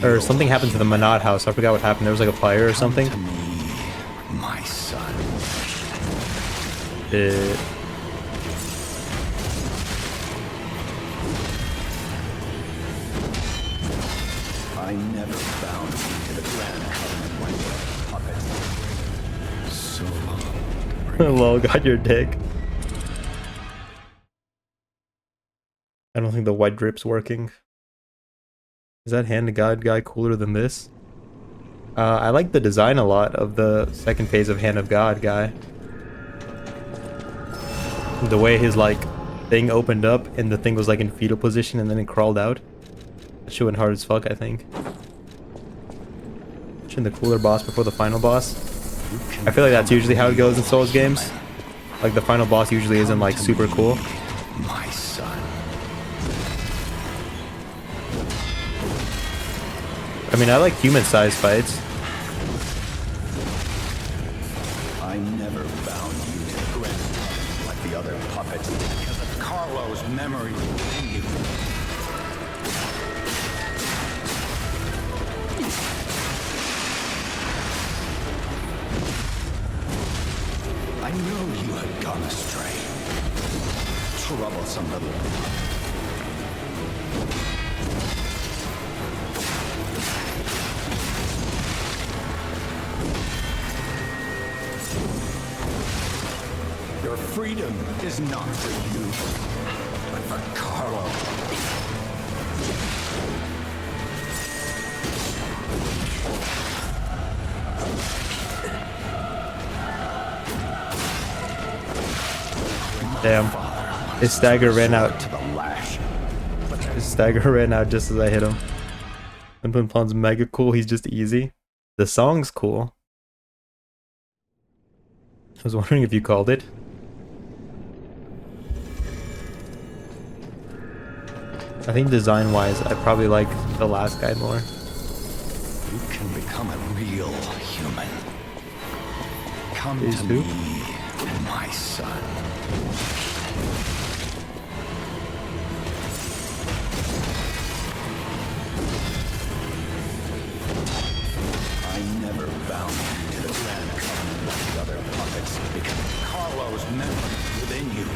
or something happened to the Manat house. I forgot what happened. There was like a fire or something. To me, my son. I never bound you to the Grand Covenant like a puppet. So long. Lol, got your dick. I don't think the white drip's working. Is that Hand of God guy cooler than this? I like the design a lot of the second phase of Hand of God guy. The way his like thing opened up and the thing was like in fetal position and then it crawled out. That shit went hard as fuck, I think. The cooler boss before the final boss. I feel like that's usually how it goes in Souls games. Like the final boss usually isn't like super cool. My son. I mean, I like human-sized fights. I never bound you to the Grand Covenant like the other puppets because of Carlo's memory within you. I know you had gone astray. Troublesome little. Your freedom is not for you, but for Carlo. Damn. His stagger ran out. To the lash. His stagger ran out just as I hit him. Punpun Plan's mega cool, he's just easy. The song's cool. I was wondering if you called it. I think design-wise, I probably like the last guy more. You can become a real human. Come Is to who? me, my son. I never bound you to the Grand Covenant like the other puppets because of Carlo's memory within you.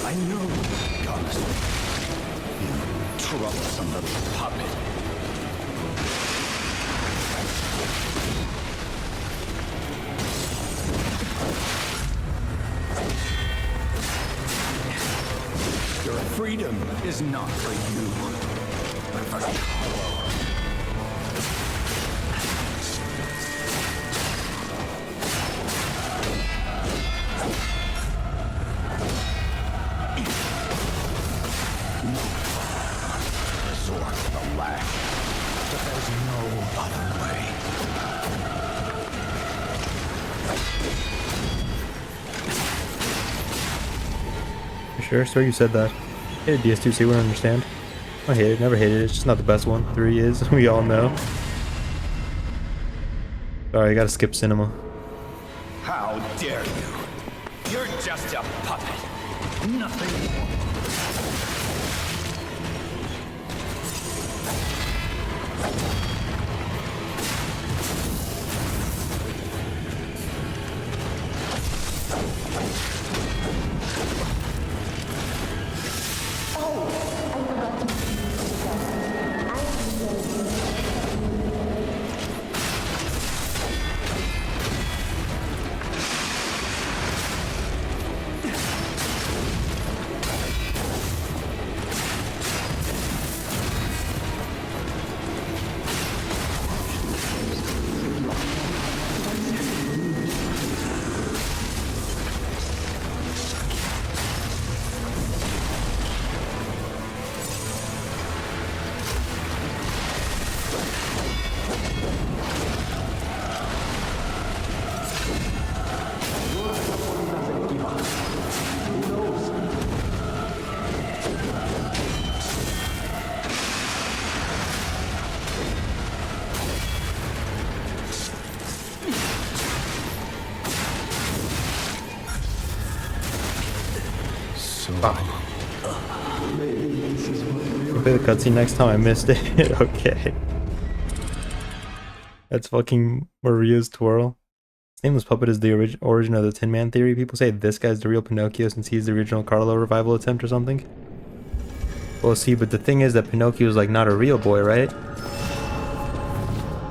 I know, Goddess. You troublesome little puppet. Your freedom is not for you, but for Carlo. Resort to the lash, but there's no other way. You sure? Sorry you said that. Hey, DS2, see what I understand. I hate it, never hated it, it's just not the best one. 3 is, we all know. Sorry, I gotta skip cinema. How dare you? You're just a puppet. Nothing more. Play the cutscene next time. I missed it. Okay. That's fucking Maria's twirl. His nameless puppet is the origin of the Tin Man theory. People say this guy's the real Pinocchio since he's the original Carlo revival attempt or something. Well, see, but the thing is that Pinocchio is like not a real boy, right?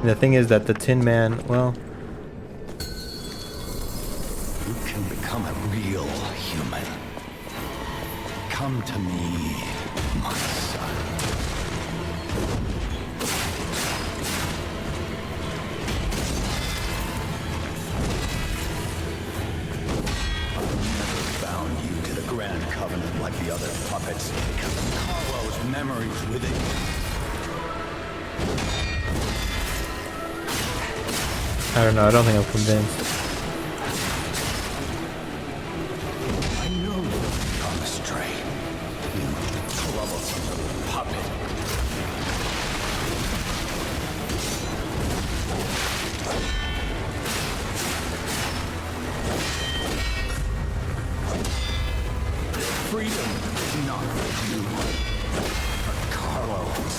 And the thing is that the Tin Man, well... You can become a real human. Come to me, my son. I've never bound you to the Grand Covenant like the other puppets because of Carlo's memories with it. I don't know, I don't think I'm convinced. I know you've gone astray. You troublesome little puppet. Freedom is not for you, for Carlos.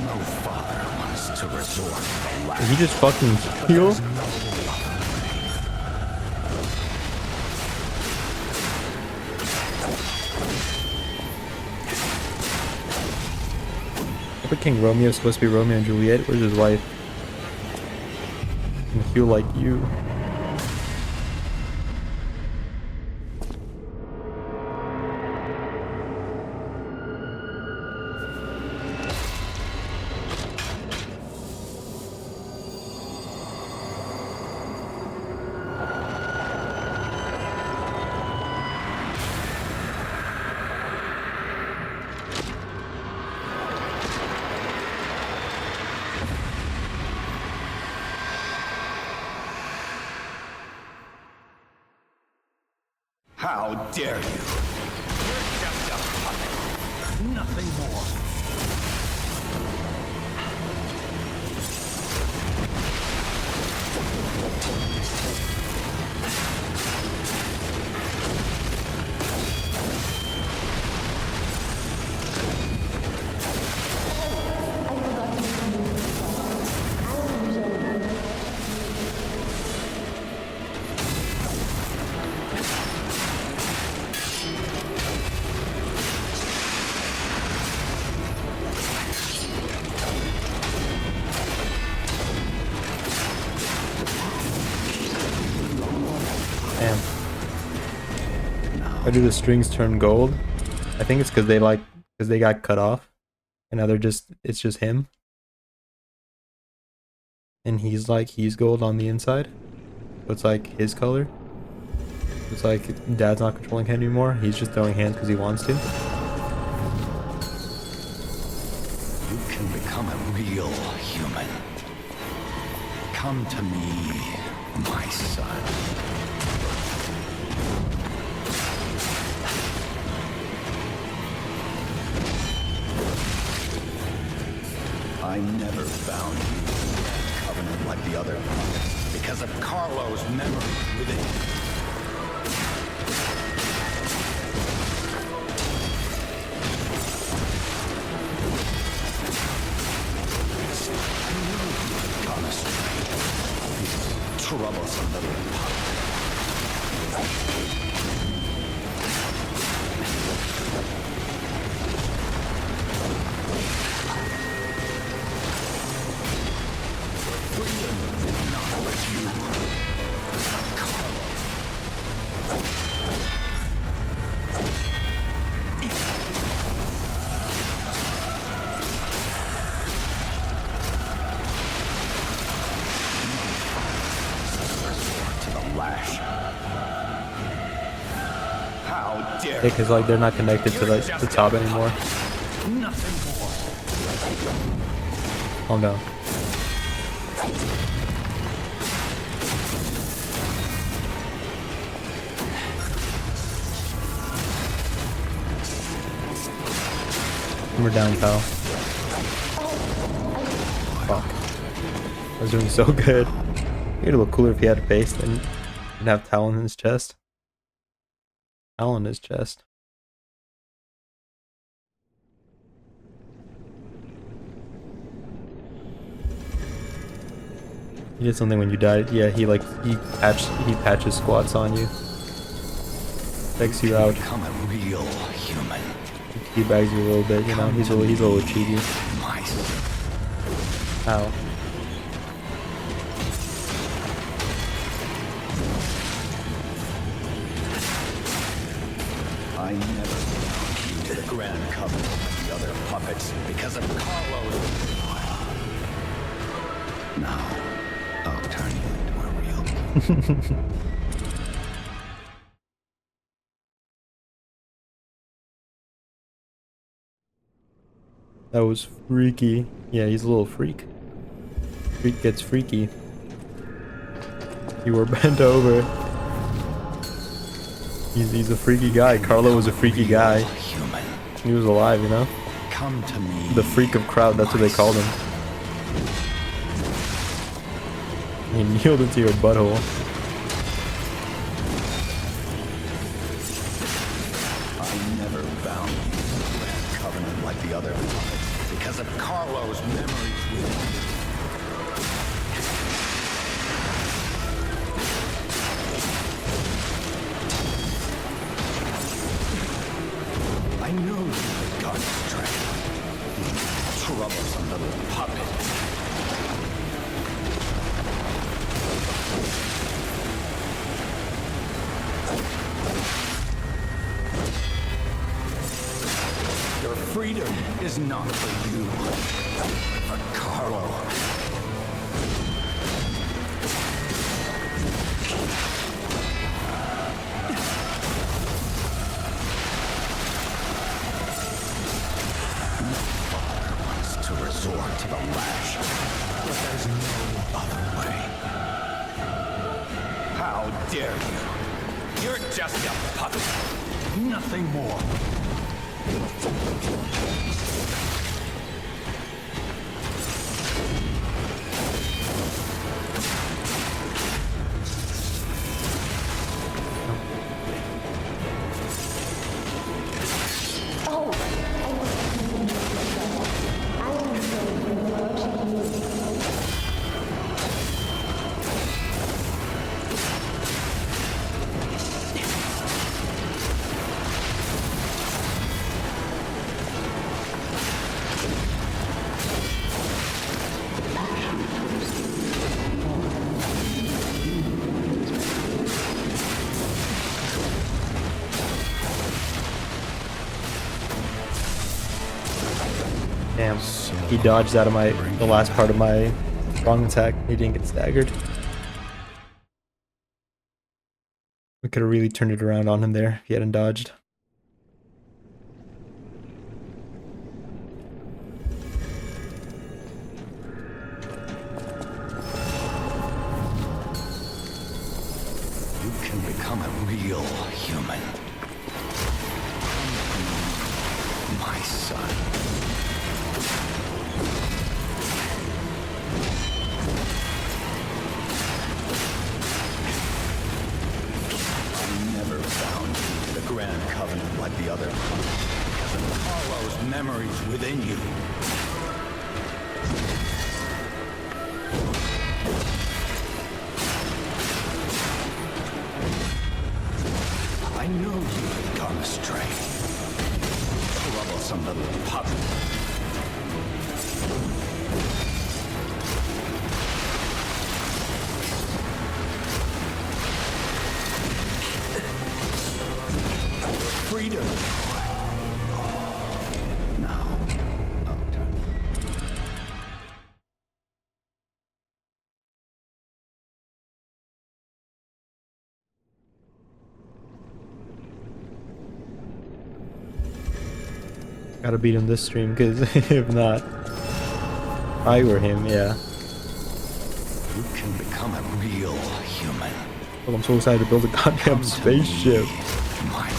No father wants to resort to the last. Did he just fucking heal? But King Romeo is supposed to be Romeo and Juliet. Where's his wife? And heal like you. How dare you? You're just a puppet. Nothing more. Damn. Why do the strings turn gold? I think it's because they got cut off, and now it's just him, and he's gold on the inside, so it's like his color. It's like Dad's not controlling him anymore. He's just throwing hands because he wants to. You can become a real human. Come to me, my son. I never found you in that covenant like the other puppets because of Carlo's memory with it. Gone astray. Troublesome little puppet. Because like they're not connected to the top anymore. Calm down. We're down, pal. was doing so good. It'd look cooler if he had a face and didn't have Talon in his chest. Talon in his chest. He did something when you died. Yeah, he patches squats on you. Takes you out. Become a real human. He bags you a little bit, you know. He's a little cheaty. Ow. I never belonged you to the Grand Covenant with the other puppets because of Carlos. Now, I'll turn you into a real. That was freaky. Yeah, he's a little freak. Freak gets freaky. You were bent over. He's a freaky guy. Carlo was a freaky guy. He was alive, you know? Come to me. The freak of crowd, that's what they called him. He kneeled into your butthole. I never bound you to the Grand Covenant like the other puppets because of Carlo's memories with you. I know you've got strength. Troublesome little puppet. Your freedom is not for you, but for Carlo. To resort to the lash, but there's no other way. How dare you? You're just a puppet, nothing more. Damn, he dodged out of the last part of my strong attack. He didn't get staggered. We could have really turned it around on him there if he hadn't dodged. You can become a real human. My son. I never bound you to the Grand Covenant like the other because of Carlo's memories within you. I know you have gone astray. Troublesome little puppet. Freedom. Now, I'll turn. Gotta beat him this stream, because if not, if I were him, yeah. You can become a real human. Well, I'm so excited to build a goddamn spaceship. My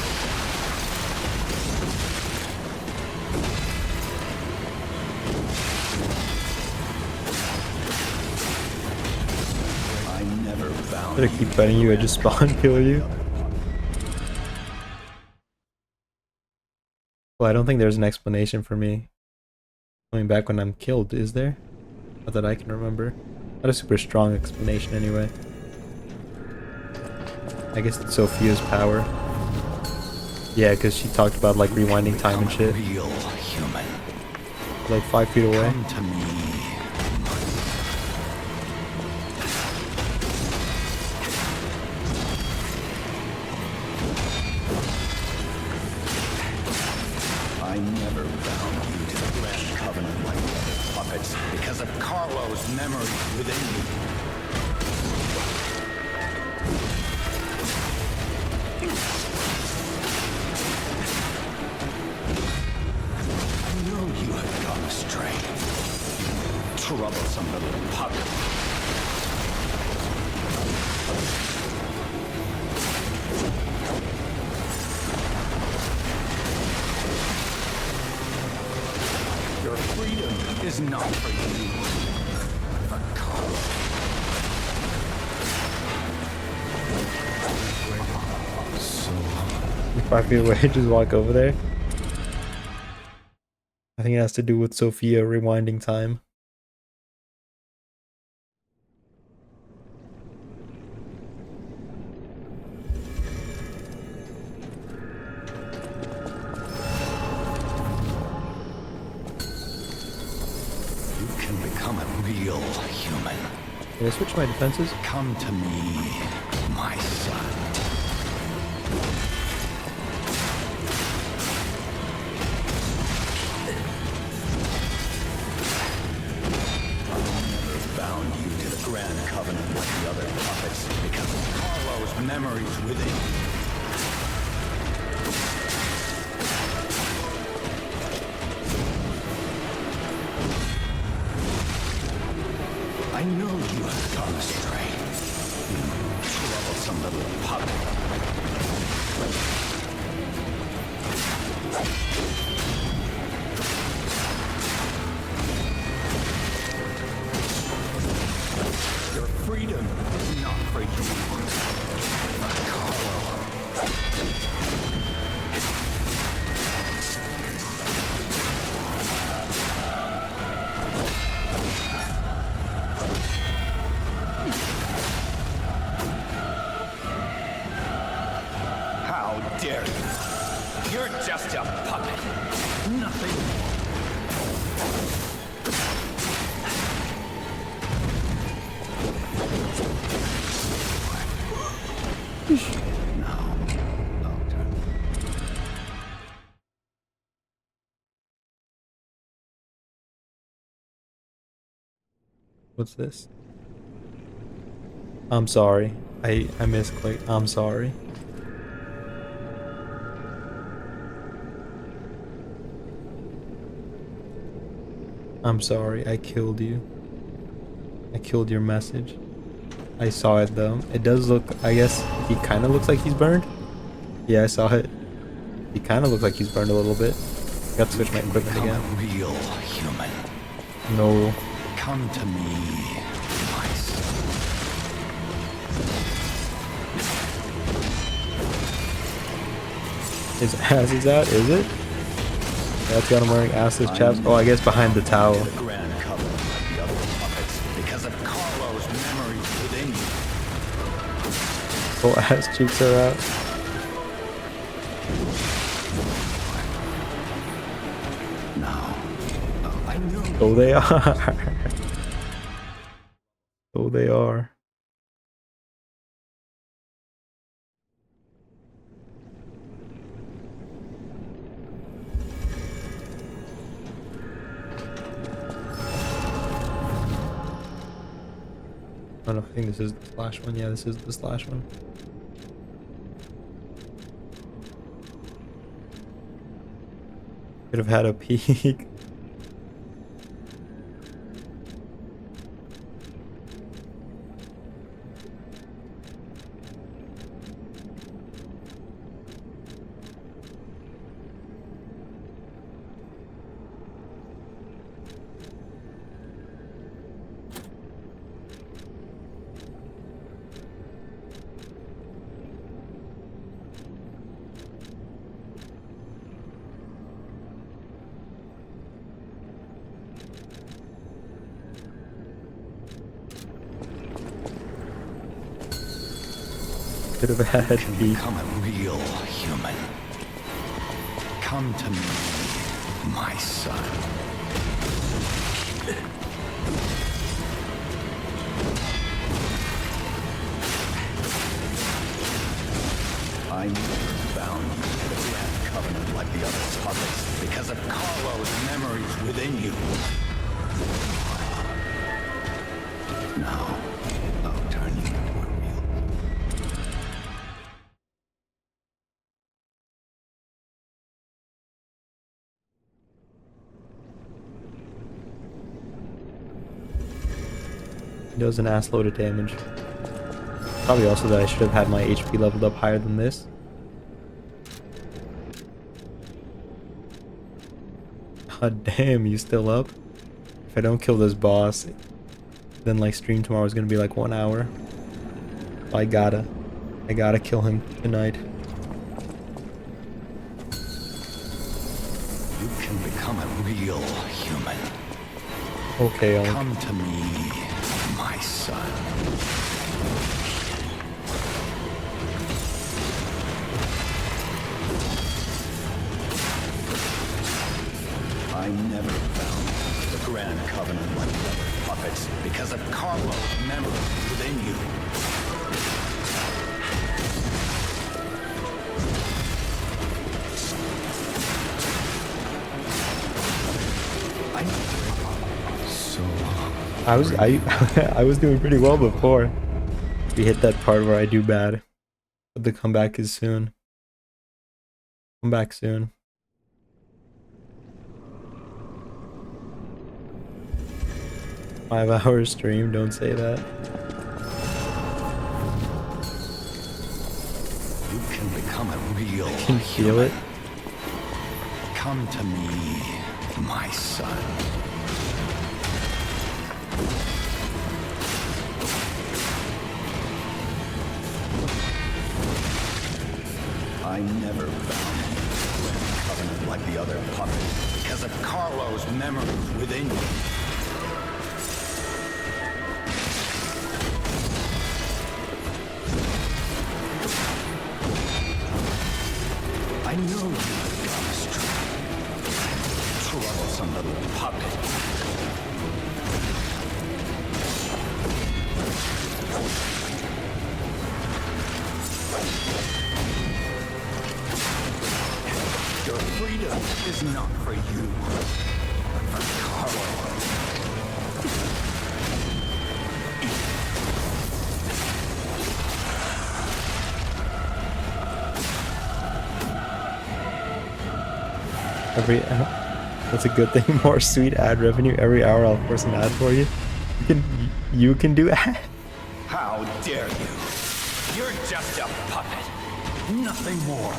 bound. Instead of keep fighting you, I just spawn kill you. Well, I don't think there's an explanation for me coming back when I'm killed, is there? Not that I can remember. Not a super strong explanation anyway. I guess it's Sophia's power. Yeah, because she talked about like rewinding time and shit. Real human. Like 5 feet away. Come to me. I never bound you to the Grand Covenant like the other puppets because of Carlo's memories within you. I know you have gone astray. Troublesome little puppet. Your freedom is not for you, but Carlo. So You're 5 feet away, just walk over there. I think it has to do with Sophia rewinding time. you can become a real human. Did I switch my defenses? Come to me, my son. Bound you to the Grand Covenant like the other puppets because of Carlo's memories within you. I know you have gone astray. You troublesome little puppet. Your freedom is not for you, but Carlo. How dare you? You're just a puppet. Nothing more. What's this? I'm sorry. I misclicked. I'm sorry. I'm sorry. I killed you. I killed your message. I saw it though. It does look, I guess he kind of looks like he's burned. Yeah, I saw it. He kind of looks like he's burned a little bit. Got to switch my equipment Become again. a real human. No. Come to me, my son. His ass is out, is it? That's got him wearing assless chaps. Oh, I guess behind the towel. The Grand Covenant like the other puppets because of Carlo's memories within you. Full ass cheeks are out. Now, I know. Oh, they are. Oh, they are. I don't know, I think this is the slash one. Yeah, this is the slash one. Could have had a peek. Could have had can Pete. become a real human. Come to me, my son. I never bound you to the Grand Covenant like the other puppets because of Carlo's memories within you. Now, I'll turn you into a real. He does an ass load of damage. Probably also that I should have had my HP leveled up higher than this. God damn, you still up? If I don't kill this boss, then like stream tomorrow is gonna be like 1 hour. I gotta kill him tonight. You can become a real human. Okay, Owen. Come to me, my son. I never found the Grand Covenant like the other puppets because of Carlo's memory within you. I was doing pretty well before. We hit that part where I do bad. But the comeback is soon. Come back soon. "5 hour stream, don't say that." You can become a real I can feel it. Come to me, my son. I never bound you to the Grand Covenant like the other puppets because of Carlo's memories within you. I know you have gone astray. Troublesome little puppet. Your freedom is not for you, but for Carlo. That's a good thing. More sweet ad revenue every hour. I'll force an ad for you. You can do ad. How dare you? You're just a puppet. Nothing more.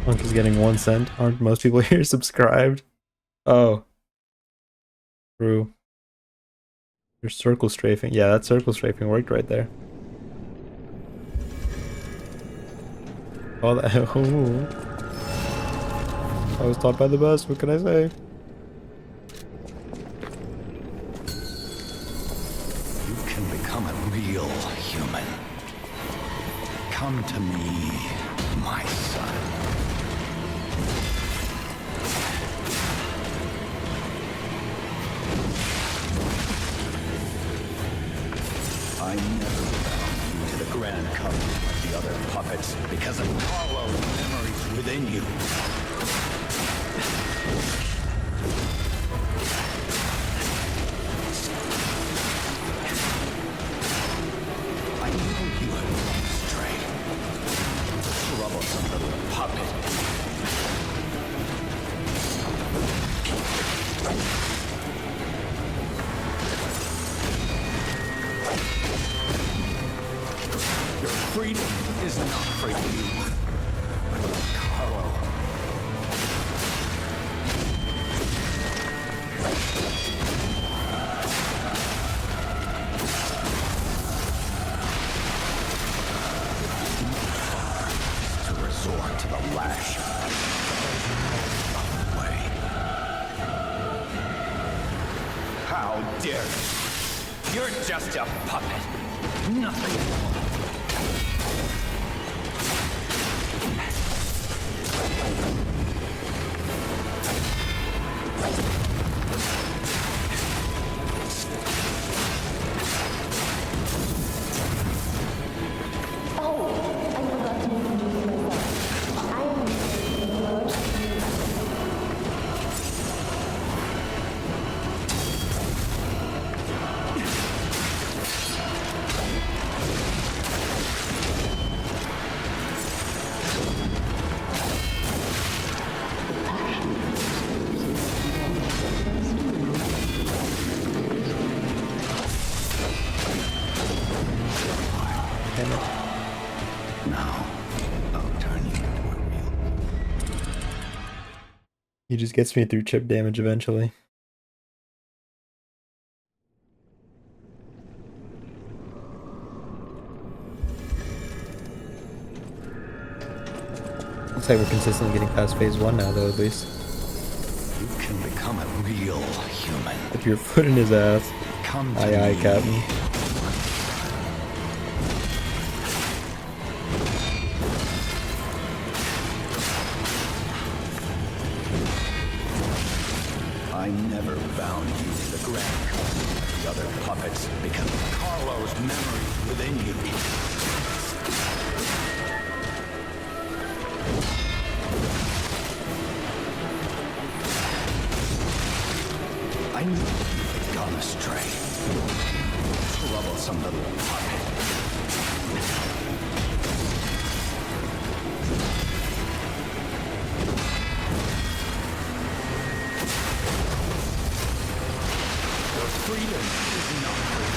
Monkey's getting 1 cent. Aren't most people here subscribed? Oh. True. Your circle strafing. Yeah, that circle strafing worked right there. Oh, that. Oh. I was taught by the best. What can I say? You can become a real human. Come to me, my son. I never bound you to the Grand Covenant like the other puppets because of Carlo's memories within you. I puppet. Your freedom is not for you, Carlo. To resort to the lash. Way. How dare you? You're just a puppet. Nothing more. Now, I'll turn you into a real. He just gets me through chip damage eventually. Looks like we're consistently getting past phase 1 now, though, at least. You can become a real human. Put your foot in his ass. Come to Aye, aye, me. Captain. I never bound you to the ground. The other puppets become Carlo's memory within you. I knew you'd gone astray. Troublesome little puppet. Your freedom is not free.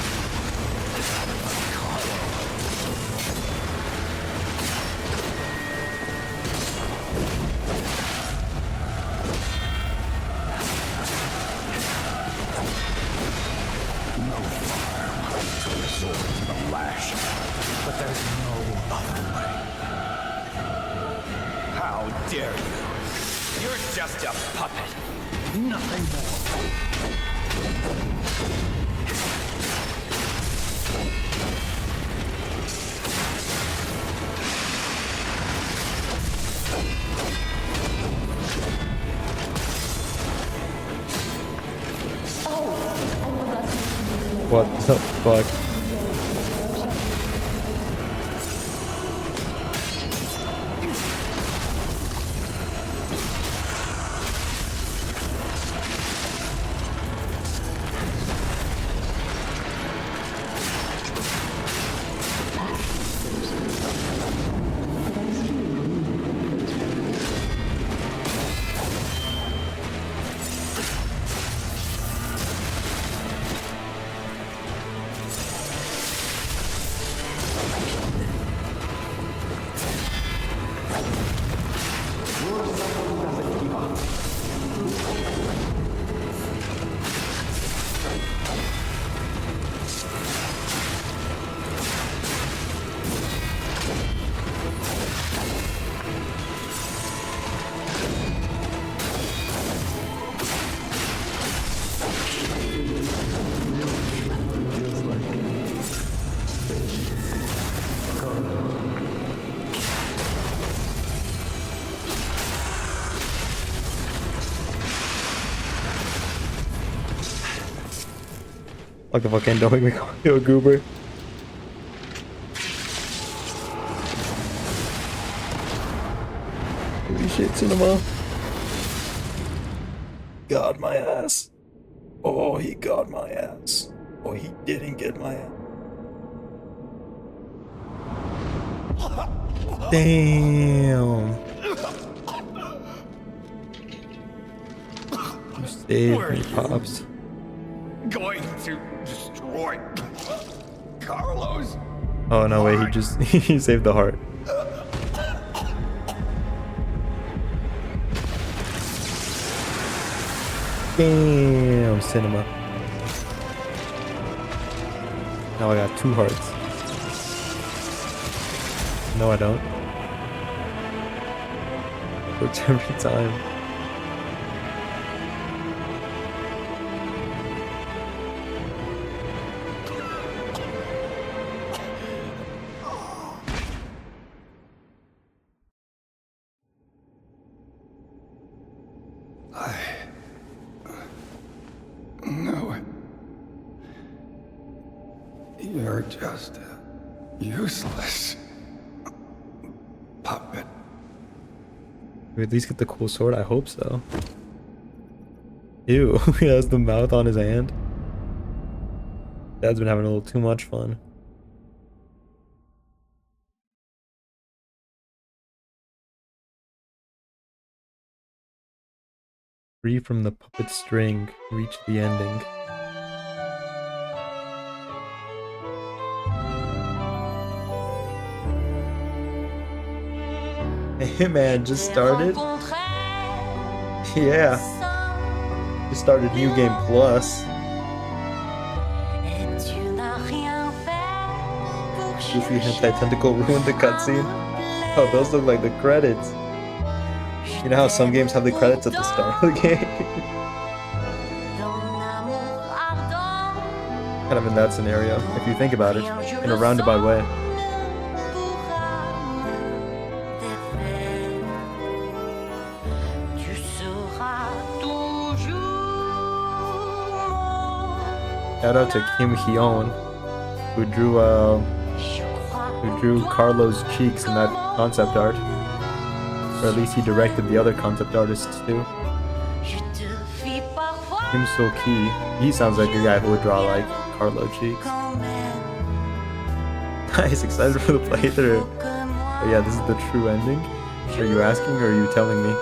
Carlo. No far to resort to the lash, but there's no other way. How dare you? You're just a puppet. Nothing more. What the fuck? Like the fucking don't make me call you a goober. Holy shit, cinema. Got my ass. Oh, he got my ass. Oh, he didn't get my ass. Damn. Save Where me, are you? Pops. Going to destroy Carlos? Oh no, wait, he just he saved the heart. Damn, cinema. Now I got 2 hearts. No, I don't. Works every time. No. You're just a useless puppet. We at least get the cool sword? I hope so. Ew, he has the mouth on his hand. Dad's been having a little too much fun. Free from the puppet string, reach the ending. Hey man, just started? Yeah. Just started New Game Plus. Goofy Hentai Tentacle ruined the cutscene. Oh, those look like the credits. You know how some games have the credits at the start of the game? Kind of in that scenario, if you think about it, in a roundabout way. Shout out to Kim Hyun, who drew Carlo's cheeks in that concept art. Or at least he directed the other concept artists too. Kim So-ki, he sounds like a guy who would draw like Carlo cheeks. Nice, excited for the playthrough. But yeah, this is the true ending. Are you asking or are you telling me?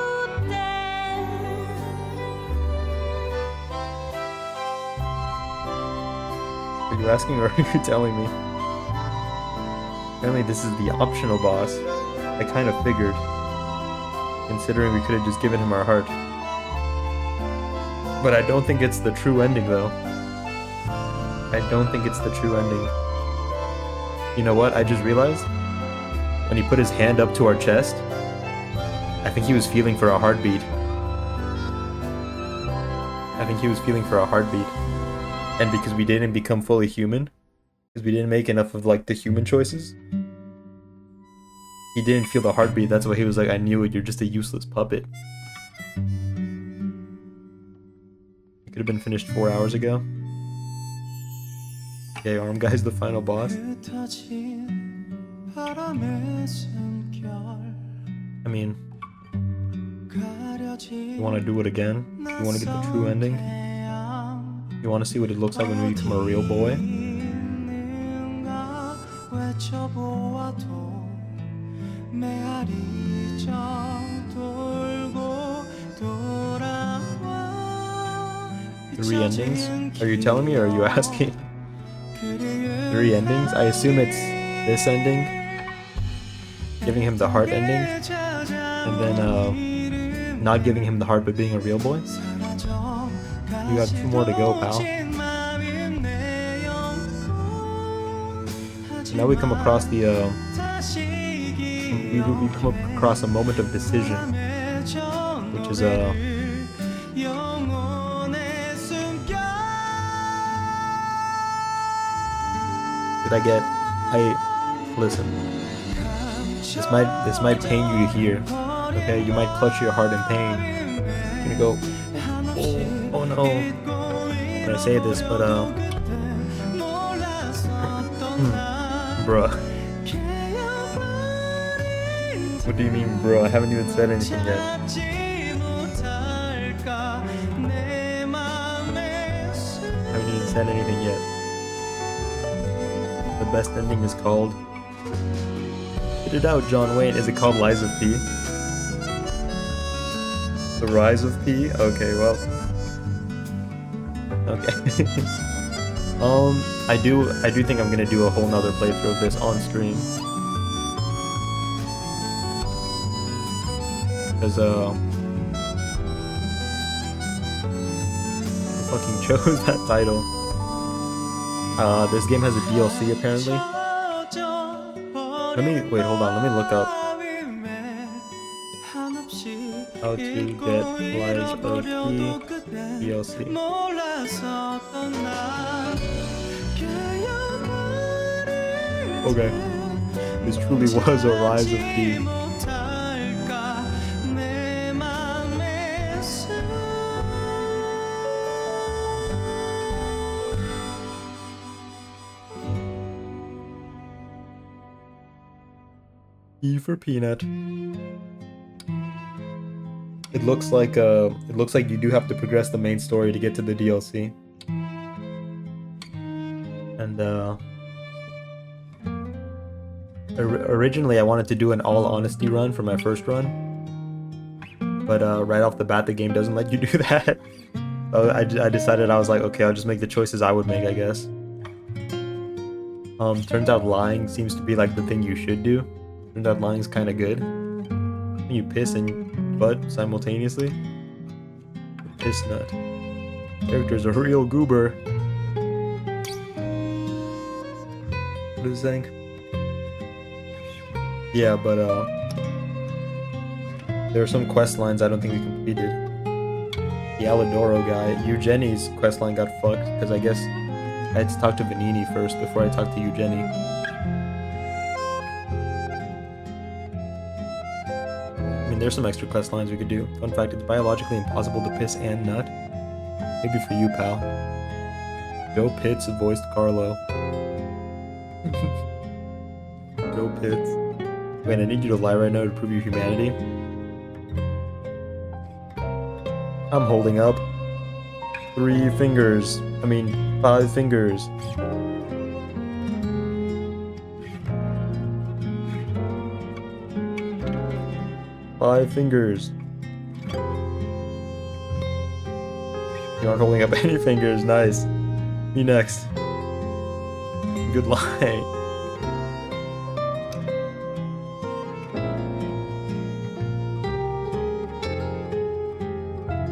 Are you asking or are you telling me? Apparently this is the optional boss. I kind of figured. Considering we could have just given him our heart. But I don't think it's the true ending though. I don't think it's the true ending. You know what? I just realized when he put his hand up to our chest, I think he was feeling for a heartbeat. I think he was feeling for a heartbeat. And because we didn't become fully human, because we didn't make enough of like the human choices, he didn't feel the heartbeat. That's why he was like, I knew it, you're just a useless puppet. It could have been finished 4 hours ago. Okay, Arm Guy's the final boss. I mean, you want to do it again? You want to get the true ending? You want to see what it looks like when we become a real boy? Three endings? Are you telling me or are you asking? 3 endings? I assume it's this ending, giving him the heart ending, and then not giving him the heart but being a real boy? You got 2 more to go, pal. So now we come across the we come across a moment of decision, which is listen. This might pain you to hear. Okay, you might clutch your heart in pain. You're gonna go, oh no, when I say this, but bruh. What do you mean, bro? I haven't even said anything yet. I haven't even said anything yet. The best ending is called... Spit it out, John Wayne. Is it called Lies of P? The Rise of P? Okay, well... long game. I do think I'm gonna do a whole nother playthrough of this on stream. Because I fucking chose that title. This game has a DLC apparently. Wait, hold on, let me look up how to get Lies of P DLC. Okay. This truly was a Rise of P. E for peanut. It looks like you do have to progress the main story to get to the DLC. And originally I wanted to do an all honesty run for my first run, but right off the bat the game doesn't let you do that. So I decided, I was like, okay, I'll just make the choices I would make, I guess. Turns out lying seems to be like the thing you should do. Turns out lying's kind of good. You piss and butt simultaneously. Piss nut. Character's a real goober. What is it saying? Yeah, but there are some quest lines I don't think we completed. The Alidoro guy, Eugeni's quest line got fucked because I guess I had to talk to Vanini first before I talked to Eugenie. There's some extra quest lines we could do. Fun fact, it's biologically impossible to piss and nut. Maybe for you, pal. Joe Pitts voiced Carlo. Joe Pitts. Wait, I need you to lie right now to prove your humanity. I'm holding up 5 fingers. 5 fingers. You aren't holding up any fingers. Nice. Me next. Good lie.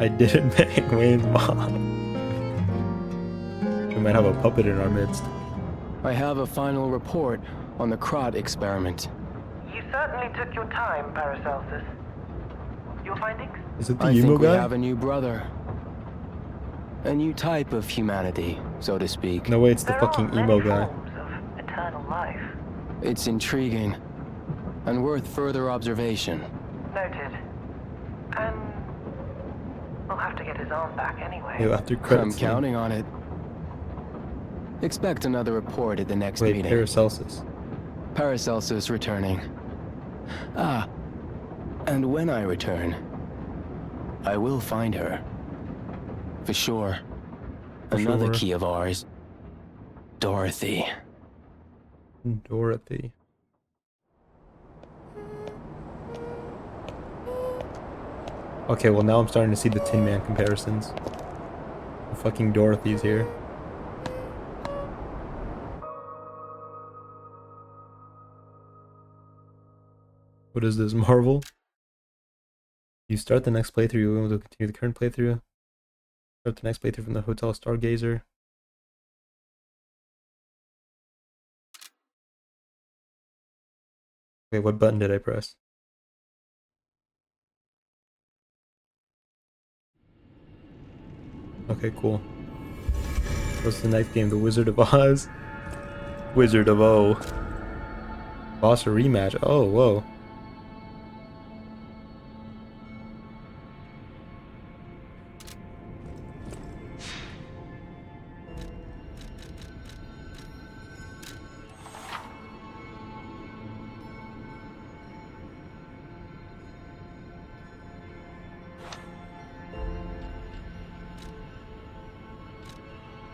I didn't bang Wayne's mom. We might have a puppet in our midst. I have a final report on the Krat experiment. You certainly took your time, Paracelsus. Your findings? Is it the I emo think we guy? have a new brother. A new type of humanity, so to speak. No way, it's the fucking emo guy. Eternal life. It's intriguing and worth further observation. Noted. And we'll have to get his arm back anyway. Yo, after credits. I'm counting on it. Expect another report at the next Wait, meeting. Paracelsus. Paracelsus returning. Ah, and when I return, I will find her. For sure. Another sure. key of ours. Dorothy. Dorothy. Okay, well now I'm starting to see the Tin Man comparisons. The fucking Dorothy's here. What is this, Marvel? You start the next playthrough, you will continue the current playthrough. Start the next playthrough from the Hotel Stargazer. Wait, what button did I press? Okay, cool. What's the next game? The Wizard of Oz? Wizard of O. Boss or rematch? Oh, whoa.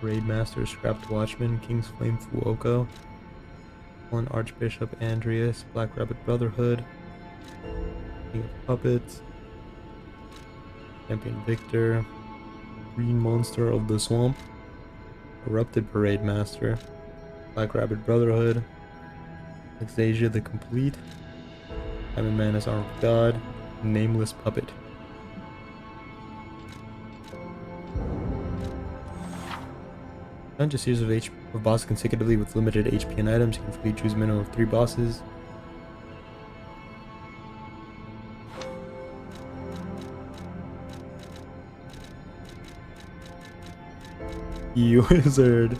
Raidmaster, Scrapped Watchman, King's Flame Fuoco, One Archbishop Andreas, Black Rabbit Brotherhood, King of Puppets, Champion Victor, Green Monster of the Swamp, Corrupted Parade Master, Black Rabbit Brotherhood, Exasia the Complete, Diamond Man as Armed God, Nameless Puppet. Challenge a series of bosses consecutively with limited HP and items. You can freely choose a minimum of 3 bosses. You wizard.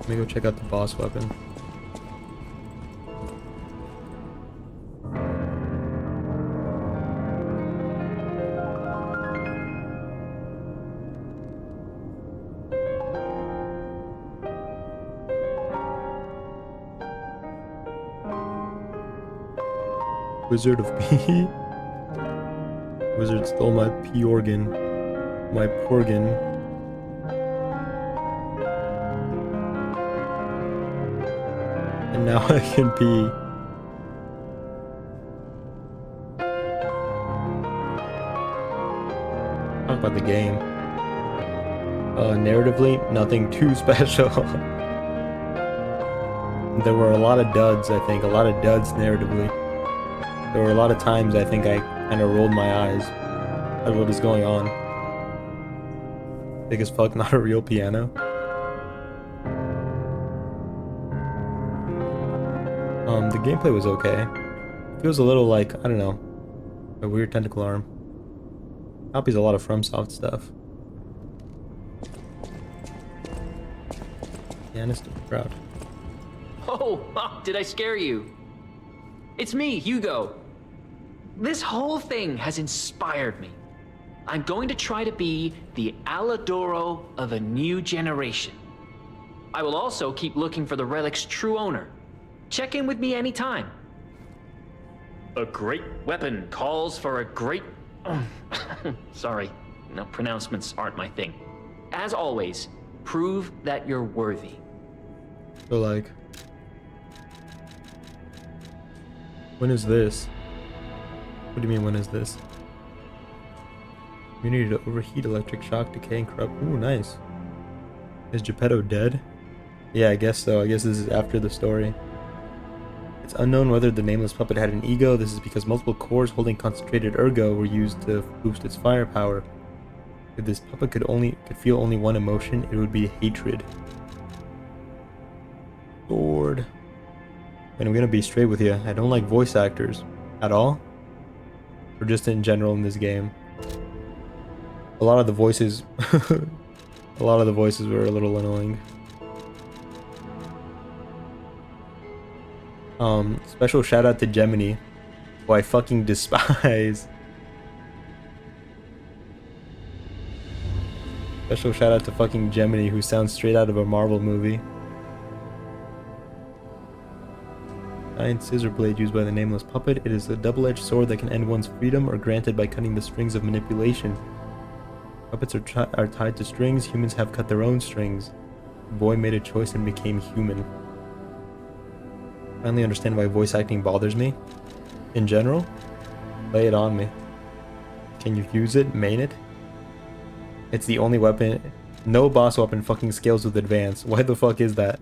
Let me go check out the boss weapon. Wizard of P. Wizard stole my P organ. My porgan. And now I can pee. Talk about the game. Narratively, nothing too special. There were a lot of duds, I think. A lot of duds narratively. There were a lot of times I think I kind of rolled my eyes at what is going on. Big as fuck, not a real piano. The gameplay was okay. It feels a little like, I don't know, a weird tentacle arm. Copies a lot of FromSoft stuff. Pianist of the crowd. Oh, did I scare you? It's me, Hugo. This whole thing has inspired me. I'm going to try to be the Aladoro of a new generation. I will also keep looking for the relic's true owner. Check in with me anytime. A great weapon calls for a great... Sorry, no, pronouncements aren't my thing. As always, prove that you're worthy. So like... When is this? What do you mean, when is this? Immunity to overheat, electric shock, decay, and corrupt. Ooh, nice. Is Geppetto dead? Yeah, I guess so. I guess this is after the story. It's unknown whether the nameless puppet had an ego. This is because multiple cores holding concentrated ergo were used to boost its firepower. If this puppet could feel only one emotion, it would be hatred. Lord. And I'm gonna be straight with you. I don't like voice actors at all, or just in general in this game. A lot of the voices, were a little annoying. Special shout out to Gemini, who I fucking despise. Special shout out to fucking Gemini, who sounds straight out of a Marvel movie. Giant scissor blade used by the nameless puppet. It is a double-edged sword that can end one's freedom or granted by cutting the strings of manipulation. Puppets are tied to strings. Humans have cut their own strings. The boy made a choice and became human. Finally understand why voice acting bothers me. In general, lay it on me. Can you use it? Main it? It's the only weapon. No boss weapon fucking scales with advance. Why the fuck is that?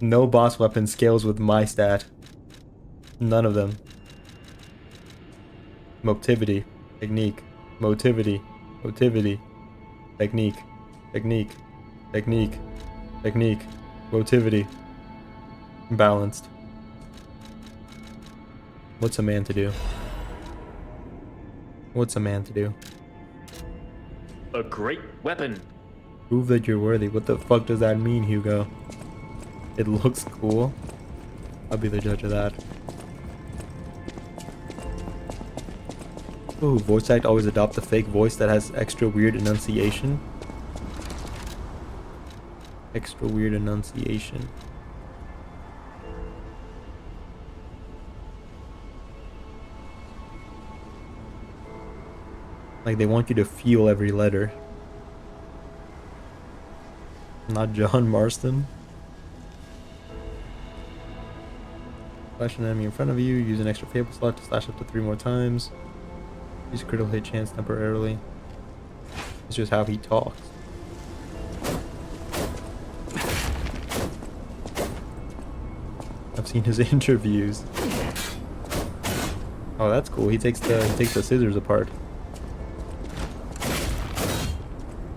No boss weapon scales with my stat. None of them. Motivity. Technique. Motivity. Motivity. Technique. Technique. Technique. Technique. Motivity. Balanced. What's a man to do? What's a man to do? A great weapon. Prove that you're worthy. What the fuck does that mean, Hugo? It looks cool. I'll be the judge of that. Ooh, voice act always adopt a fake voice that has extra weird enunciation. Extra weird enunciation. Like they want you to feel every letter. Not John Marston. Flash an enemy in front of you. Use an extra Fable slot to slash up to 3 more times. Use critical hit chance temporarily. It's just how he talks. I've seen his interviews. Oh, that's cool. He takes the scissors apart.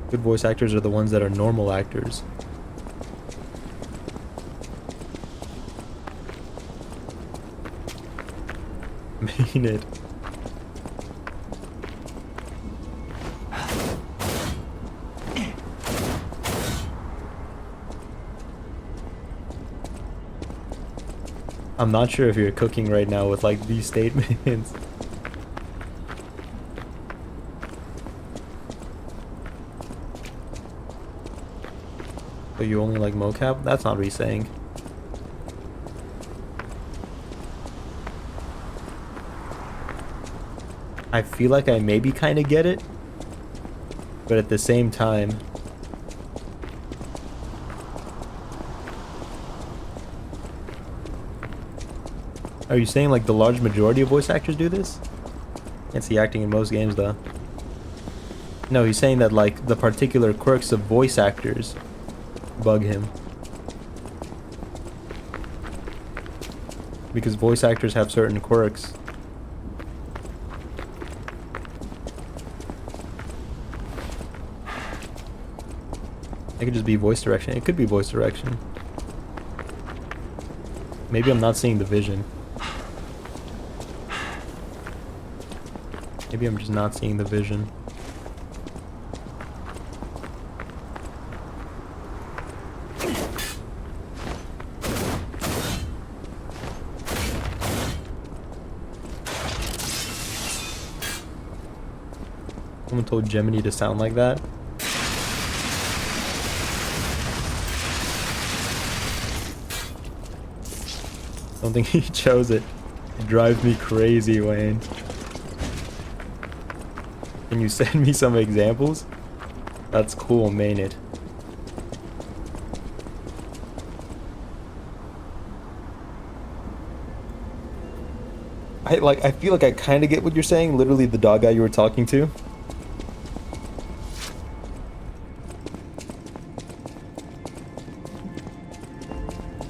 Good voice actors are the ones that are normal actors. Mean it. I'm not sure if you're cooking right now with like these statements. So you only like mocap? That's not what he's saying. I feel like I maybe kind of get it, but at the same time, are you saying like the large majority of voice actors do this? Can't see acting in most games though. No, he's saying that like the particular quirks of voice actors bug him. Because voice actors have certain quirks. It could just be voice direction. It could be voice direction. Maybe I'm not seeing the vision. Maybe I'm just not seeing the vision. Someone told Gemini to sound like that. I don't think he chose it. It drives me crazy, Wayne. Can you send me some examples? That's cool, main it. I feel like I kind of get what you're saying. Literally the dog guy you were talking to.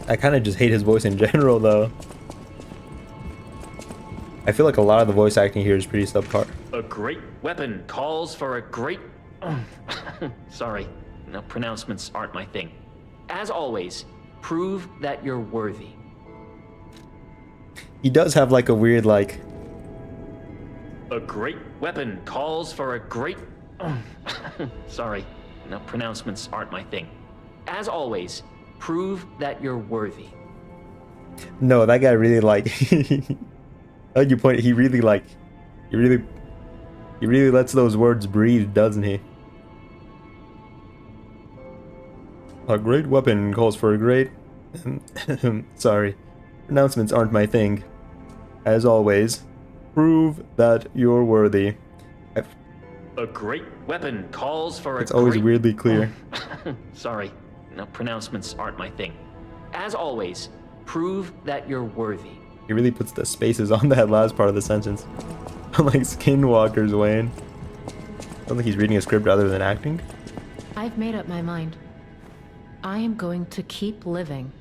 I kind of just hate his voice in general, though. I feel like a lot of the voice acting here is pretty subpar. A great weapon calls for a great... Sorry, no, pronouncements aren't my thing. As always, prove that you're worthy. He does have like a weird like... A great weapon calls for a great... Sorry, no, pronouncements aren't my thing. As always, prove that you're worthy. No, that guy really like... Like you point, he really like... He really lets those words breathe, doesn't he? A great weapon calls for a great... Sorry. Pronouncements aren't my thing. As always, prove that you're worthy. A great weapon calls for a It's always great... weirdly clear. Sorry, no, pronouncements aren't my thing. As always, prove that you're worthy. He really puts the spaces on that last part of the sentence. Like skinwalkers, Wayne. I don't think he's reading a script rather than acting. I've made up my mind. I am going to keep living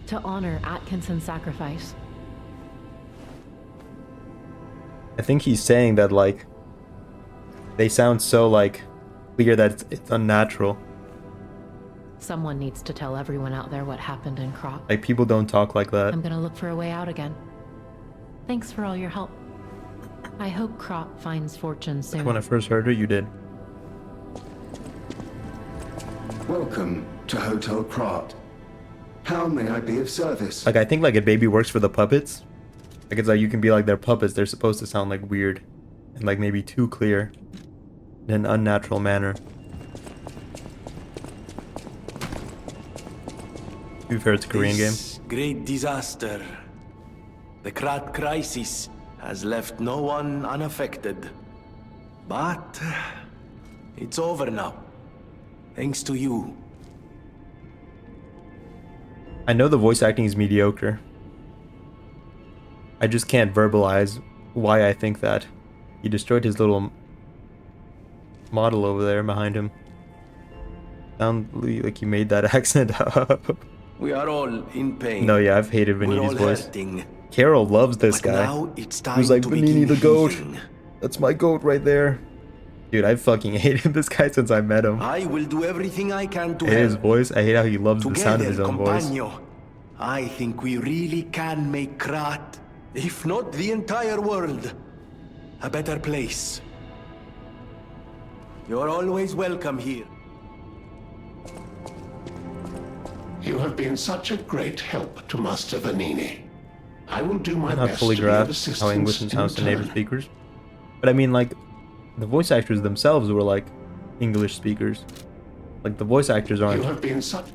to honor Atkinson's sacrifice. I think he's saying that like they sound so like clear that it's unnatural. Someone needs to tell everyone out there what happened in Crop. Like people don't talk like that. I'm gonna look for a way out again. Thanks for all your help. I hope Crop finds fortune soon. When I first heard her, you did. Welcome to Hotel Krat. How may I be of service? Like I think like it maybe works for the puppets. Like it's like you can be like their puppets. They're supposed to sound like weird and like maybe too clear in an unnatural manner. To be fair, it's a Korean game. This great disaster, the Krat crisis, has left no one unaffected. But it's over now, thanks to you. I know the voice acting is mediocre. I just can't verbalize why I think that. He destroyed his little model over there behind him. Sound like you made that accent up. We are all in pain. No, yeah, I've hated We're all Venini's voice. hurting. Carol loves this But guy. now it's time Who's like, to Venini begin the goat. healing. That's my goat right there. Dude, I fucking hated this guy since I met him. I will do everything I can to I hate his help. voice. I hate how he loves the sound of his Together, own voice. compagno, I think we really can make Krat, if not the entire world, a better place. You're always welcome here. You have been such a great help to Master Venini. I will do my I not best fully to be of grasp assistance how English sounds to in native turn. speakers. But I mean, like, the voice actors themselves were like English speakers. Like, the voice actors You aren't. have been such...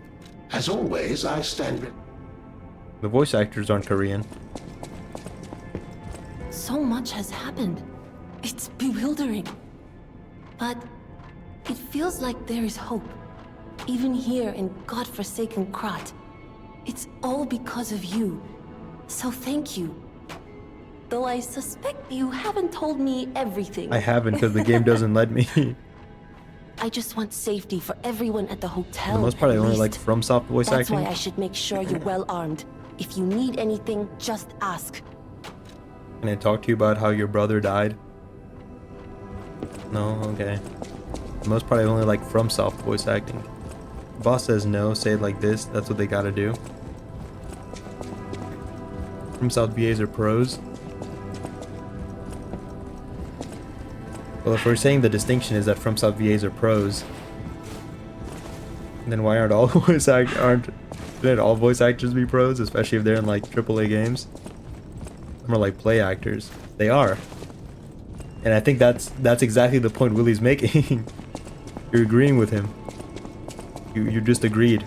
As always, I stand... The voice actors aren't Korean. So much has happened. It's bewildering. But it feels like there is hope. Even here in godforsaken Krat. It's all because of you. So thank you. Though I suspect you haven't told me everything. I haven't because the game doesn't let me. For I just want safety for everyone at the hotel. the most part, I at only like least. FromSoft voice That's acting. why I should make sure you're well armed. If you need anything, just ask. Can I talk to you about how your brother died? No? Okay. For the most part, I only like FromSoft voice acting. Boss says no, say it like this. That's what they gotta do. FromSoft VAs are pros. Well, if we're saying the distinction is that FromSoft VAs are pros, then why aren't all shouldn't all voice actors be pros, especially if they're in like AAA games? More like play actors. They are. And I think that's exactly the point Willie's making. You're agreeing with him. You just agreed.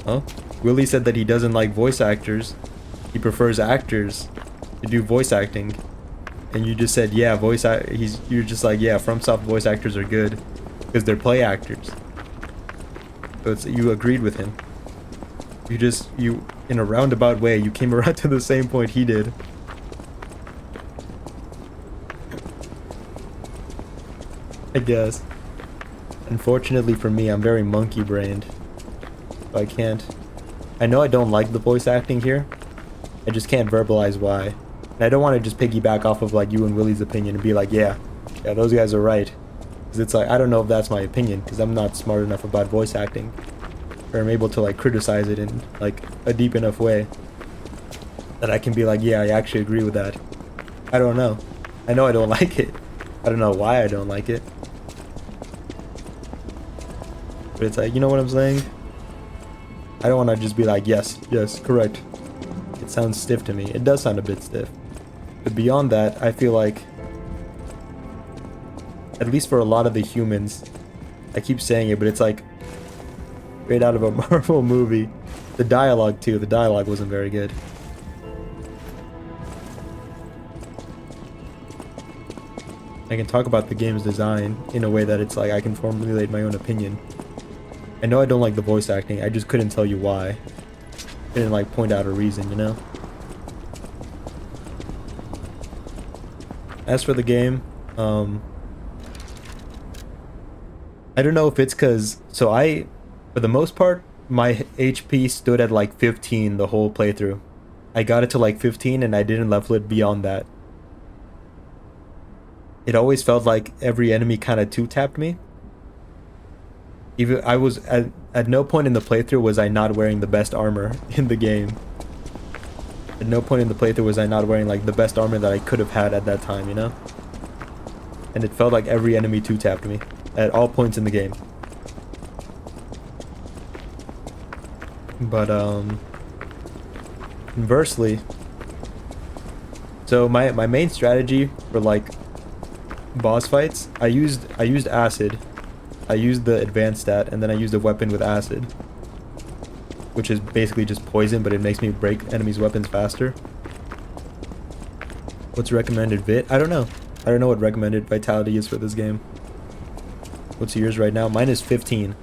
Huh? Willie said that he doesn't like voice actors. He prefers actors to do voice acting. And you just said, yeah, you're just like, yeah, FromSoft voice actors are good because they're play actors. So you agreed with him. You in a roundabout way, you came around to the same point he did. I guess. Unfortunately for me, I'm very monkey-brained. So I can't... I know I don't like the voice acting here. I just can't verbalize why. And I don't want to just piggyback off of like you and Willie's opinion and be like, yeah, those guys are right. Because it's like, I don't know if that's my opinion, because I'm not smart enough about voice acting. Or I'm able to like criticize it in like a deep enough way that I can be like, yeah, I actually agree with that. I don't know. I know I don't like it. I don't know why I don't like it. But it's like, you know what I'm saying? I don't want to just be like, yes, correct. It sounds stiff to me. It does sound a bit stiff. But beyond that, I feel like, at least for a lot of the humans, I keep saying it, but it's like straight out of a Marvel movie. The dialogue too, the dialogue wasn't very good. I can talk about the game's design in a way that it's like I can formulate my own opinion. I know I don't like the voice acting, I just couldn't tell you why. I didn't like point out a reason, you know? As for the game, I don't know if it's because... So for the most part, my HP stood at like 15 the whole playthrough. I got it to like 15 and I didn't level it beyond that. It always felt like every enemy kind of two-tapped me. Even I was at no point in the playthrough was I not wearing the best armor in the game. At no point in the playthrough was I not wearing like the best armor that I could have had at that time, you know? And it felt like every enemy two-tapped me at all points in the game. But conversely, so my main strategy for like boss fights, I used acid. I used the advanced stat, and then I used a weapon with acid, which is basically just poison, but it makes me break enemies' weapons faster. What's recommended vit? I don't know. I don't know what recommended vitality is for this game. What's yours right now? Mine is 15.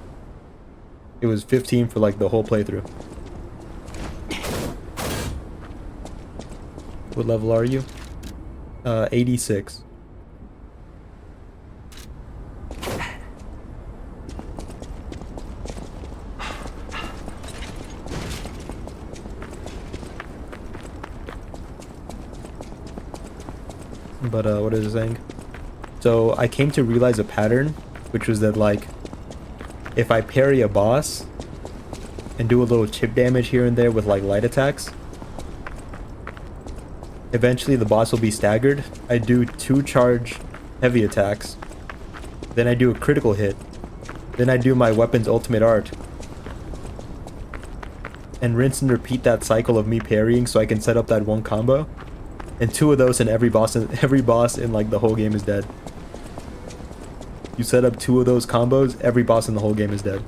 It was 15 for like the whole playthrough. What level are you? 86. But what is it saying? So I came to realize a pattern, which was that like if I parry a boss and do a little chip damage here and there with like light attacks, eventually the boss will be staggered. I do 2 charge heavy attacks, then I do a critical hit, then I do my weapon's ultimate art, and rinse and repeat that cycle of me parrying so I can set up that one combo. And 2 of those, and every boss in like the whole game is dead. You set up 2 of those combos, every boss in the whole game is dead.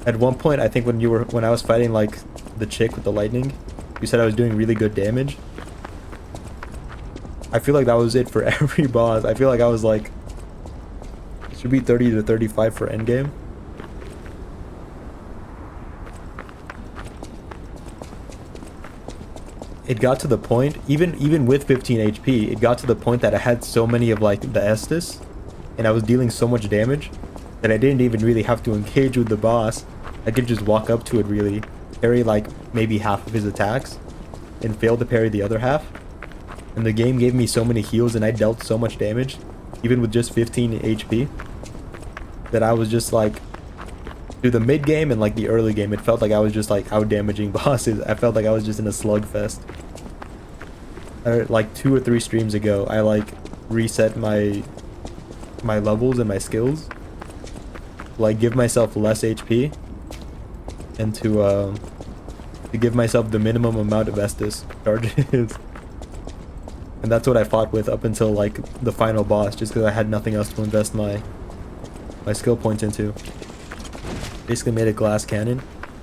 At one point, I think when I was fighting like the chick with the lightning, you said I was doing really good damage. I feel like that was it for every boss. I feel like I was like, it should be 30 to 35 for endgame. It got to the point, even with 15 HP, it got to the point that I had so many of like the Estus, and I was dealing so much damage that I didn't even really have to engage with the boss. I could just walk up to it, really parry like maybe half of his attacks and fail to parry the other half. And the game gave me so many heals and I dealt so much damage, even with just 15 HP, that I was just like, through the mid game and like the early game, it felt like I was just like out damaging bosses. I felt like I was just in a slugfest. Like 2 or 3 streams ago, I like reset my levels and my skills, like give myself less HP, and to give myself the minimum amount of Estus charges. And that's what I fought with up until like the final boss, just because I had nothing else to invest my skill points into. Basically made a glass cannon.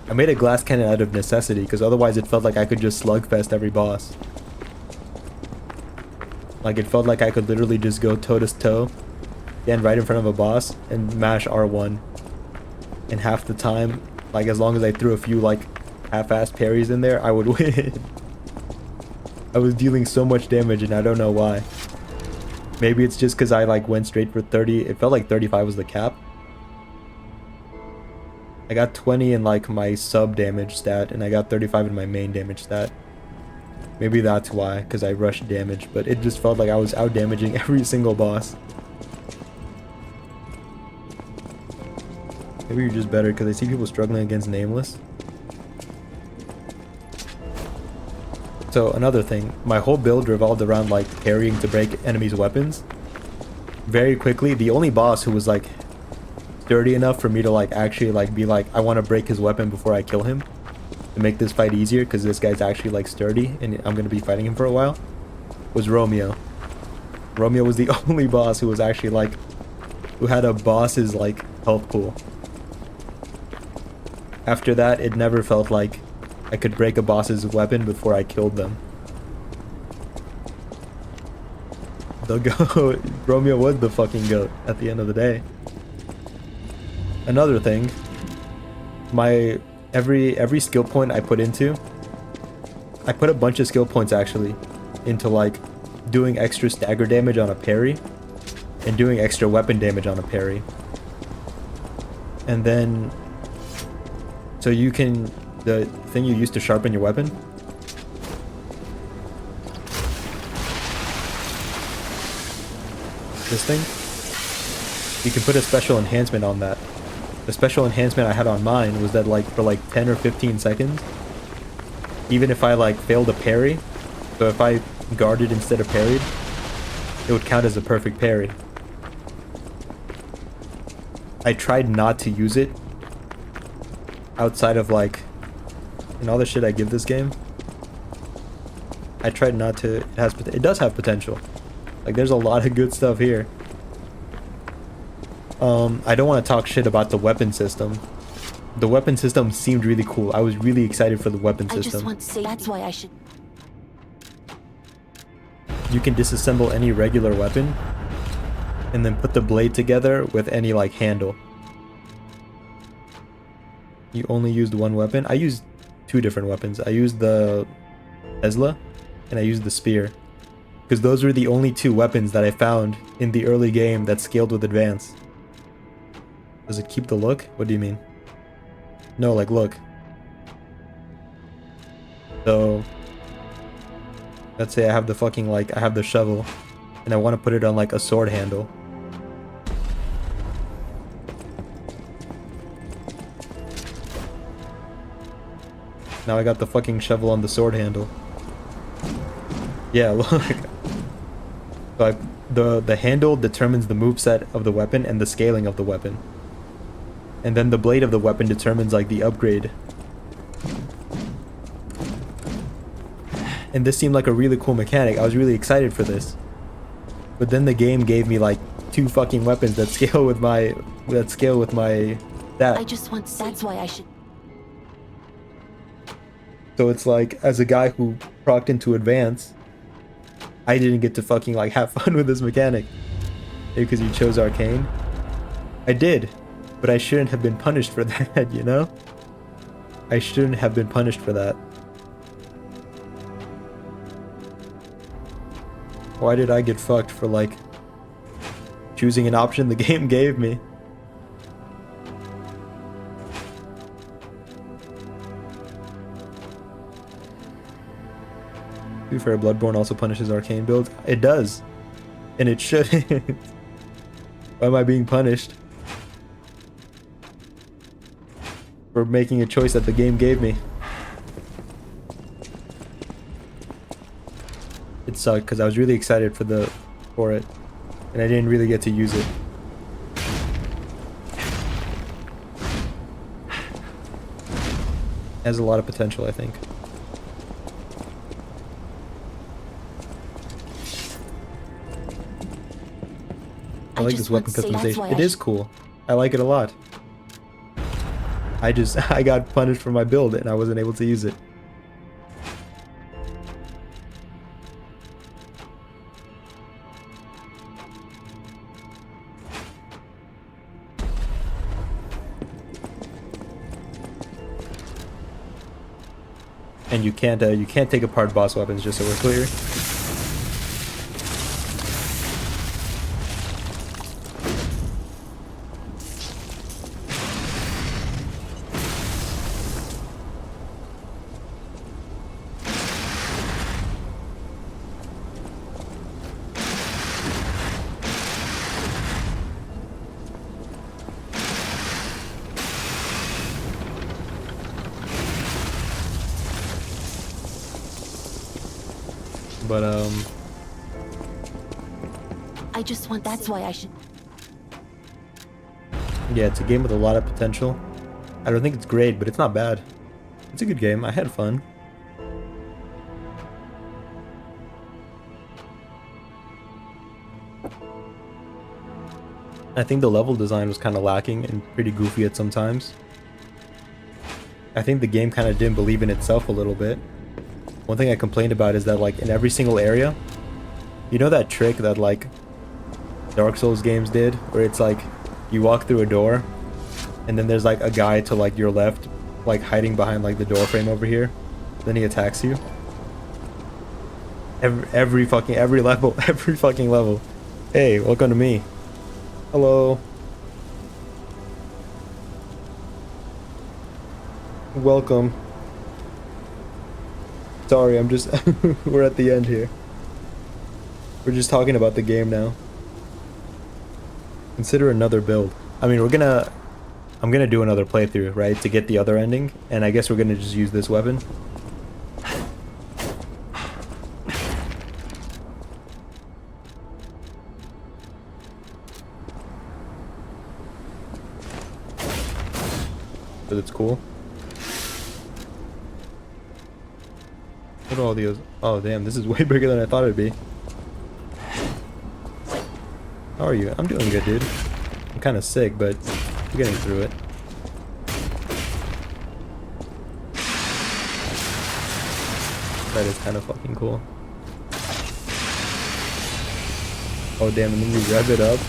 I made a glass cannon out of necessity, because otherwise it felt like I could just slugfest every boss. Like it felt like I could literally just go toe to toe, stand right in front of a boss, and mash R1. And half the time, like as long as I threw a few like half-assed parries in there, I would win. I was dealing so much damage and I don't know why. Maybe it's just because I like went straight for 30. It felt like 35 was the cap. I got 20 in like my sub damage stat, and I got 35 in my main damage stat. Maybe that's why, because I rushed damage, but it just felt like I was out damaging every single boss. Maybe you're just better, because I see people struggling against Nameless. So another thing, my whole build revolved around like parrying to break enemies' weapons. Very quickly, the only boss who was like sturdy enough for me to like actually like be like, I want to break his weapon before I kill him to make this fight easier, because this guy's actually like sturdy and I'm gonna be fighting him for a while, was Romeo. Romeo was the only boss who was actually like, who had a boss's like health pool. After that, it never felt like I could break a boss's weapon before I killed them. The goat. Romeo was the fucking goat at the end of the day. Another thing, my every skill point I put into, I put a bunch of skill points actually into like doing extra stagger damage on a parry and doing extra weapon damage on a parry. And then, so you can, the thing you use to sharpen your weapon, this thing, you can put a special enhancement on that. The special enhancement I had on mine was that like for like 10 or 15 seconds, even if I like failed a parry, so if I guarded instead of parried, it would count as a perfect parry. I tried not to use it outside of like, and all the shit I give this game. I tried not to. It does have potential. Like there's a lot of good stuff here. I don't want to talk shit about the weapon system. The weapon system seemed really cool. I was really excited for the weapon system. I just want to say that's why I should. You can disassemble any regular weapon and then put the blade together with any like handle. You only used one weapon? I used 2 different weapons. I used the Tesla, and I used the spear. Because those were the only two weapons that I found in the early game that scaled with advance. Does it keep the look? What do you mean? No, like look. So let's say I have the fucking like I have the shovel and I want to put it on like a sword handle. Now I got the fucking shovel on the sword handle. Yeah, look. So the handle determines the moveset of the weapon and the scaling of the weapon. And then the blade of the weapon determines like the upgrade. And this seemed like a really cool mechanic. I was really excited for this. But then the game gave me like two fucking weapons that scale with my stat. I just want, that's why I should. So it's like, as a guy who procced into advance, I didn't get to fucking like have fun with this mechanic. Because you chose arcane. I did, but I shouldn't have been punished for that, you know? I shouldn't have been punished for that. Why did I get fucked for like choosing an option the game gave me? To be fair, Bloodborne also punishes arcane builds. It does. And it shouldn't. Why am I being punished? For making a choice that the game gave me. It sucked because I was really excited for it. And I didn't really get to use it. It has a lot of potential, I think. I like this weapon customization. It is cool. I like it a lot. I got punished for my build and I wasn't able to use it. And you can't take apart boss weapons, just so we're clear. But I just want, that's why I should. Yeah, it's a game with a lot of potential. I don't think it's great, but it's not bad. It's a good game. I had fun. I think the level design was kind of lacking and pretty goofy at some times. I think the game kind of didn't believe in itself a little bit. One thing I complained about is that like in every single area, you know that trick that like Dark Souls games did, where it's like you walk through a door and then there's like a guy to like your left, like hiding behind like the door frame over here, then he attacks you. Every fucking level. Hey, welcome to me. Hello. Welcome. Sorry, I'm just we're at the end here. We're just talking about the game now. Consider another build. I mean, I'm gonna do another playthrough, right, to get the other ending, and I guess we're gonna just use this weapon. But it's cool. What are all these? Oh damn, this is way bigger than I thought it'd be. How are you? I'm doing good, dude. I'm kind of sick, but I'm getting through it. That is kind of fucking cool. Oh damn, and then you rev it up.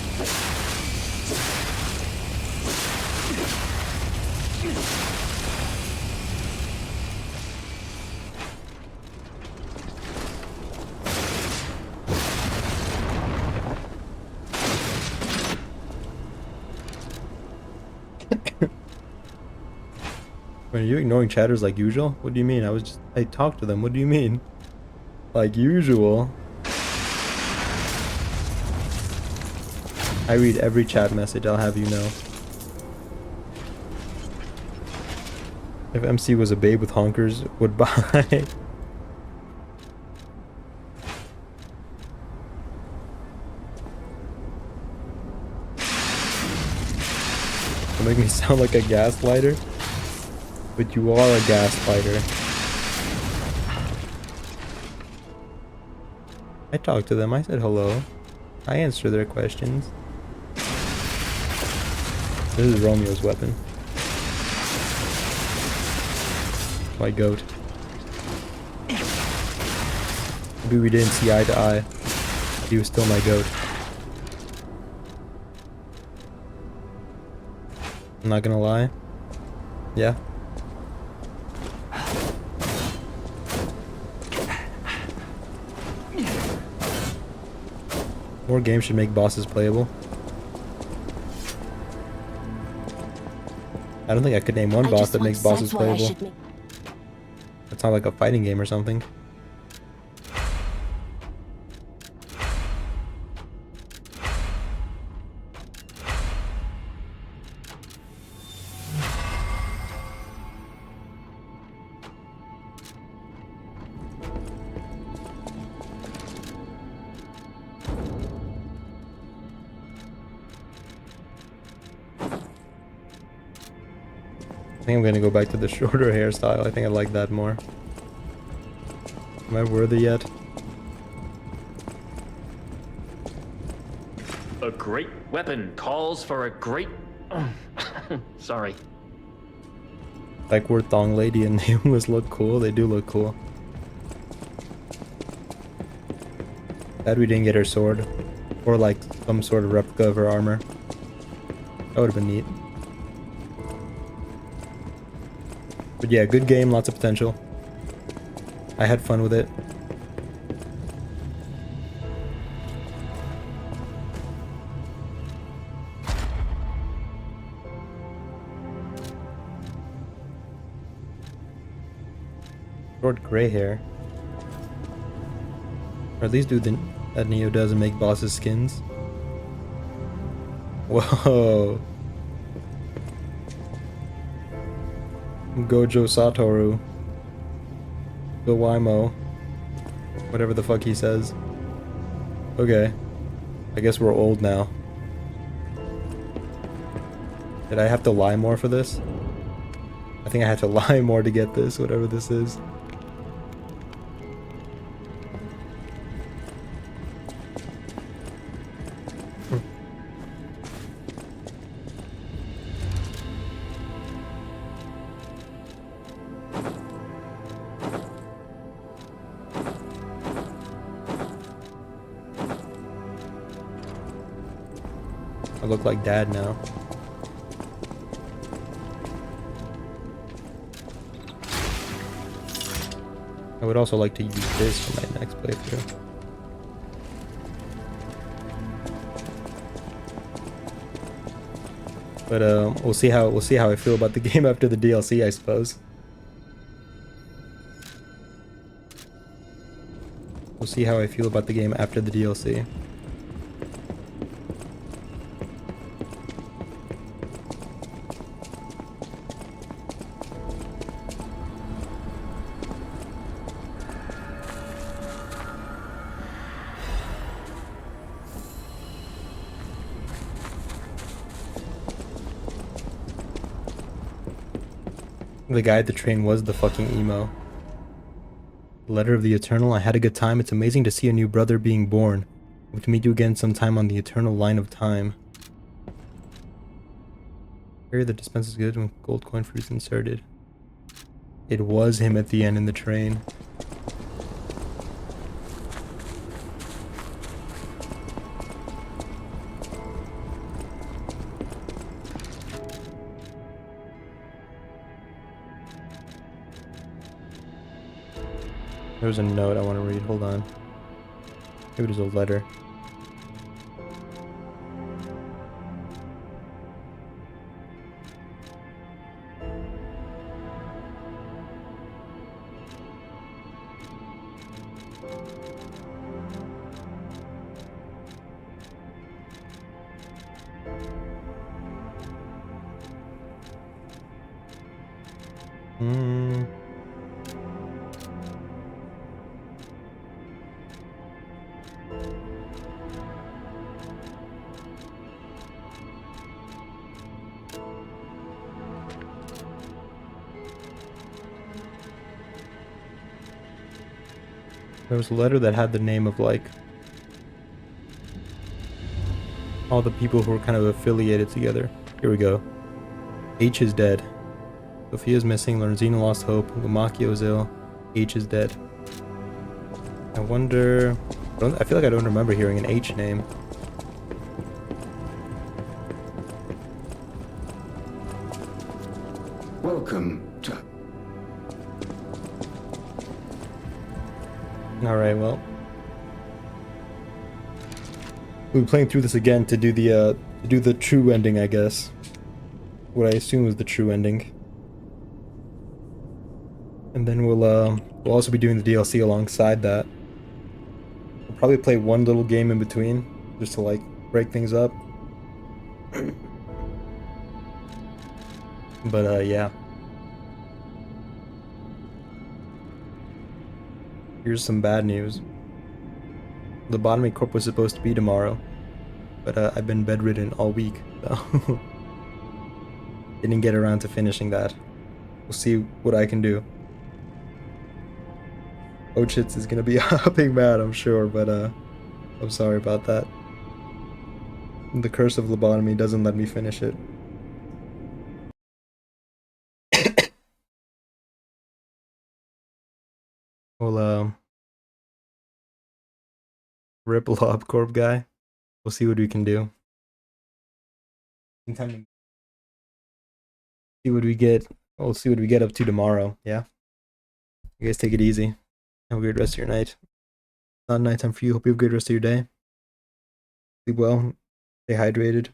Are you ignoring chatters like usual? What do you mean? I talked to them. What do you mean? Like usual? I read every chat message, I'll have you know. If MC was a babe with honkers, would buy. Don't make me sound like a gaslighter. But you are a gaslighter. I talked to them, I said hello. I answer their questions. This is Romeo's weapon. My goat. Maybe we didn't see eye to eye. He was still my goat. I'm not gonna lie. Yeah. More games should make bosses playable. I don't think I could name one boss that makes bosses playable. That's not like a fighting game or something. I think I'm gonna go back to the shorter hairstyle. I think I like that more. Am I worthy yet? A great weapon calls for a great... Sorry. Like we're Thong Lady and Nameless look cool. They do look cool. Glad we didn't get her sword. Or like some sort of replica of her armor. That would have been neat. But yeah, good game, lots of potential. I had fun with it. Short gray hair. Or at least do that Neo does and make bosses skins. Whoa. Gojo Satoru. Go Wimo. Whatever the fuck he says. Okay. I guess we're old now. Did I have to lie more for this? I think I had to lie more to get this, whatever this is. I look like dad now. I would also like to use this for my next playthrough. But we'll see how I feel about the game after the DLC, I suppose. We'll see how I feel about the game after the DLC. The guy at the train was the fucking emo. Letter of the Eternal. I had a good time. It's amazing to see a new brother being born. Hope to meet you again sometime on the eternal line of time. Area that dispenses goods when gold coin fruit is inserted. It was him at the end in the train. There's a note I want to read. Hold on. Maybe there's a letter. Hmm. There was a letter that had the name of like all the people who were kind of affiliated together. Here we go. H is dead. Sophia's missing. Lorenzina lost hope. Lumacchio is ill. H is dead. I wonder. I feel like I don't remember hearing an H name. Welcome to... Alright, well. We'll be playing through this again to do the true ending, I guess. What I assume was the true ending. And then we'll also be doing the DLC alongside that. We'll probably play one little game in between, just to like break things up. But yeah. Here's some bad news. The Lobotomy Corp was supposed to be tomorrow, but I've been bedridden all week, so didn't get around to finishing that. We'll see what I can do. Ochits is gonna be hopping mad, I'm sure, but I'm sorry about that. The curse of lobotomy doesn't let me finish it. Well, rip Lob Corp guy. We'll see what we can do. See what we get. We'll see what we get up to tomorrow. Yeah. You guys take it easy. Have a good rest of your night. Not nighttime for you. Hope you have a good rest of your day. Sleep well. Stay hydrated.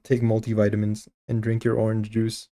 Take multivitamins and drink your orange juice.